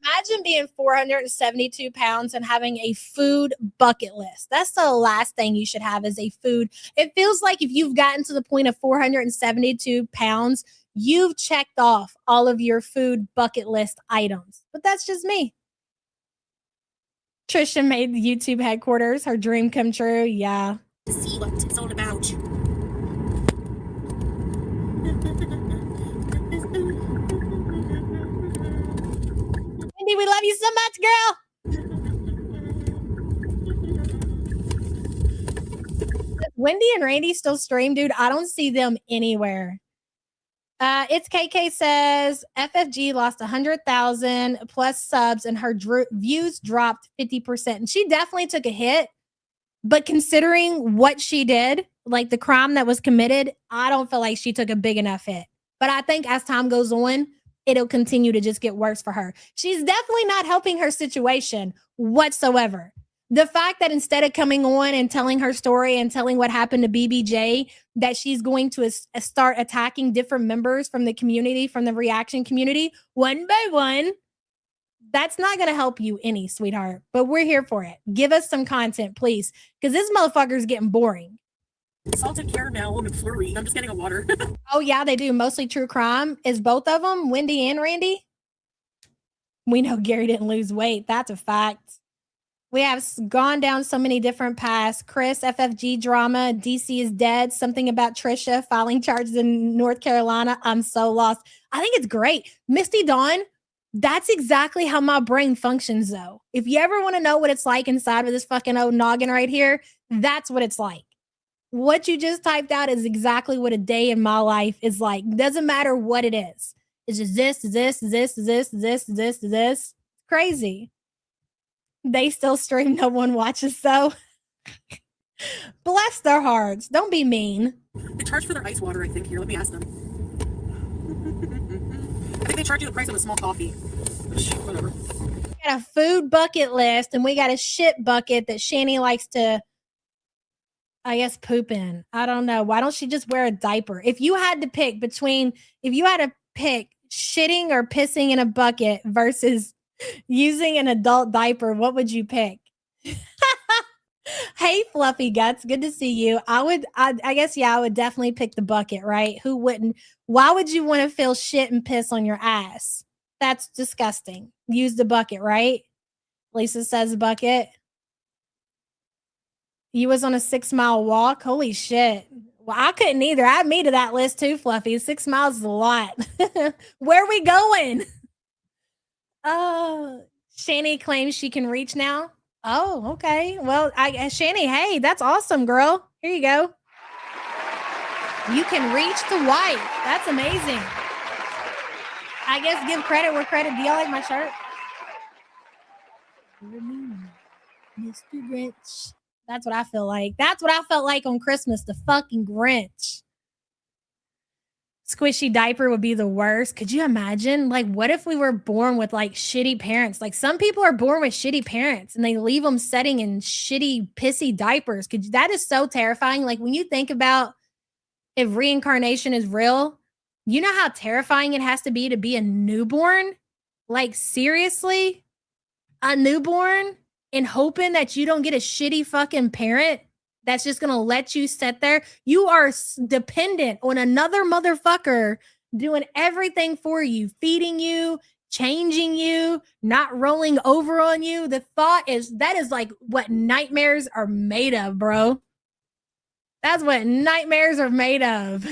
Imagine being 472 pounds and having a food bucket list. That's the last thing you should have is a food. It feels like if you've gotten to the point of 472 pounds, you've checked off all of your food bucket list items. But that's just me. Trisha made the YouTube headquarters her dream come true. Yeah. To see what it's all about. Wendy, we love you so much, girl. Wendy and Randy still stream, dude. I don't see them anywhere. It's KK says FFG lost 100,000 plus subs and her views dropped 50%. And she definitely took a hit. But considering what she did, like the crime that was committed, I don't feel like she took a big enough hit. But I think as time goes on, it'll continue to just get worse for her. She's definitely not helping her situation whatsoever. The fact that instead of coming on and telling her story and telling what happened to BBJ, that she's going to start attacking different members from the community, from the reaction community, one by one, that's not going to help you any, sweetheart. But we're here for it. Give us some content, please, because this motherfucker is getting boring. Salted caramel and McFlurry. I'm just getting a water. Oh, yeah, they do. Mostly true crime. Is both of them Wendy and Randy? We know Gary didn't lose weight. That's a fact. We have gone down so many different paths. Chris, FFG drama, DC is dead. Something about Trisha filing charges in North Carolina. I'm so lost. I think it's great. Misty Dawn, that's exactly how my brain functions, though. If you ever want to know what it's like inside of this fucking old noggin right here, that's what it's like. What you just typed out is exactly what a day in my life is like. Doesn't matter what it is. It's just this. Crazy. They still stream. No one watches, though. Bless their hearts. Don't be mean. They charge for their ice water, I think. Here, let me ask them. I think they charge you the price of a small coffee. Whatever. We got a food bucket list, and we got a shit bucket that Shani likes to, I guess, poop in. I don't know. Why don't she just wear a diaper? If you had to pick shitting or pissing in a bucket versus using an adult diaper, what would you pick? Hey, Fluffy Guts, good to see you. I guess, I would definitely pick the bucket, right? Who wouldn't? Why would you want to feel shit and piss on your ass? That's disgusting. Use the bucket, right? Lisa says bucket. You was on a 6-mile walk? Holy shit. Well, I couldn't either. Add me to that list too, Fluffy. 6 miles is a lot. Where are we going? Shani claims she can reach now. Oh, okay. Well, Shani, hey, that's awesome, girl. Here you go. You can reach the white. That's amazing. I guess give credit where credit. Do y'all like my shirt? Mr. Grinch. That's what I feel like. That's what I felt like on Christmas. The fucking Grinch. Squishy diaper would be the worst. Could you imagine? Like, what if we were born with like shitty parents? Like, some people are born with shitty parents and they leave them setting in shitty, pissy diapers. That is so terrifying. Like, when you think about if reincarnation is real, you know how terrifying it has to be a newborn? Like, seriously? A newborn? And hoping that you don't get a shitty fucking parent that's just going to let you sit there. You are dependent on another motherfucker doing everything for you, feeding you, changing you, not rolling over on you. The thought is that is like what nightmares are made of, bro. That's what nightmares are made of.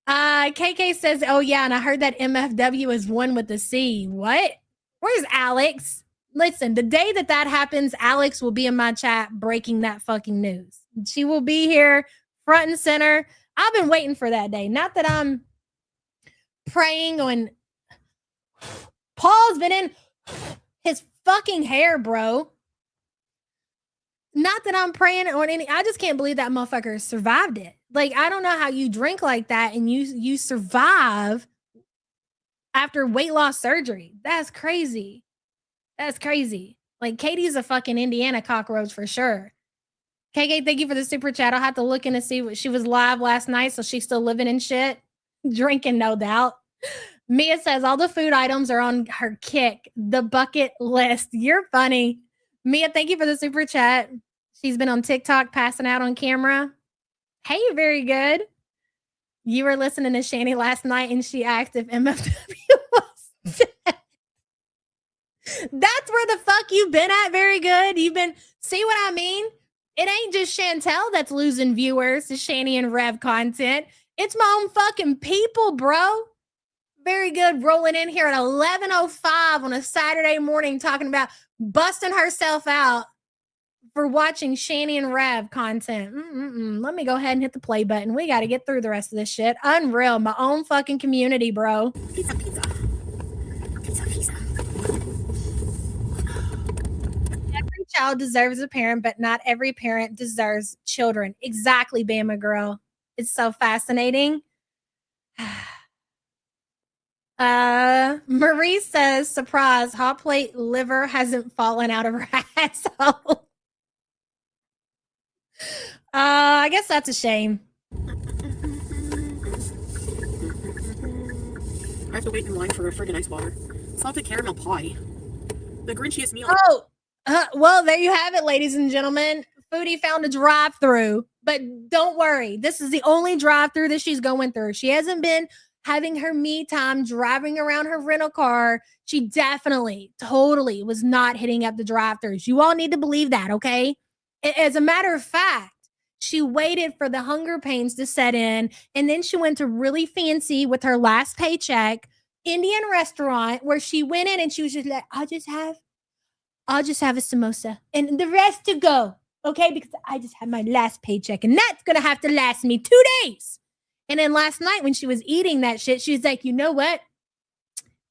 KK says, oh yeah, and I heard that MFW is one with the C. What? Where's Alex? Listen, the day that happens, Alex will be in my chat breaking that fucking news. She will be here front and center. I've been waiting for that day. Not that I'm praying on. Paul's been in his fucking hair, bro. Not that I'm praying on any. I just can't believe that motherfucker survived it. Like, I don't know how you drink like that and you survive after weight loss surgery. That's crazy. That's crazy. Like, Katie's a fucking Indiana cockroach for sure. KK, thank you for the super chat. I'll have to look in to see what she was live last night, so she's still living in shit. Drinking, no doubt. Mia says all the food items are on her kick, the bucket list. You're funny. Mia, thank you for the super chat. She's been on TikTok passing out on camera. Hey, very good. You were listening to Shani last night and she asked if MFW was dead. That's where the fuck you've been at. Very good. You've been, see what I mean? It ain't just Chantel that's losing viewers to Shani and Rev content. It's my own fucking people, bro. Very good. Rolling in here at 11:05 on a Saturday morning talking about busting herself out for watching Shani and Rev content. Let me go ahead and hit the play button. We got to get through the rest of this shit. Unreal. My own fucking community, bro. Pizza. Every child deserves a parent, but not every parent deserves children. Exactly, Bama girl. It's so fascinating. Marie says, surprise, hot plate liver hasn't fallen out of her asshole. I guess that's a shame. I have to wait in line for a friggin' ice water. Salted caramel pie. The Grinchiest meal. Oh, well, there you have it, ladies and gentlemen. Foodie found a drive-through, but don't worry. This is the only drive-through that she's going through. She hasn't been having her me time driving around her rental car. She definitely, totally was not hitting up the drive-throughs. You all need to believe that, okay? As a matter of fact, she waited for the hunger pains to set in, and then she went to really fancy with her last paycheck Indian restaurant where she went in and she was just like, I'll just have a samosa and the rest to go, okay? Because I just had my last paycheck and that's gonna have to last me 2 days. And then last night when she was eating that shit, she was like, you know what?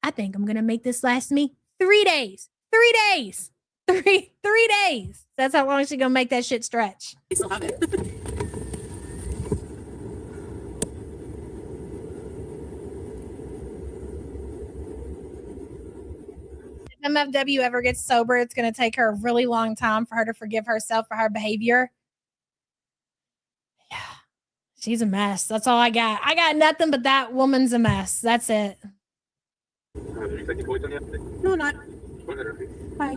I think I'm gonna make this last me 3 days. 3 days. 3 days. That's how long she's gonna make that shit stretch. I still have it. If MFW ever gets sober, it's gonna take her a really long time for her to forgive herself for her behavior. Yeah. She's a mess. That's all I got. I got nothing but that woman's a mess. That's it. No, I'm not. Hi.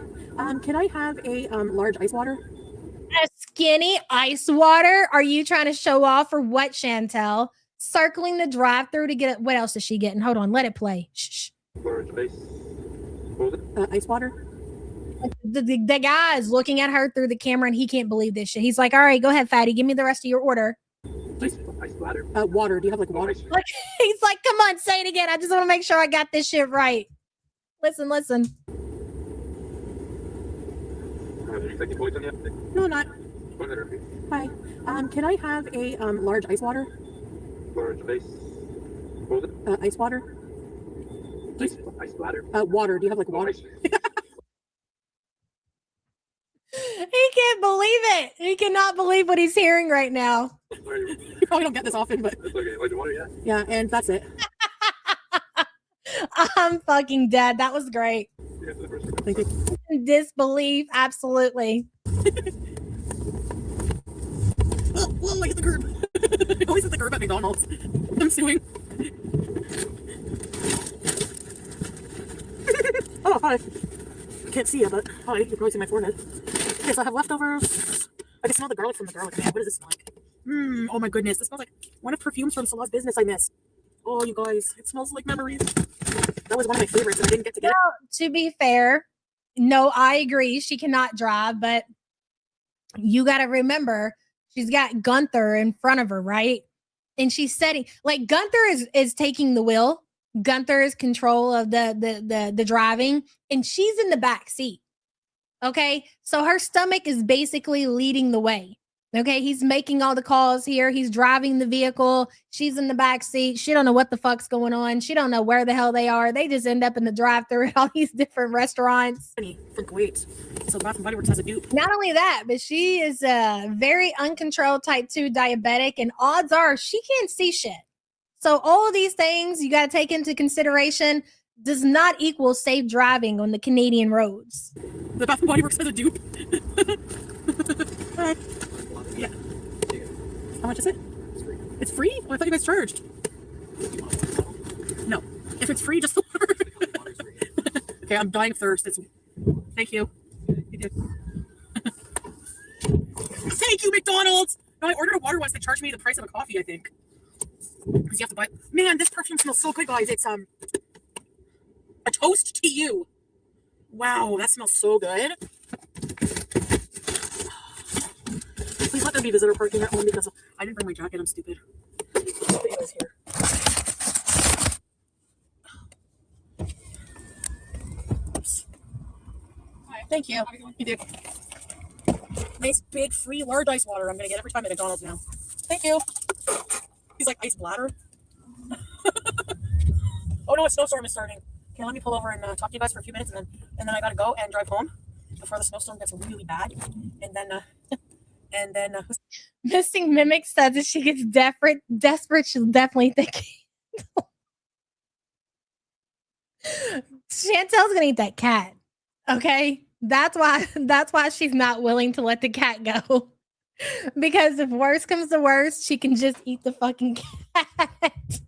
Can I have a large ice water? A skinny ice water? Are you trying to show off or what, Chantel? Circling the drive-through to get it. What else is she getting? Hold on, let it play. Shh. Ice water? The guy is looking at her through the camera and he can't believe this shit. He's like, all right, go ahead, fatty. Give me the rest of your order. Water. Do you have like water? Like, he's like, come on, say it again. I just want to make sure I got this shit right. Listen. No, I'm not. Hi. Can I have a large ice water? Ice water? Water. Do you have like water? He can't believe it. He cannot believe what he's hearing right now. You probably don't get this often, but yeah, and that's it. I'm fucking dead. That was great. Thank you. Disbelief, absolutely. Whoa, I hit the curb. I always hit the curb at McDonald's. I'm suing. Oh, hi. I can't see you, but hi, you can probably see my forehead. Okay, so I have leftovers. I can smell the garlic from the garlic. Man, what does this smell like? Oh my goodness, this smells like one of perfumes from Salah's business I miss. Oh, you guys, it smells like memories. That was one of my favorites, and I didn't get to get it. To be fair, no, I agree. She cannot drive, but you got to remember she's got Gunther in front of her, right? And she's setting, like, Gunther is taking the wheel. Gunther is control of the driving, and she's in the back seat. Okay, so her stomach is basically leading the way. Okay, he's making all the calls here. He's driving the vehicle. She's in the back seat. She don't know what the fuck's going on. She don't know where the hell they are. They just end up in the drive-thru at all these different restaurants. From Kuwait. So Bath and Body Works has a dupe. Not only that, but she is a very uncontrolled type 2 diabetic, and odds are she can't see shit. So all of these things you got to take into consideration does not equal safe driving on the Canadian roads. The Bath and Body Works has a dupe. Yeah. How much is it? It's free. It's free? Oh, I thought you guys charged. No. If it's free, just the water. Okay, I'm dying of thirst. Thank you. You did. Thank you, McDonald's. No, I ordered a water once. They charged me the price of a coffee, I think. Because you have to buy. Man, this perfume smells so good, guys. It's a toast to you. Wow, that smells so good. Please let there be visitor parking at home because I didn't bring my jacket. I'm stupid. I'll put you guys here. Oops. Hi. Thank you. You did. Nice big free large ice water. I'm gonna get every time at McDonald's now. Thank you. He's like ice bladder. Oh no, a snowstorm is starting. Okay, let me pull over and talk to you guys for a few minutes, and then I gotta go and drive home before the snowstorm gets really bad. And then Missing Mimic says if she gets desperate, she'll definitely think Chantel's gonna eat that cat. Okay, that's why she's not willing to let the cat go. Because if worse comes to worse, she can just eat the fucking cat.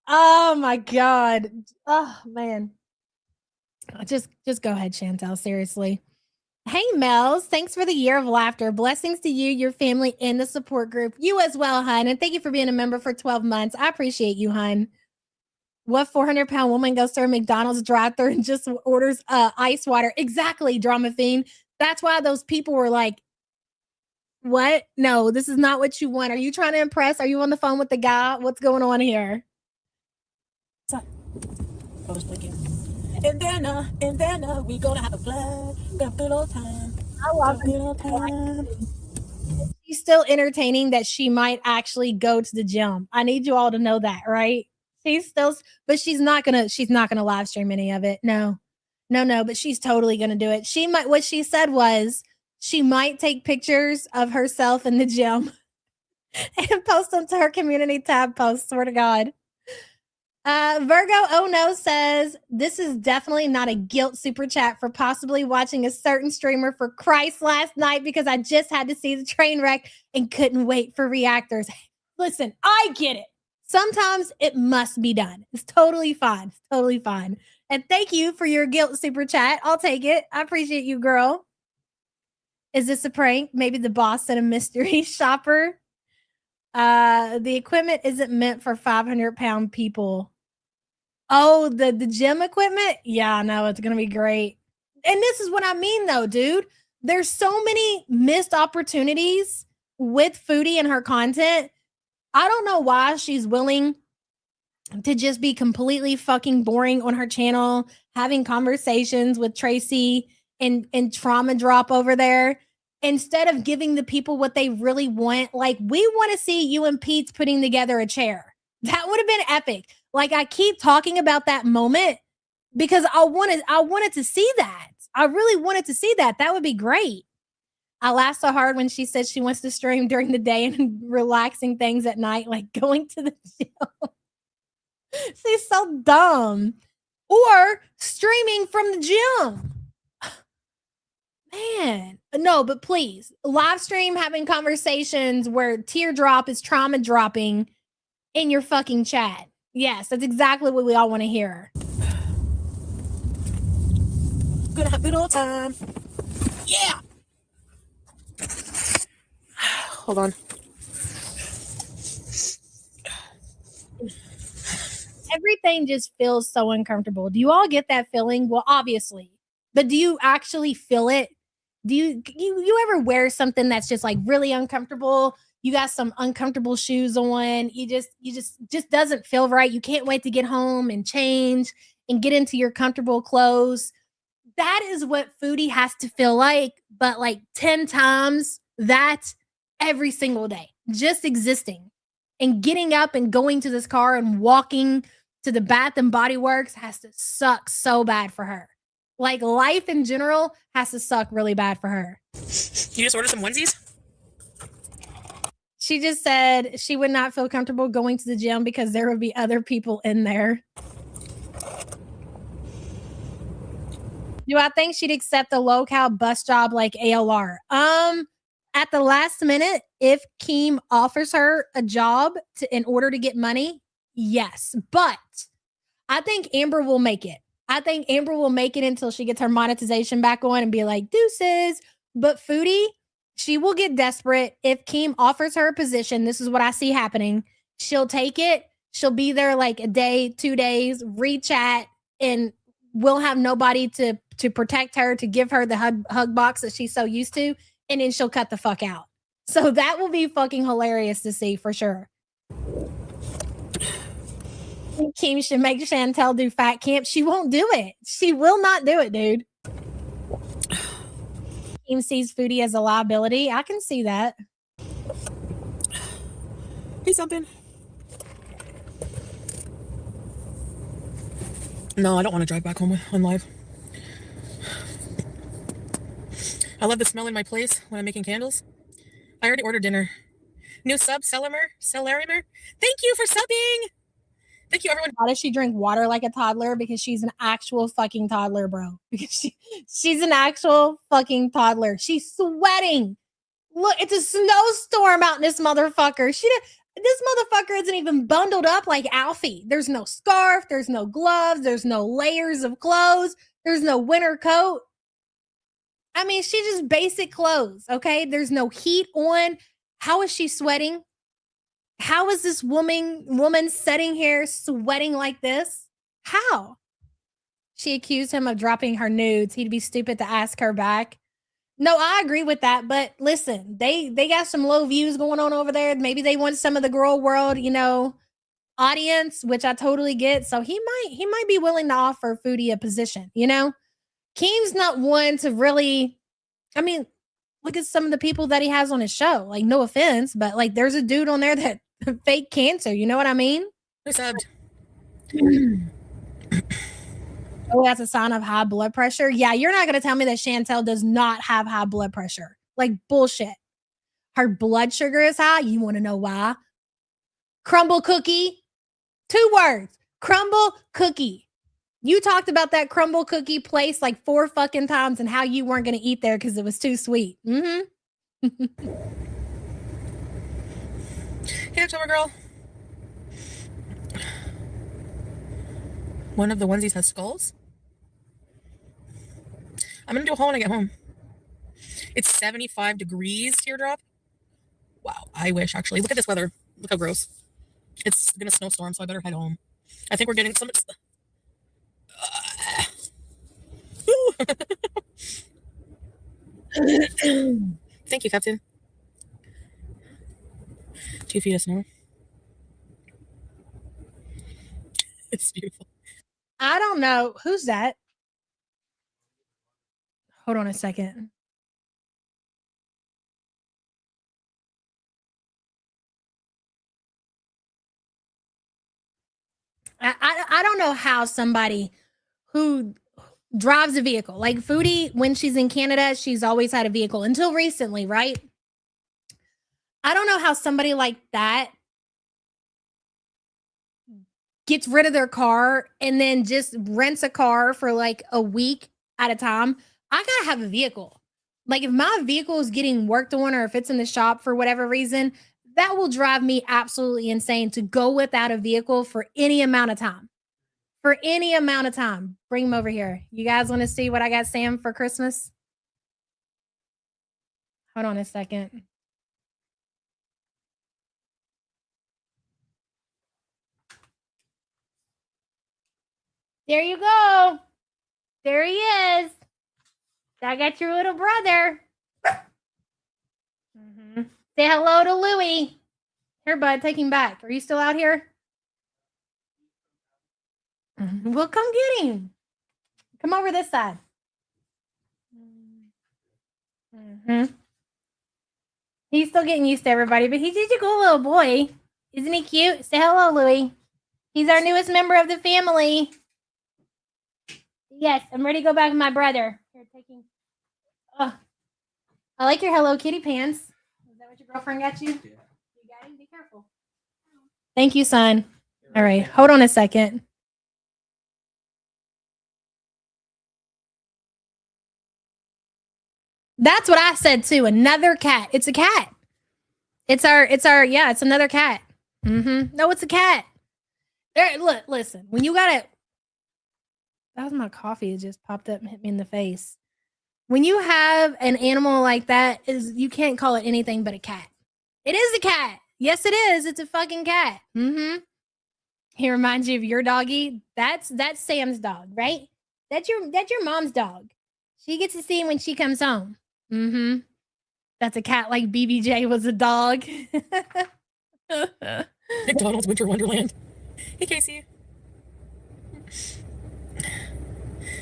Oh my god. Oh man. Just go ahead, Chantel. Seriously. Hey, Mel's. Thanks for the year of laughter. Blessings to you, your family, and the support group. You as well, hun. And thank you for being a member for 12 months. I appreciate you, hun. What 400-pound woman goes to a McDonald's drive-thru and just orders ice water? Exactly, Drama Fiend. That's why those people were like, what? No, this is not what you want. Are you trying to impress? Are you on the phone with the guy? What's going on here? I was blinking. And then, we gonna have a blast. Got a good old time. I love Got a good old time. She's still entertaining that she might actually go to the gym. I need you all to know that, right? She's still, but she's not gonna live stream any of it. No, but she's totally gonna do it. She might, what she said was she might take pictures of herself in the gym and post them to her community tab post. Swear to God. Virgo Oh No says this is definitely not a guilt super chat for possibly watching a certain streamer for Christ last night because I just had to see the train wreck and couldn't wait for reactors. Listen, I get it. Sometimes it must be done. It's totally fine. It's totally fine. And thank you for your guilt super chat. I'll take it. I appreciate you, girl. Is this a prank? Maybe the boss sent a mystery shopper. The equipment isn't meant for 500-pound people. Oh, the gym equipment? Yeah, no, it's gonna be great. And this is what I mean, though, dude. There's so many missed opportunities with Foodie and her content. I don't know why she's willing to just be completely fucking boring on her channel, having conversations with Tracy and Trauma Drop over there, instead of giving the people what they really want. Like, we want to see you and Pete's putting together a chair. That would have been epic. Like, I keep talking about that moment because I wanted to see that. I really wanted to see that. That would be great. I laughed so hard when she said she wants to stream during the day and relaxing things at night, like going to the gym. She's so dumb. Or streaming from the gym. Man, no, but please, live stream having conversations where teardrop is trauma dropping in your fucking chat. Yes, that's exactly what we all want to hear. Gonna have a good old time. Yeah. Hold on. Everything just feels so uncomfortable. Do you all get that feeling? Well, obviously. But do you actually feel it? Do you ever wear something that's just like really uncomfortable? You got some uncomfortable shoes on. You just doesn't feel right. You can't wait to get home and change and get into your comfortable clothes. That is what Foodie has to feel like, but like 10 times that every single day. Just existing and getting up and going to this car and walking to the Bath and Body Works has to suck so bad for her. Like, life in general has to suck really bad for her. You just ordered some onesies? She just said she would not feel comfortable going to the gym because there would be other people in there. Do I think she'd accept a low-cal bus job like ALR? At the last minute, if Keem offers her a job in order to get money, yes. But I think Amber will make it. I think Amber will make it until she gets her monetization back on and be like, deuces. But Foodie, she will get desperate. If Keem offers her a position, this is what I see happening. She'll take it. She'll be there like a day, 2 days, re-chat, and we'll have nobody to protect her, to give her the hug box that she's so used to. And then she'll cut the fuck out. So that will be fucking hilarious to see for sure. Keem should make Chantel do fat camp. She won't do it. She will not do it, dude. Keem sees Foodie as a liability. I can see that. Hey, something. No, I don't want to drive back home on live. I love the smell in my place when I'm making candles. I already ordered dinner. New sub, Celarimer. Thank you for subbing. Thank you, everyone. Why does she drink water like a toddler? Because she's an actual fucking toddler, bro. Because she's an actual fucking toddler. She's sweating. Look, it's a snowstorm out in this motherfucker. This motherfucker isn't even bundled up like Alfie. There's no scarf. There's no gloves. There's no layers of clothes. There's no winter coat. I mean, she just basic clothes, okay? There's no heat on. How is she sweating? How is this woman sitting here sweating like this? How? She accused him of dropping her nudes. He'd be stupid to ask her back. No, I agree with that. But listen, they got some low views going on over there. Maybe they want some of the girl world, audience, which I totally get. So he might be willing to offer Foodie a position, Keem's not one to really, I mean, look at some of the people that he has on his show. Like, no offense, but like there's a dude on there that fake cancer, you know what I mean? Who subbed? Oh, that's a sign of high blood pressure. Yeah, you're not going to tell me that Chantel does not have high blood pressure. Like, bullshit. Her blood sugar is high. You want to know why? Crumble cookie. 2 words. Crumble cookie. You talked about that crumble cookie place like 4 fucking times and how you weren't going to eat there because it was too sweet. Mm-hmm. Hey, October girl. One of the onesies has skulls. I'm gonna do a haul when I get home. It's 75 degrees, teardrop. Wow, I wish actually. Look at this weather. Look how gross. It's gonna snowstorm, so I better head home. I think we're getting some. Thank you, Captain. 2 feet of snow. It's beautiful. I don't know. Who's that? Hold on a second. I don't know how somebody who drives a vehicle, like Foodie, when she's in Canada, she's always had a vehicle until recently, right? I don't know how somebody like that gets rid of their car and then just rents a car for like a week at a time. I gotta have a vehicle. Like, if my vehicle is getting worked on or if it's in the shop for whatever reason, that will drive me absolutely insane to go without a vehicle for any amount of time. For any amount of time. Bring them over here. You guys want to see what I got Sam for Christmas? Hold on a second. There you go. There he is. I got your little brother. Mm-hmm. Say hello to Louie. Here, bud, take him back. Are you still out here? Mm-hmm. Well, come get him. Come over this side. Mm-hmm. He's still getting used to everybody, but he's just a cool little boy. Isn't he cute? Say hello, Louie. He's our newest member of the family. Yes, I'm ready to go back with my brother. Here, taking. Oh, I like your Hello Kitty pants. Is that what your girlfriend got you? Yeah. You got him? Be careful. Thank you, son. All right, hold on a second. That's what I said too. Another cat. It's a cat. It's another cat. Mm-hmm. No, it's a cat. There, look, listen. When you got it, that was my coffee. It just popped up and hit me in the face. When you have an animal like that, you can't call it anything but a cat. It is a cat. Yes, it is. It's a fucking cat. Mm-hmm. He reminds you of your doggy. That's Sam's dog, right? That's your mom's dog. She gets to see him when she comes home. Mm-hmm. That's a cat like BBJ was a dog. McDonald's Winter Wonderland. Hey, Casey.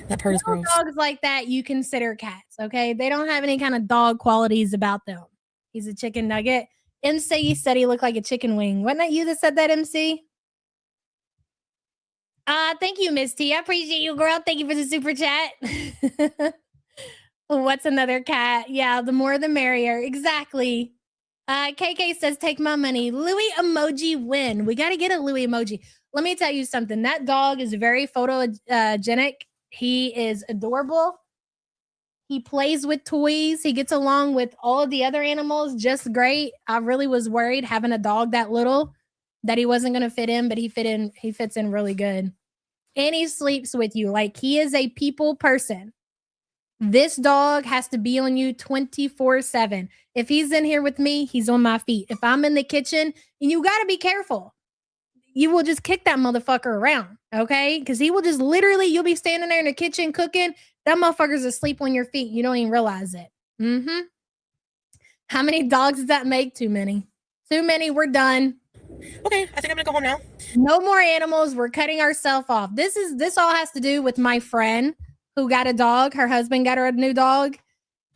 That part is gross. Dogs like that you consider cats, okay? They don't have any kind of dog qualities about them. He's a chicken nugget. MC said he looked like a chicken wing. Wasn't that you that said that, MC? Thank you, Miss T. I appreciate you, girl. Thank you for the super chat. What's another cat? Yeah, the more the merrier. Exactly. KK says, take my money. Louis emoji win. We got to get a Louis emoji. Let me tell you something. That dog is very photogenic. He is adorable. He plays with toys. He gets along with all of the other animals just great. I really was worried having a dog that little that he wasn't going to fit in, but he fits in really good. And he sleeps with you. Like, he is a people person. This dog has to be on you 24/7. If he's in here with me, he's on my feet. If I'm in the kitchen, and you got to be careful. You will just kick that motherfucker around, okay? Because he will just literally, you'll be standing there in the kitchen cooking. That motherfucker's asleep on your feet. You don't even realize it. Mm-hmm. How many dogs does that make? Too many. Too many. We're done. Okay, I think I'm gonna go home now. No more animals. We're cutting ourselves off. This all has to do with my friend who got a dog. Her husband got her a new dog,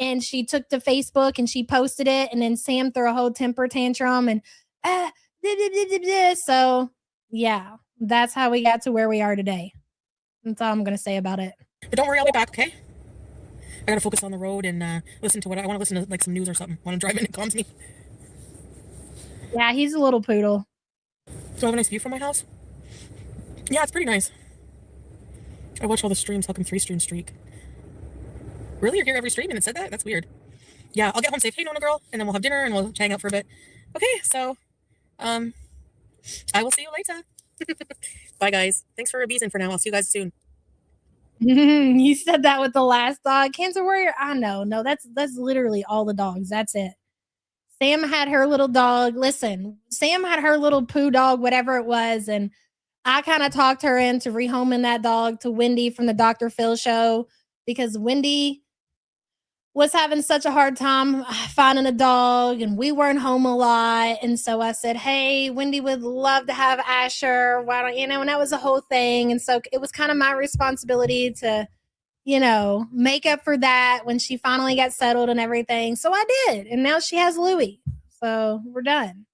and she took to Facebook and she posted it, and then Sam threw a whole temper tantrum and blah, blah, blah, blah, blah. So yeah, that's how we got to where we are today. That's all I'm gonna say about it. But don't worry, I'll be back, okay? I gotta focus on the road and listen to what I want to listen to, like some news or something. When I'm driving, it calms me. Yeah, he's a little poodle. Do I have a nice view from my house? Yeah, it's pretty nice. I watch all the streams. How come 3-stream streak? Really? You're here every stream and it said that? That's weird. Yeah, I'll get home safe. Hey, Nona girl. And then we'll have dinner and we'll hang out for a bit. Okay, so, I will see you later. Bye, guys. Thanks for abusing for now. I'll see you guys soon. You said that with the last dog. Cancer Warrior? I know. No, that's literally all the dogs. That's it. Sam had her little dog. Listen, Sam had her little poo dog, whatever it was, and I kind of talked her into rehoming that dog to Wendy from the Dr. Phil show because Wendy was having such a hard time finding a dog and we weren't home a lot. And so I said, hey, Wendy would love to have Asher. Why don't you know? And that was a whole thing. And so it was kind of my responsibility to, make up for that when she finally got settled and everything. So I did. And now she has Louie. So we're done.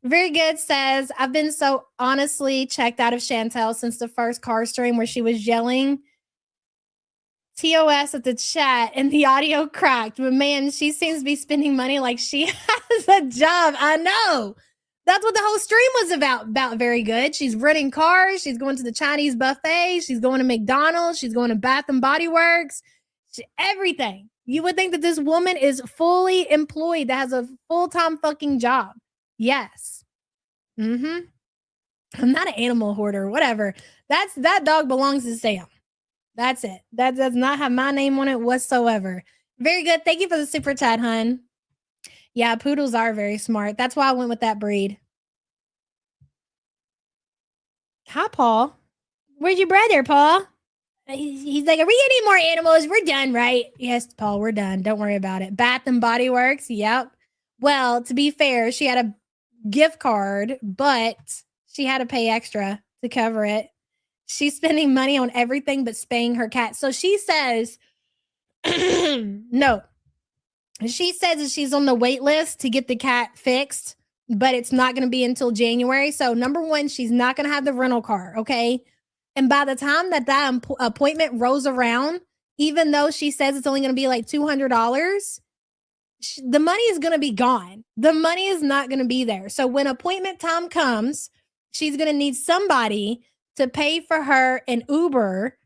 Very Good says, I've been so honestly checked out of Chantel since the first car stream where she was yelling TOS at the chat and the audio cracked. But man, she seems to be spending money like she has a job. I know. That's what the whole stream was about Very Good. She's renting cars. She's going to the Chinese buffet. She's going to McDonald's. She's going to Bath and Body Works. Everything. You would think that this woman is fully employed, that has a full-time fucking job. Yes. I'm not an animal hoarder, whatever. That dog belongs to Sam. That's it. That does not have my name on it whatsoever. Very Good. Thank you for the super chat, hun. Yeah, poodles are very smart. That's why I went with that breed. Hi, Paul. Where's your brother, Paul? He's like, are we getting more animals? We're done, right? Yes, Paul, we're done. Don't worry about it. Bath and Body Works. Yep. Well, to be fair, she had a gift card, but she had to pay extra to cover it. She's spending money on everything but spaying her cat. So she says, no. She says that she's on the wait list to get the cat fixed, but it's not going to be until January. So number one, she's not going to have the rental car. Okay. And by the time that appointment rolls around, even though she says it's only going to be like $200, the money is going to be gone. The money is not going to be there. So when appointment time comes, she's going to need somebody to pay for her an Uber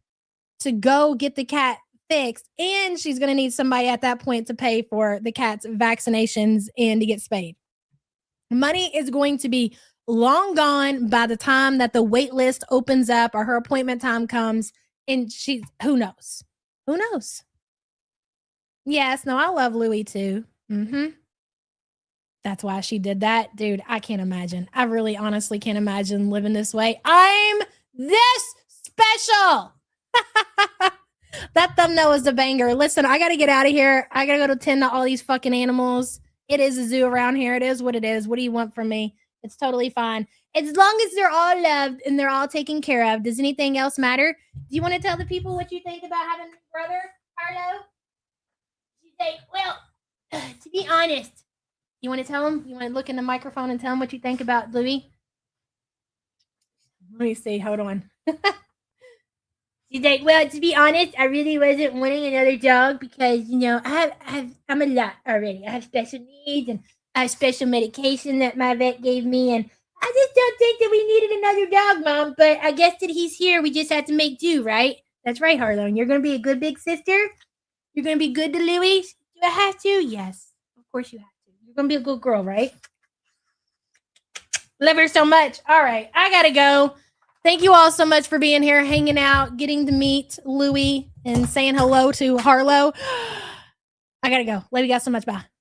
to go get the cat fixed. And she's going to need somebody at that point to pay for the cat's vaccinations and to get spayed. Money is going to be long gone by the time that the wait list opens up or her appointment time comes. And who knows? Who knows? Yes, no, I love Louie too. That's why she did that. Dude, I can't imagine. I really honestly can't imagine living this way. I'm this special. That thumbnail is a banger. Listen, I got to get out of here. I got to go to tend to all these fucking animals. It is a zoo around here. It is what it is. What do you want from me? It's totally fine. As long as they're all loved and they're all taken care of. Does anything else matter? Do you want to tell the people what you think about having a brother, Carlo? She's like, well, to be honest, you want to tell them? You want to look in the microphone and tell them what you think about Louie? Let me see. Hold on. She's like, well, to be honest, I really wasn't wanting another dog because, I'm a lot already. I have special needs and I have special medication that my vet gave me. And I just don't think that we needed another dog, Mom. But I guess that he's here. We just have to make do, right? That's right, Harlow. You're going to be a good big sister? You're going to be good to Louie? Do I have to? Yes. Of course you have to. You're going to be a good girl, right? Love her so much. All right. I got to go. Thank you all so much for being here, hanging out, getting to meet Louie, and saying hello to Harlow. I gotta go. Love you guys so much. Bye.